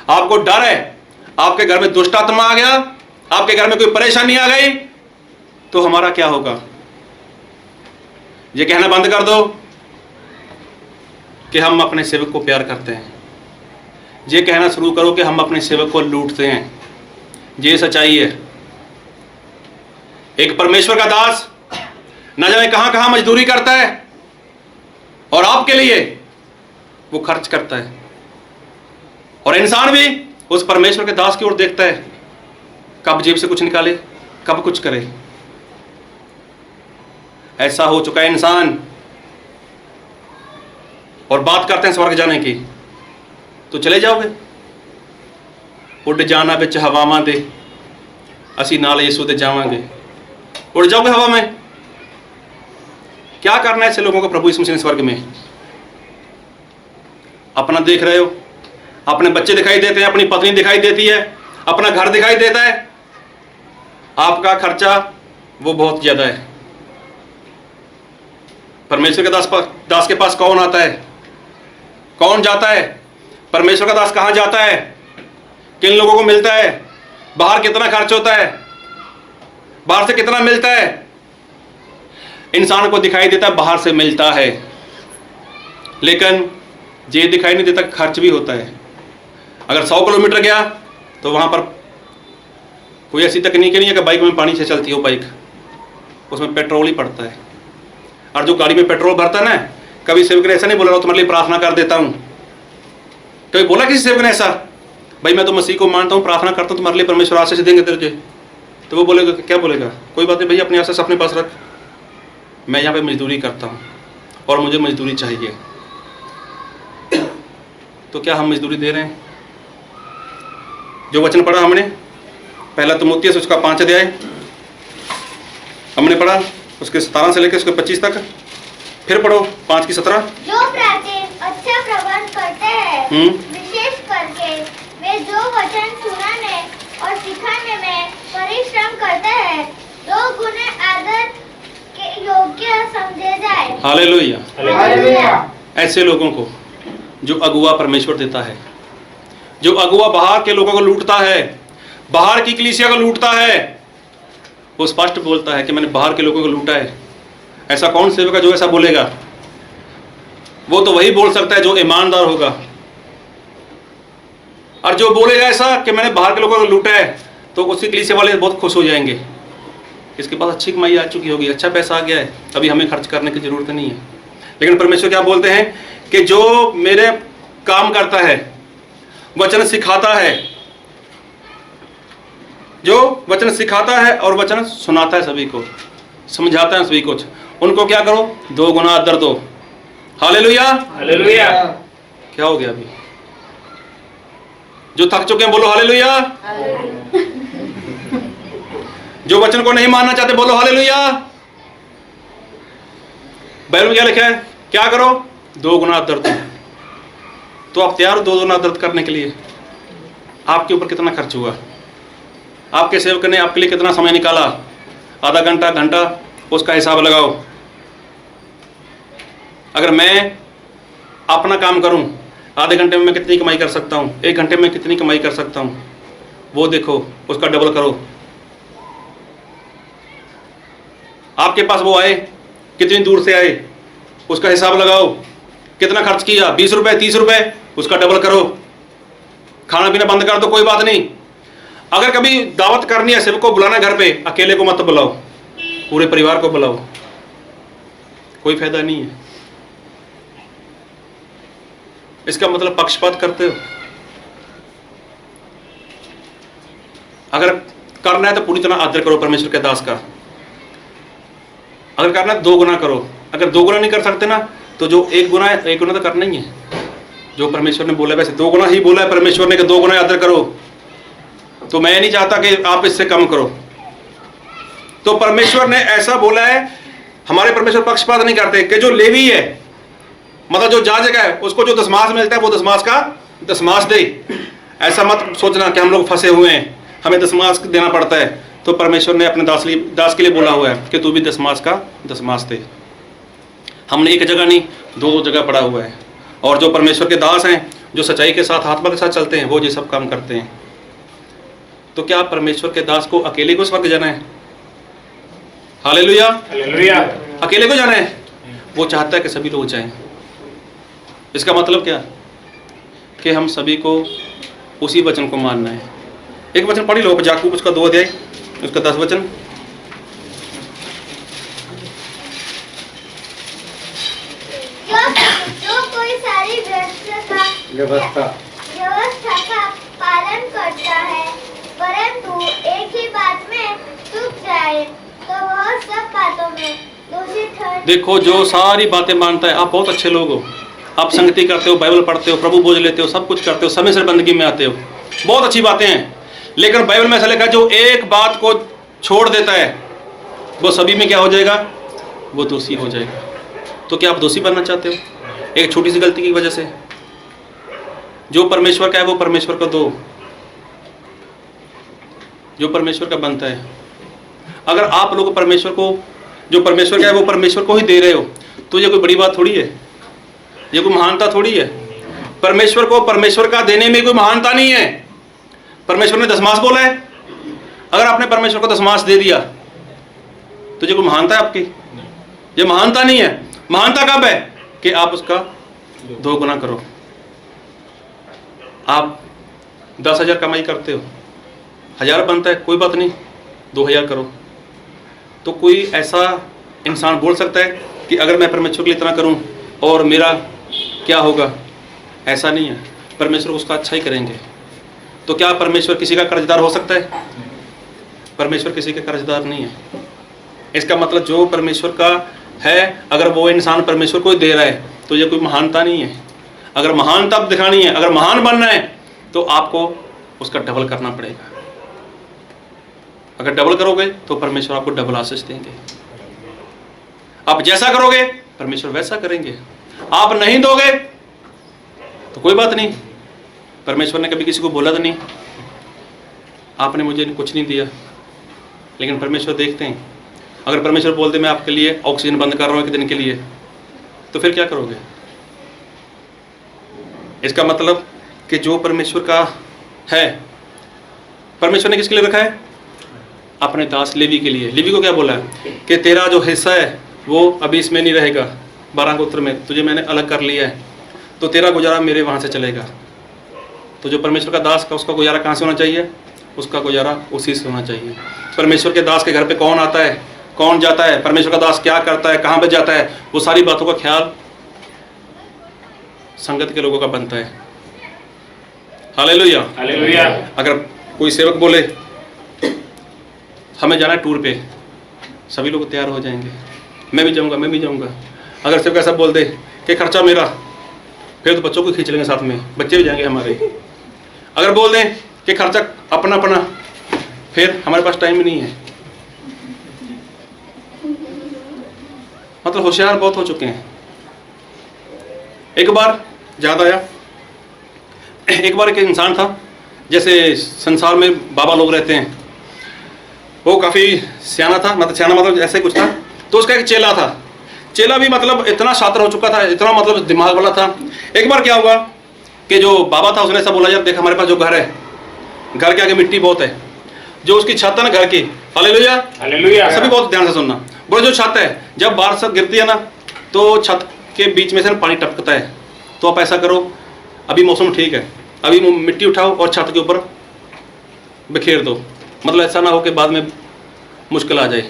आपको डर है, आपके घर में दुष्ट आत्मा आ गया, आपके घर में कोई परेशानी आ गई, तो हमारा क्या होगा? ये कहना बंद कर दो कि हम अपने सेवक को प्यार करते हैं। ये कहना शुरू करो कि हम अपने सेवक को लूटते हैं। ये सच्चाई है। एक परमेश्वर का दास न जाने कहां कहां मजदूरी करता है, और आपके लिए वो खर्च करता है, और इंसान भी उस परमेश्वर के दास की ओर देखता है, कब जेब से कुछ निकाले, कब कुछ करे। ऐसा हो चुका है इंसान। और बात करते हैं स्वर्ग जाने की, तो चले जाओगे? उड़ जाना बिच हवावां दे, असी नाल यीशु दे जावांगे। उड़ जाओगे हवा में? क्या करना है ऐसे लोगों को प्रभु यीशु मसीह ने स्वर्ग में? अपना देख रहे हो, अपने बच्चे दिखाई देते हैं, अपनी पत्नी दिखाई देती है, अपना घर दिखाई देता है, आपका खर्चा वो बहुत ज्यादा है। परमेश्वर के दास के पास कौन आता है? कौन जाता है? परमेश्वर का दास कहां जाता है? किन लोगों को मिलता है? बाहर कितना खर्च होता है? बाहर से कितना मिलता है? इंसान को दिखाई देता है बाहर से मिलता है, लेकिन ये दिखाई नहीं देता खर्च भी होता है। अगर 100 किलोमीटर गया तो वहां पर कोई ऐसी तकनीक नहीं है कि बाइक में पानी से चलती हो बाइक, उसमें पेट्रोल ही पड़ता है। और जो गाड़ी में पेट्रोल भरता है ना, कभी सेवक ने ऐसा नहीं बोला रहा तुम्हारे लिए प्रार्थना कर देता हूं। कभी बोला किसी सेवक ने ऐसा, भाई मैं तो मसीह को मानता हूं, प्रार्थना करता हूं तुम्हारे लिए, परमेश्वर आशीष देंगे तुझे? तो वो बोलेगा, क्या बोलेगा? कोई बात नहीं भैया, अपनी आशीष अपने पास रख, मैं यहाँ पे मजदूरी करता हूँ और मुझे मजदूरी चाहिए। तो क्या हम मजदूरी दे रहे हैं? जो वचन पढ़ा हमने, पहला तिमुथियुस उसका 5 अध्याय हमने पढ़ा, उसके 17 से लेकर उसके 25 तक। फिर पढ़ो 5 की 17। जो प्राचीन अच्छा प्रबंध करते हैं, विशेष करके वे जो वचन सुनाने और सिखाने में परिश्रम करते हैं, 2 गुने आदर के योग्य समझे जाए। हालेलुया। हालेलुया। ऐसे लोगों को जो अगुआ परमेश्वर देता है, जो अगुआ बाहर के लोगों को लूटता है, बाहर की कलीसिया को लूटता है, वो स्पष्ट बोलता है कि मैंने बाहर के लोगों को लूटा है। ऐसा कौन सेवक है जो ऐसा बोलेगा? वो तो वही बोल सकता है जो ईमानदार होगा। और जो बोलेगा ऐसा कि मैंने बाहर के लोगों को लूटा है, तो उसी कलीसिया वाले बहुत खुश हो जाएंगे, इसके पास अच्छी कमाई आ चुकी होगी, अच्छा पैसा आ गया है, अभी हमें खर्च करने की जरूरत नहीं है। लेकिन परमेश्वर क्या बोलते हैं कि जो मेरे काम करता है, वचन सिखाता है, जो वचन सिखाता है और वचन सुनाता है, सभी को समझाता है, सभी कुछ, उनको क्या करो? 2 गुना आदर दो। हालेलुया। हालेलुया। क्या हो गया अभी? जो थक चुके हैं बोलो हालेलुया। जो वचन को नहीं मानना चाहते बोलो हालेलुया। बाइबल में क्या लिखा है? क्या करो? 2 गुना आदर दो। तो आप तैयार हो 2 गुना आदर करने के लिए? आपके ऊपर कितना खर्च हुआ? आपके सेवक ने आपके लिए कितना समय निकाला? आधा घंटा, घंटा, उसका हिसाब लगाओ। अगर मैं अपना काम करूं, आधे घंटे में मैं कितनी कमाई कर सकता हूं, 1 घंटे में कितनी कमाई कर सकता हूं, वो देखो, उसका डबल करो। आपके पास वो आए, कितनी दूर से आए, उसका हिसाब लगाओ। कितना खर्च किया, 20 रुपए 30 रुपए, उसका डबल करो। खाना पीना बंद कर दो, कोई बात नहीं। अगर कभी दावत करनी है, सबको बुलाना घर पे, अकेले को मत बुलाओ, पूरे परिवार को बुलाओ, कोई फायदा नहीं है। इसका मतलब पक्षपात करते हो। अगर करना है तो पूरी तरह आदर करो परमेश्वर के दास का। अगर करना है 2 गुना करो। अगर 2 गुना नहीं कर सकते ना, तो जो 1 गुना है, 1 गुना तो करना ही है। जो परमेश्वर ने बोला, वैसे 2 गुना ही बोला है परमेश्वर ने कि 2 गुना आदर करो। तो मैं नहीं चाहता कि आप इससे कम करो। तो परमेश्वर ने ऐसा बोला है। हमारे परमेश्वर पक्षपात नहीं करते कि जो लेवी है, मतलब जो जाजक है, उसको जो दशमास मिलता है वो दशमास का दशमास दे। ऐसा मत सोचना कि हम लोग फंसे हुए हैं, हमें दशमास देना पड़ता है। तो परमेश्वर ने अपने दास के लिए बोला हुआ है कि तू भी दशमास का दशमास दे। हमने एक जगह नहीं, 2 जगह पड़ा हुआ है। और जो परमेश्वर के दास हैं, जो सच्चाई के साथ, आत्मा के साथ चलते हैं, वो ये सब काम करते हैं। तो क्या परमेश्वर के दास को अकेले को स्वर्ग जाना है? Hallelujah, hallelujah. अकेले को जाना है? वो चाहता है कि सभी लोग जाएं। इसका मतलब क्या? कि हम सभी को उसी वचन को मानना है। एक वचन पढ़ी लो, याकूब उसका 2 अध्याय, उसका 10 वचन। जो कोई सारी व्यवस्था का पालन करता है, परंतु एक ही बात में चूक जाए, तो वह सब बातों में दोषी ठहर। देखो, जो सारी बातें मानता है, आप बहुत अच्छे लोग हो, आप संगति करते हो, बाइबल पढ़ते हो, प्रभु बोझ लेते हो, सब कुछ करते हो, समय से बंदगी में आते हो, बहुत अच्छी बातें हैं। लेकिन बाइबल में ऐसा लिखा है, जो एक बात को छोड़ देता है वो सभी में क्या हो जाएगा? वो दोषी हो जाएगा। तो क्या आप दोषी बनना चाहते हो एक छोटी सी गलती की वजह से? जो परमेश्वर का है वो परमेश्वर को दो, जो परमेश्वर का बनता है। अगर आप लोग परमेश्वर को, जो परमेश्वर का है वो परमेश्वर को ही दे रहे हो, तो ये कोई बड़ी बात थोड़ी है, ये कोई महानता थोड़ी है। परमेश्वर को परमेश्वर का देने में कोई महानता नहीं है। परमेश्वर ने दशमास बोला है, अगर आपने परमेश्वर को दशमास दे दिया तो ये कोई महानता है आपकी? ये महानता नहीं है। महानता कब है? कि आप उसका 2 गुना करो। आप 10,000 कमाई करते हो, 1000 बनता है, कोई बात नहीं, 2000 करो। तो कोई ऐसा इंसान बोल सकता है कि अगर मैं परमेश्वर के लिए इतना करूं और मेरा क्या होगा? ऐसा नहीं है। परमेश्वर उसका अच्छा ही करेंगे। तो क्या परमेश्वर किसी का कर्जदार हो सकता है? परमेश्वर किसी का कर्जदार नहीं है। इसका मतलब जो परमेश्वर का है, अगर वो इंसान परमेश्वर को ही दे रहा है तो ये कोई महानता नहीं है। अगर महानता दिखानी है, अगर महान बनना है, तो आपको उसका डबल करना पड़ेगा। अगर डबल करोगे तो परमेश्वर आपको डबल आशीष देंगे। आप जैसा करोगे परमेश्वर वैसा करेंगे। आप नहीं दोगे तो कोई बात नहीं। परमेश्वर ने कभी किसी को बोला तो नहीं आपने मुझे कुछ नहीं दिया, लेकिन परमेश्वर देखते हैं। अगर परमेश्वर बोलते मैं आपके लिए ऑक्सीजन बंद कर रहा हूँ 1 दिन के लिए, तो फिर क्या करोगे? इसका मतलब कि जो परमेश्वर का है, परमेश्वर ने किसके लिए रखा है? अपने दास लेवी के लिए। लेवी को क्या बोला है? कि तेरा जो हिस्सा है वो अभी इसमें नहीं रहेगा, 12 गोत्र में तुझे मैंने अलग कर लिया है, तो तेरा गुजारा मेरे वहाँ से चलेगा। तो जो परमेश्वर का दास का, उसका गुजारा कहाँ से होना चाहिए? उसका गुजारा उसी से होना चाहिए। परमेश्वर के दास के घर पे कौन आता है, कौन जाता है, परमेश्वर का दास क्या करता है, कहाँ पे जाता है, वो सारी बातों का ख्याल संगत के लोगों का बनता है। Hallelujah, hallelujah. अगर कोई सेवक बोले हमें जाना है टूर पे, सभी लोग तैयार हो जाएंगे, मैं भी जाऊंगा, मैं भी जाऊंगा। अगर सेवक ऐसा बोल दे कि खर्चा मेरा, फिर तो बच्चों को खींच लेंगे साथ में, बच्चे भी जाएंगे हमारे। अगर बोल दें कि खर्चा अपना अपना, फिर हमारे पास टाइम ही नहीं है। मतलब होशियार बहुत हो चुके हैं। एक बार याद आया, एक बार एक इंसान था, जैसे संसार में बाबा लोग रहते हैं, वो काफ़ी सियाना था, मतलब सियाना मतलब ऐसे कुछ था। तो उसका एक चेला था, चेला भी मतलब इतना शातिर हो चुका था, इतना मतलब दिमाग वाला था। एक बार क्या हुआ कि जो बाबा था उसने ऐसा बोला, यार देख हमारे पास जो घर है, घर के आगे मिट्टी बहुत है, जो उसकी छत है ना घर की, हालेलुया, हालेलुया। सभी बहुत ध्यान से सुनना, बोले जो छत है जब बारिश गिरती है ना तो छत के बीच में से ना पानी टपकता है, तो आप ऐसा करो, अभी मौसम ठीक है, अभी मिट्टी उठाओ और छत के ऊपर बिखेर दो, मतलब ऐसा ना हो कि बाद में मुश्किल आ जाए।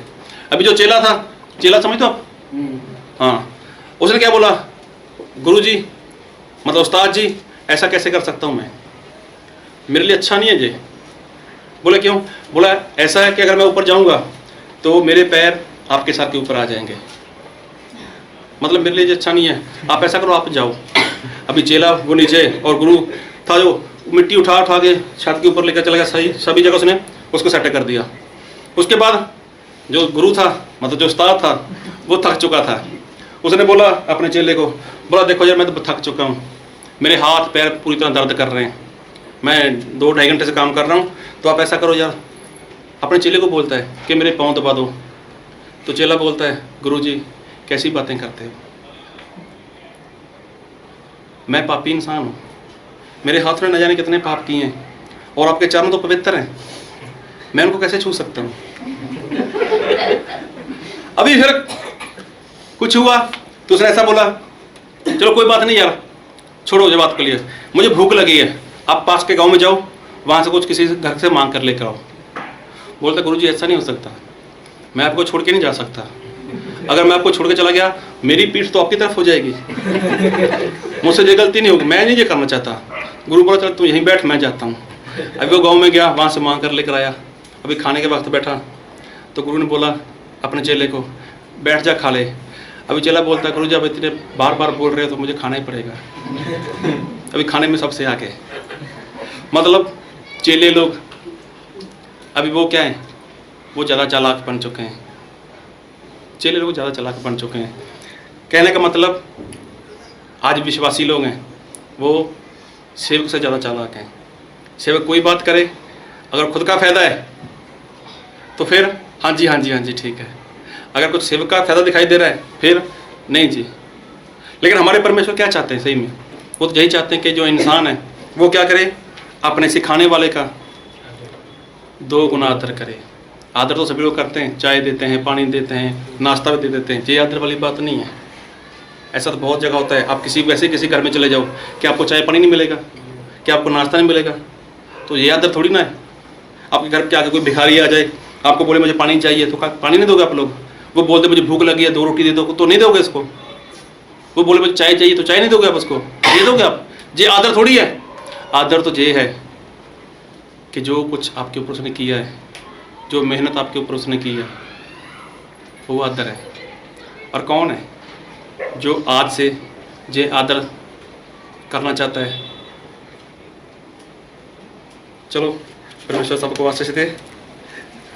अभी जो चेला था, चेला समझते हो आप? हाँ, उसने क्या बोला, गुरुजी मतलब उस्ताद जी ऐसा कैसे कर सकता हूँ मैं, मेरे लिए अच्छा नहीं है जी। बोले क्यों? बोला ऐसा है कि अगर मैं ऊपर जाऊँगा तो मेरे पैर आपके सर के ऊपर आ जाएंगे, मतलब मेरे लिए अच्छा नहीं है, आप ऐसा करो आप जाओ। अभी चेला वो नीचे और गुरु था जो मिट्टी उठा के छत के ऊपर लेकर चला गया, सही सभी जगह उसने उसको सेट कर दिया। उसके बाद जो गुरु था मतलब जो उस्ताद था वो थक चुका था, उसने बोला अपने चेले को, बोला देखो यार मैं तो थक चुका हूँ, मेरे हाथ पैर पूरी तरह दर्द कर रहे हैं, मैं 2-2.5 घंटे से काम कर रहा हूँ, तो आप ऐसा करो यार। अपने चेले को बोलता है कि मेरे पाँव दबा दो, तो चेला बोलता है गुरुजी कैसी बातें करते हो, मैं पापी इंसान हूँ, मेरे हाथ में न जाने कितने पाप किए हैं और आपके चरण तो पवित्र हैं, मैं उनको कैसे छू सकता हूँ। अभी फिर कुछ हुआ तो उसने ऐसा बोला, चलो कोई बात नहीं यार, छोड़ो ये बात के लिए, मुझे भूख लगी है, आप पास के गांव में जाओ, वहाँ से कुछ किसी घर से मांग कर लेकर आओ। बोलता गुरुजी ऐसा नहीं हो सकता, मैं आपको छोड़ के नहीं जा सकता, अगर मैं आपको छोड़ के चला गया मेरी पीठ तो आपकी तरफ हो जाएगी, मुझसे ये गलती नहीं होगी, मैं नहीं ये करना चाहता। गुरु बोला चल तू यहीं बैठ, मैं जाता हूँ। अभी वो गाँव में गया, वहाँ से मांग कर लेकर आया। अभी खाने के वक्त बैठा तो गुरु ने बोला अपने चेले को, बैठ जा खा ले। अभी चेला बोलता है गुरुजी अब इतने बार बार बोल रहे हो तो मुझे खाना ही पड़ेगा। अभी खाने में सबसे आगे, मतलब चेले लोग अभी वो क्या है, वो ज़्यादा चालाक बन चुके हैं, चेले लोग ज़्यादा चालाक बन चुके हैं। कहने का मतलब आज विश्वासी लोग हैं वो सेवक से ज़्यादा चालाक हैं। सेवक कोई बात करे, अगर खुद का फ़ायदा है तो फिर हाँ जी हाँ जी हाँ जी ठीक है, अगर कुछ सेवक का फ़ायदा दिखाई दे रहा है फिर नहीं जी। लेकिन हमारे परमेश्वर क्या चाहते हैं सही में, वो तो यही चाहते हैं कि जो इंसान है वो क्या करे, अपने सिखाने वाले का 2 गुना आदर करे। आदर तो सभी लोग करते हैं, चाय देते हैं, पानी देते हैं, नाश्ता भी दे देते हैं, ये आदर वाली बात नहीं है। ऐसा तो बहुत जगह होता है, आप वैसे किसी घर में चले जाओ कि आपको चाय पानी नहीं मिलेगा, क्या आपको नाश्ता नहीं मिलेगा, तो ये आदर थोड़ी ना है। आपके घर के आगे कोई भिखारी आ जाए, आपको बोले मुझे पानी चाहिए, तो पानी नहीं दोगे आप लोग। वो बोलते मुझे भूख लगी है 2 रोटी दे दो, तो नहीं दोगे इसको। वो बोले मुझे चाय चाहिए, तो चाय नहीं दोगे आप उसको, ये दोगे आप। ये आदर थोड़ी है। आदर तो ये है कि जो कुछ आपके ऊपर उसने किया है, जो मेहनत आपके ऊपर उसने की है, वो आदर है। और कौन है जो आज से ये आदर करना चाहता है? चलो परमेश्वर सबको आशीष दे।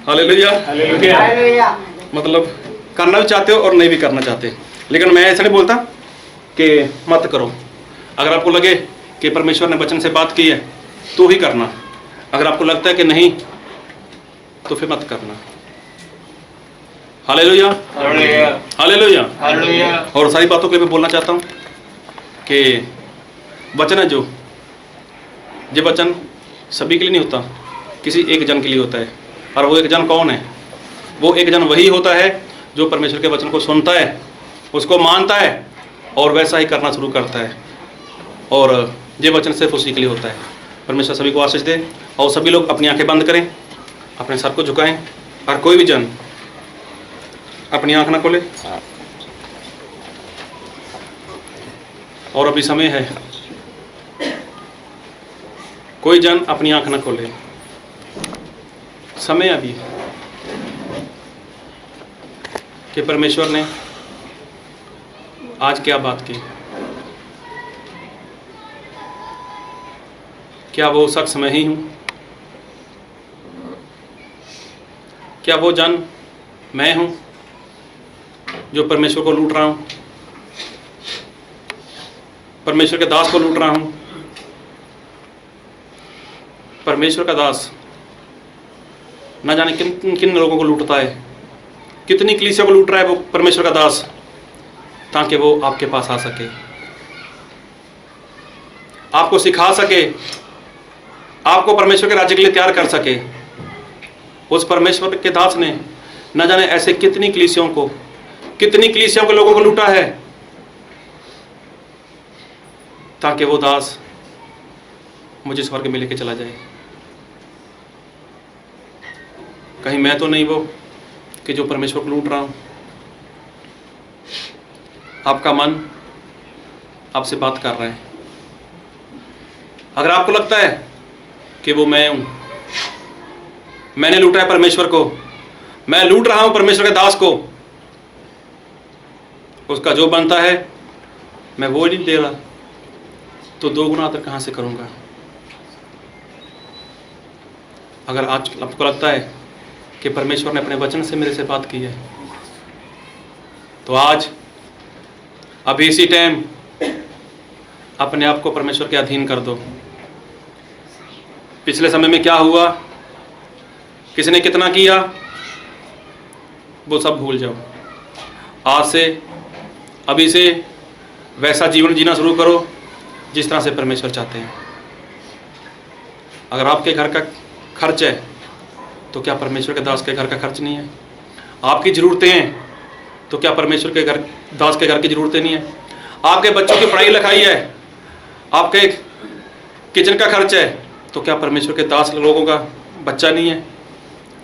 हालेलुया। हालेलुया। मतलब करना भी चाहते हो और नहीं भी करना चाहते, लेकिन मैं ऐसा नहीं बोलता कि मत करो। अगर आपको लगे कि परमेश्वर ने वचन से बात की है तो ही करना, अगर आपको लगता है कि नहीं तो फिर मत करना। Hallelujah hallelujah hallelujah. और सारी बातों के लिए मैं बोलना चाहता हूँ कि वचन है जो, ये वचन सभी के लिए नहीं होता, किसी एक जन के लिए होता है। और वो एक जन कौन है? वो एक जन वही होता है जो परमेश्वर के वचन को सुनता है, उसको मानता है और वैसा ही करना शुरू करता है। और ये वचन सिर्फ उसी के लिए होता है। परमेश्वर सभी को आशीष दे। और सभी लोग अपनी आंखें बंद करें, अपने सर को झुकाएं, और कोई भी जन अपनी आंख ना खोले। और अभी समय है, कोई जन अपनी आंख ना खोले, समय अभी है कि परमेश्वर ने आज क्या बात की। क्या वो शख्स मैं ही हूँ? क्या वो जन मैं हूँ जो परमेश्वर को लूट रहा हूँ, परमेश्वर के दास को लूट रहा हूँ? परमेश्वर का दास ना जाने किन किन लोगों को लूटता है, कितनी कलीसिया को लूट रहा है वो परमेश्वर का दास, ताकि वो आपके पास आ सके, आपको सिखा सके, आपको परमेश्वर के राज्य के लिए तैयार कर सके। उस परमेश्वर के दास ने न जाने ऐसे कितनी कलीसियों को लोगों को लूटा है, ताकि वो दास मुझे स्वर्ग में लेके चला जाए। कहीं मैं तो नहीं वो कि जो परमेश्वर को लूट रहा हूँ। आपका मन आपसे बात कर रहा है। अगर आपको लगता है कि वो मैं हूं, मैंने लूटा है परमेश्वर को, मैं लूट रहा हूं परमेश्वर के दास को, उसका जो बनता है मैं वो नहीं दे रहा, तो 2 गुना आदर कहां से करूंगा? अगर आज आपको लगता है कि परमेश्वर ने अपने वचन से मेरे से बात की है, तो आज अभी इसी टाइम अपने आप को परमेश्वर के अधीन कर दो। पिछले समय में क्या हुआ, किसने कितना किया, वो सब भूल जाओ। आज से, अभी से वैसा जीवन जीना शुरू करो जिस तरह से परमेश्वर चाहते हैं। अगर आपके घर का खर्च है तो क्या परमेश्वर के दास के घर का खर्च नहीं है? आपकी ज़रूरतें हैं तो क्या परमेश्वर के घर, दास के घर की ज़रूरतें नहीं है? आपके बच्चों की पढ़ाई लिखाई है, आपके किचन का खर्च है, तो क्या परमेश्वर के दास लोगों का बच्चा नहीं है,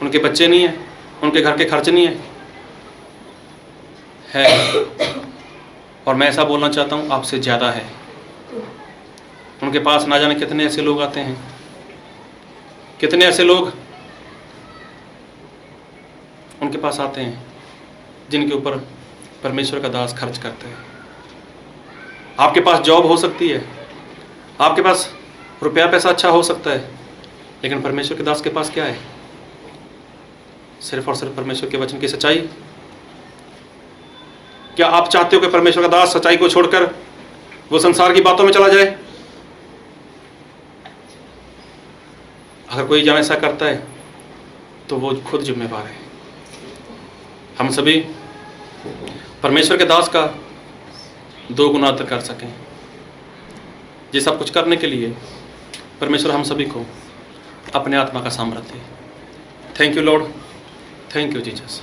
उनके बच्चे नहीं हैं, उनके घर के खर्च नहीं है? और मैं ऐसा बोलना चाहता हूँ, आपसे ज़्यादा है। उनके पास ना जाने कितने ऐसे लोग आते हैं, कितने ऐसे लोग उनके पास आते हैं जिनके ऊपर परमेश्वर का दास खर्च करते हैं। आपके पास जॉब हो सकती है, आपके पास रुपया पैसा अच्छा हो सकता है, लेकिन परमेश्वर के दास के पास क्या है? सिर्फ और सिर्फ परमेश्वर के वचन की सच्चाई। क्या आप चाहते हो कि परमेश्वर का दास सच्चाई को छोड़कर वो संसार की बातों में चला जाए? अगर कोई जन ऐसा करता है तो वो खुद जिम्मेवार है। हम सभी परमेश्वर के दास का 2 गुना आदर कर सकें। ये सब कुछ करने के लिए परमेश्वर हम सभी को अपने आत्मा का सामर्थ्य दे। Thank you Lord, thank you Jesus.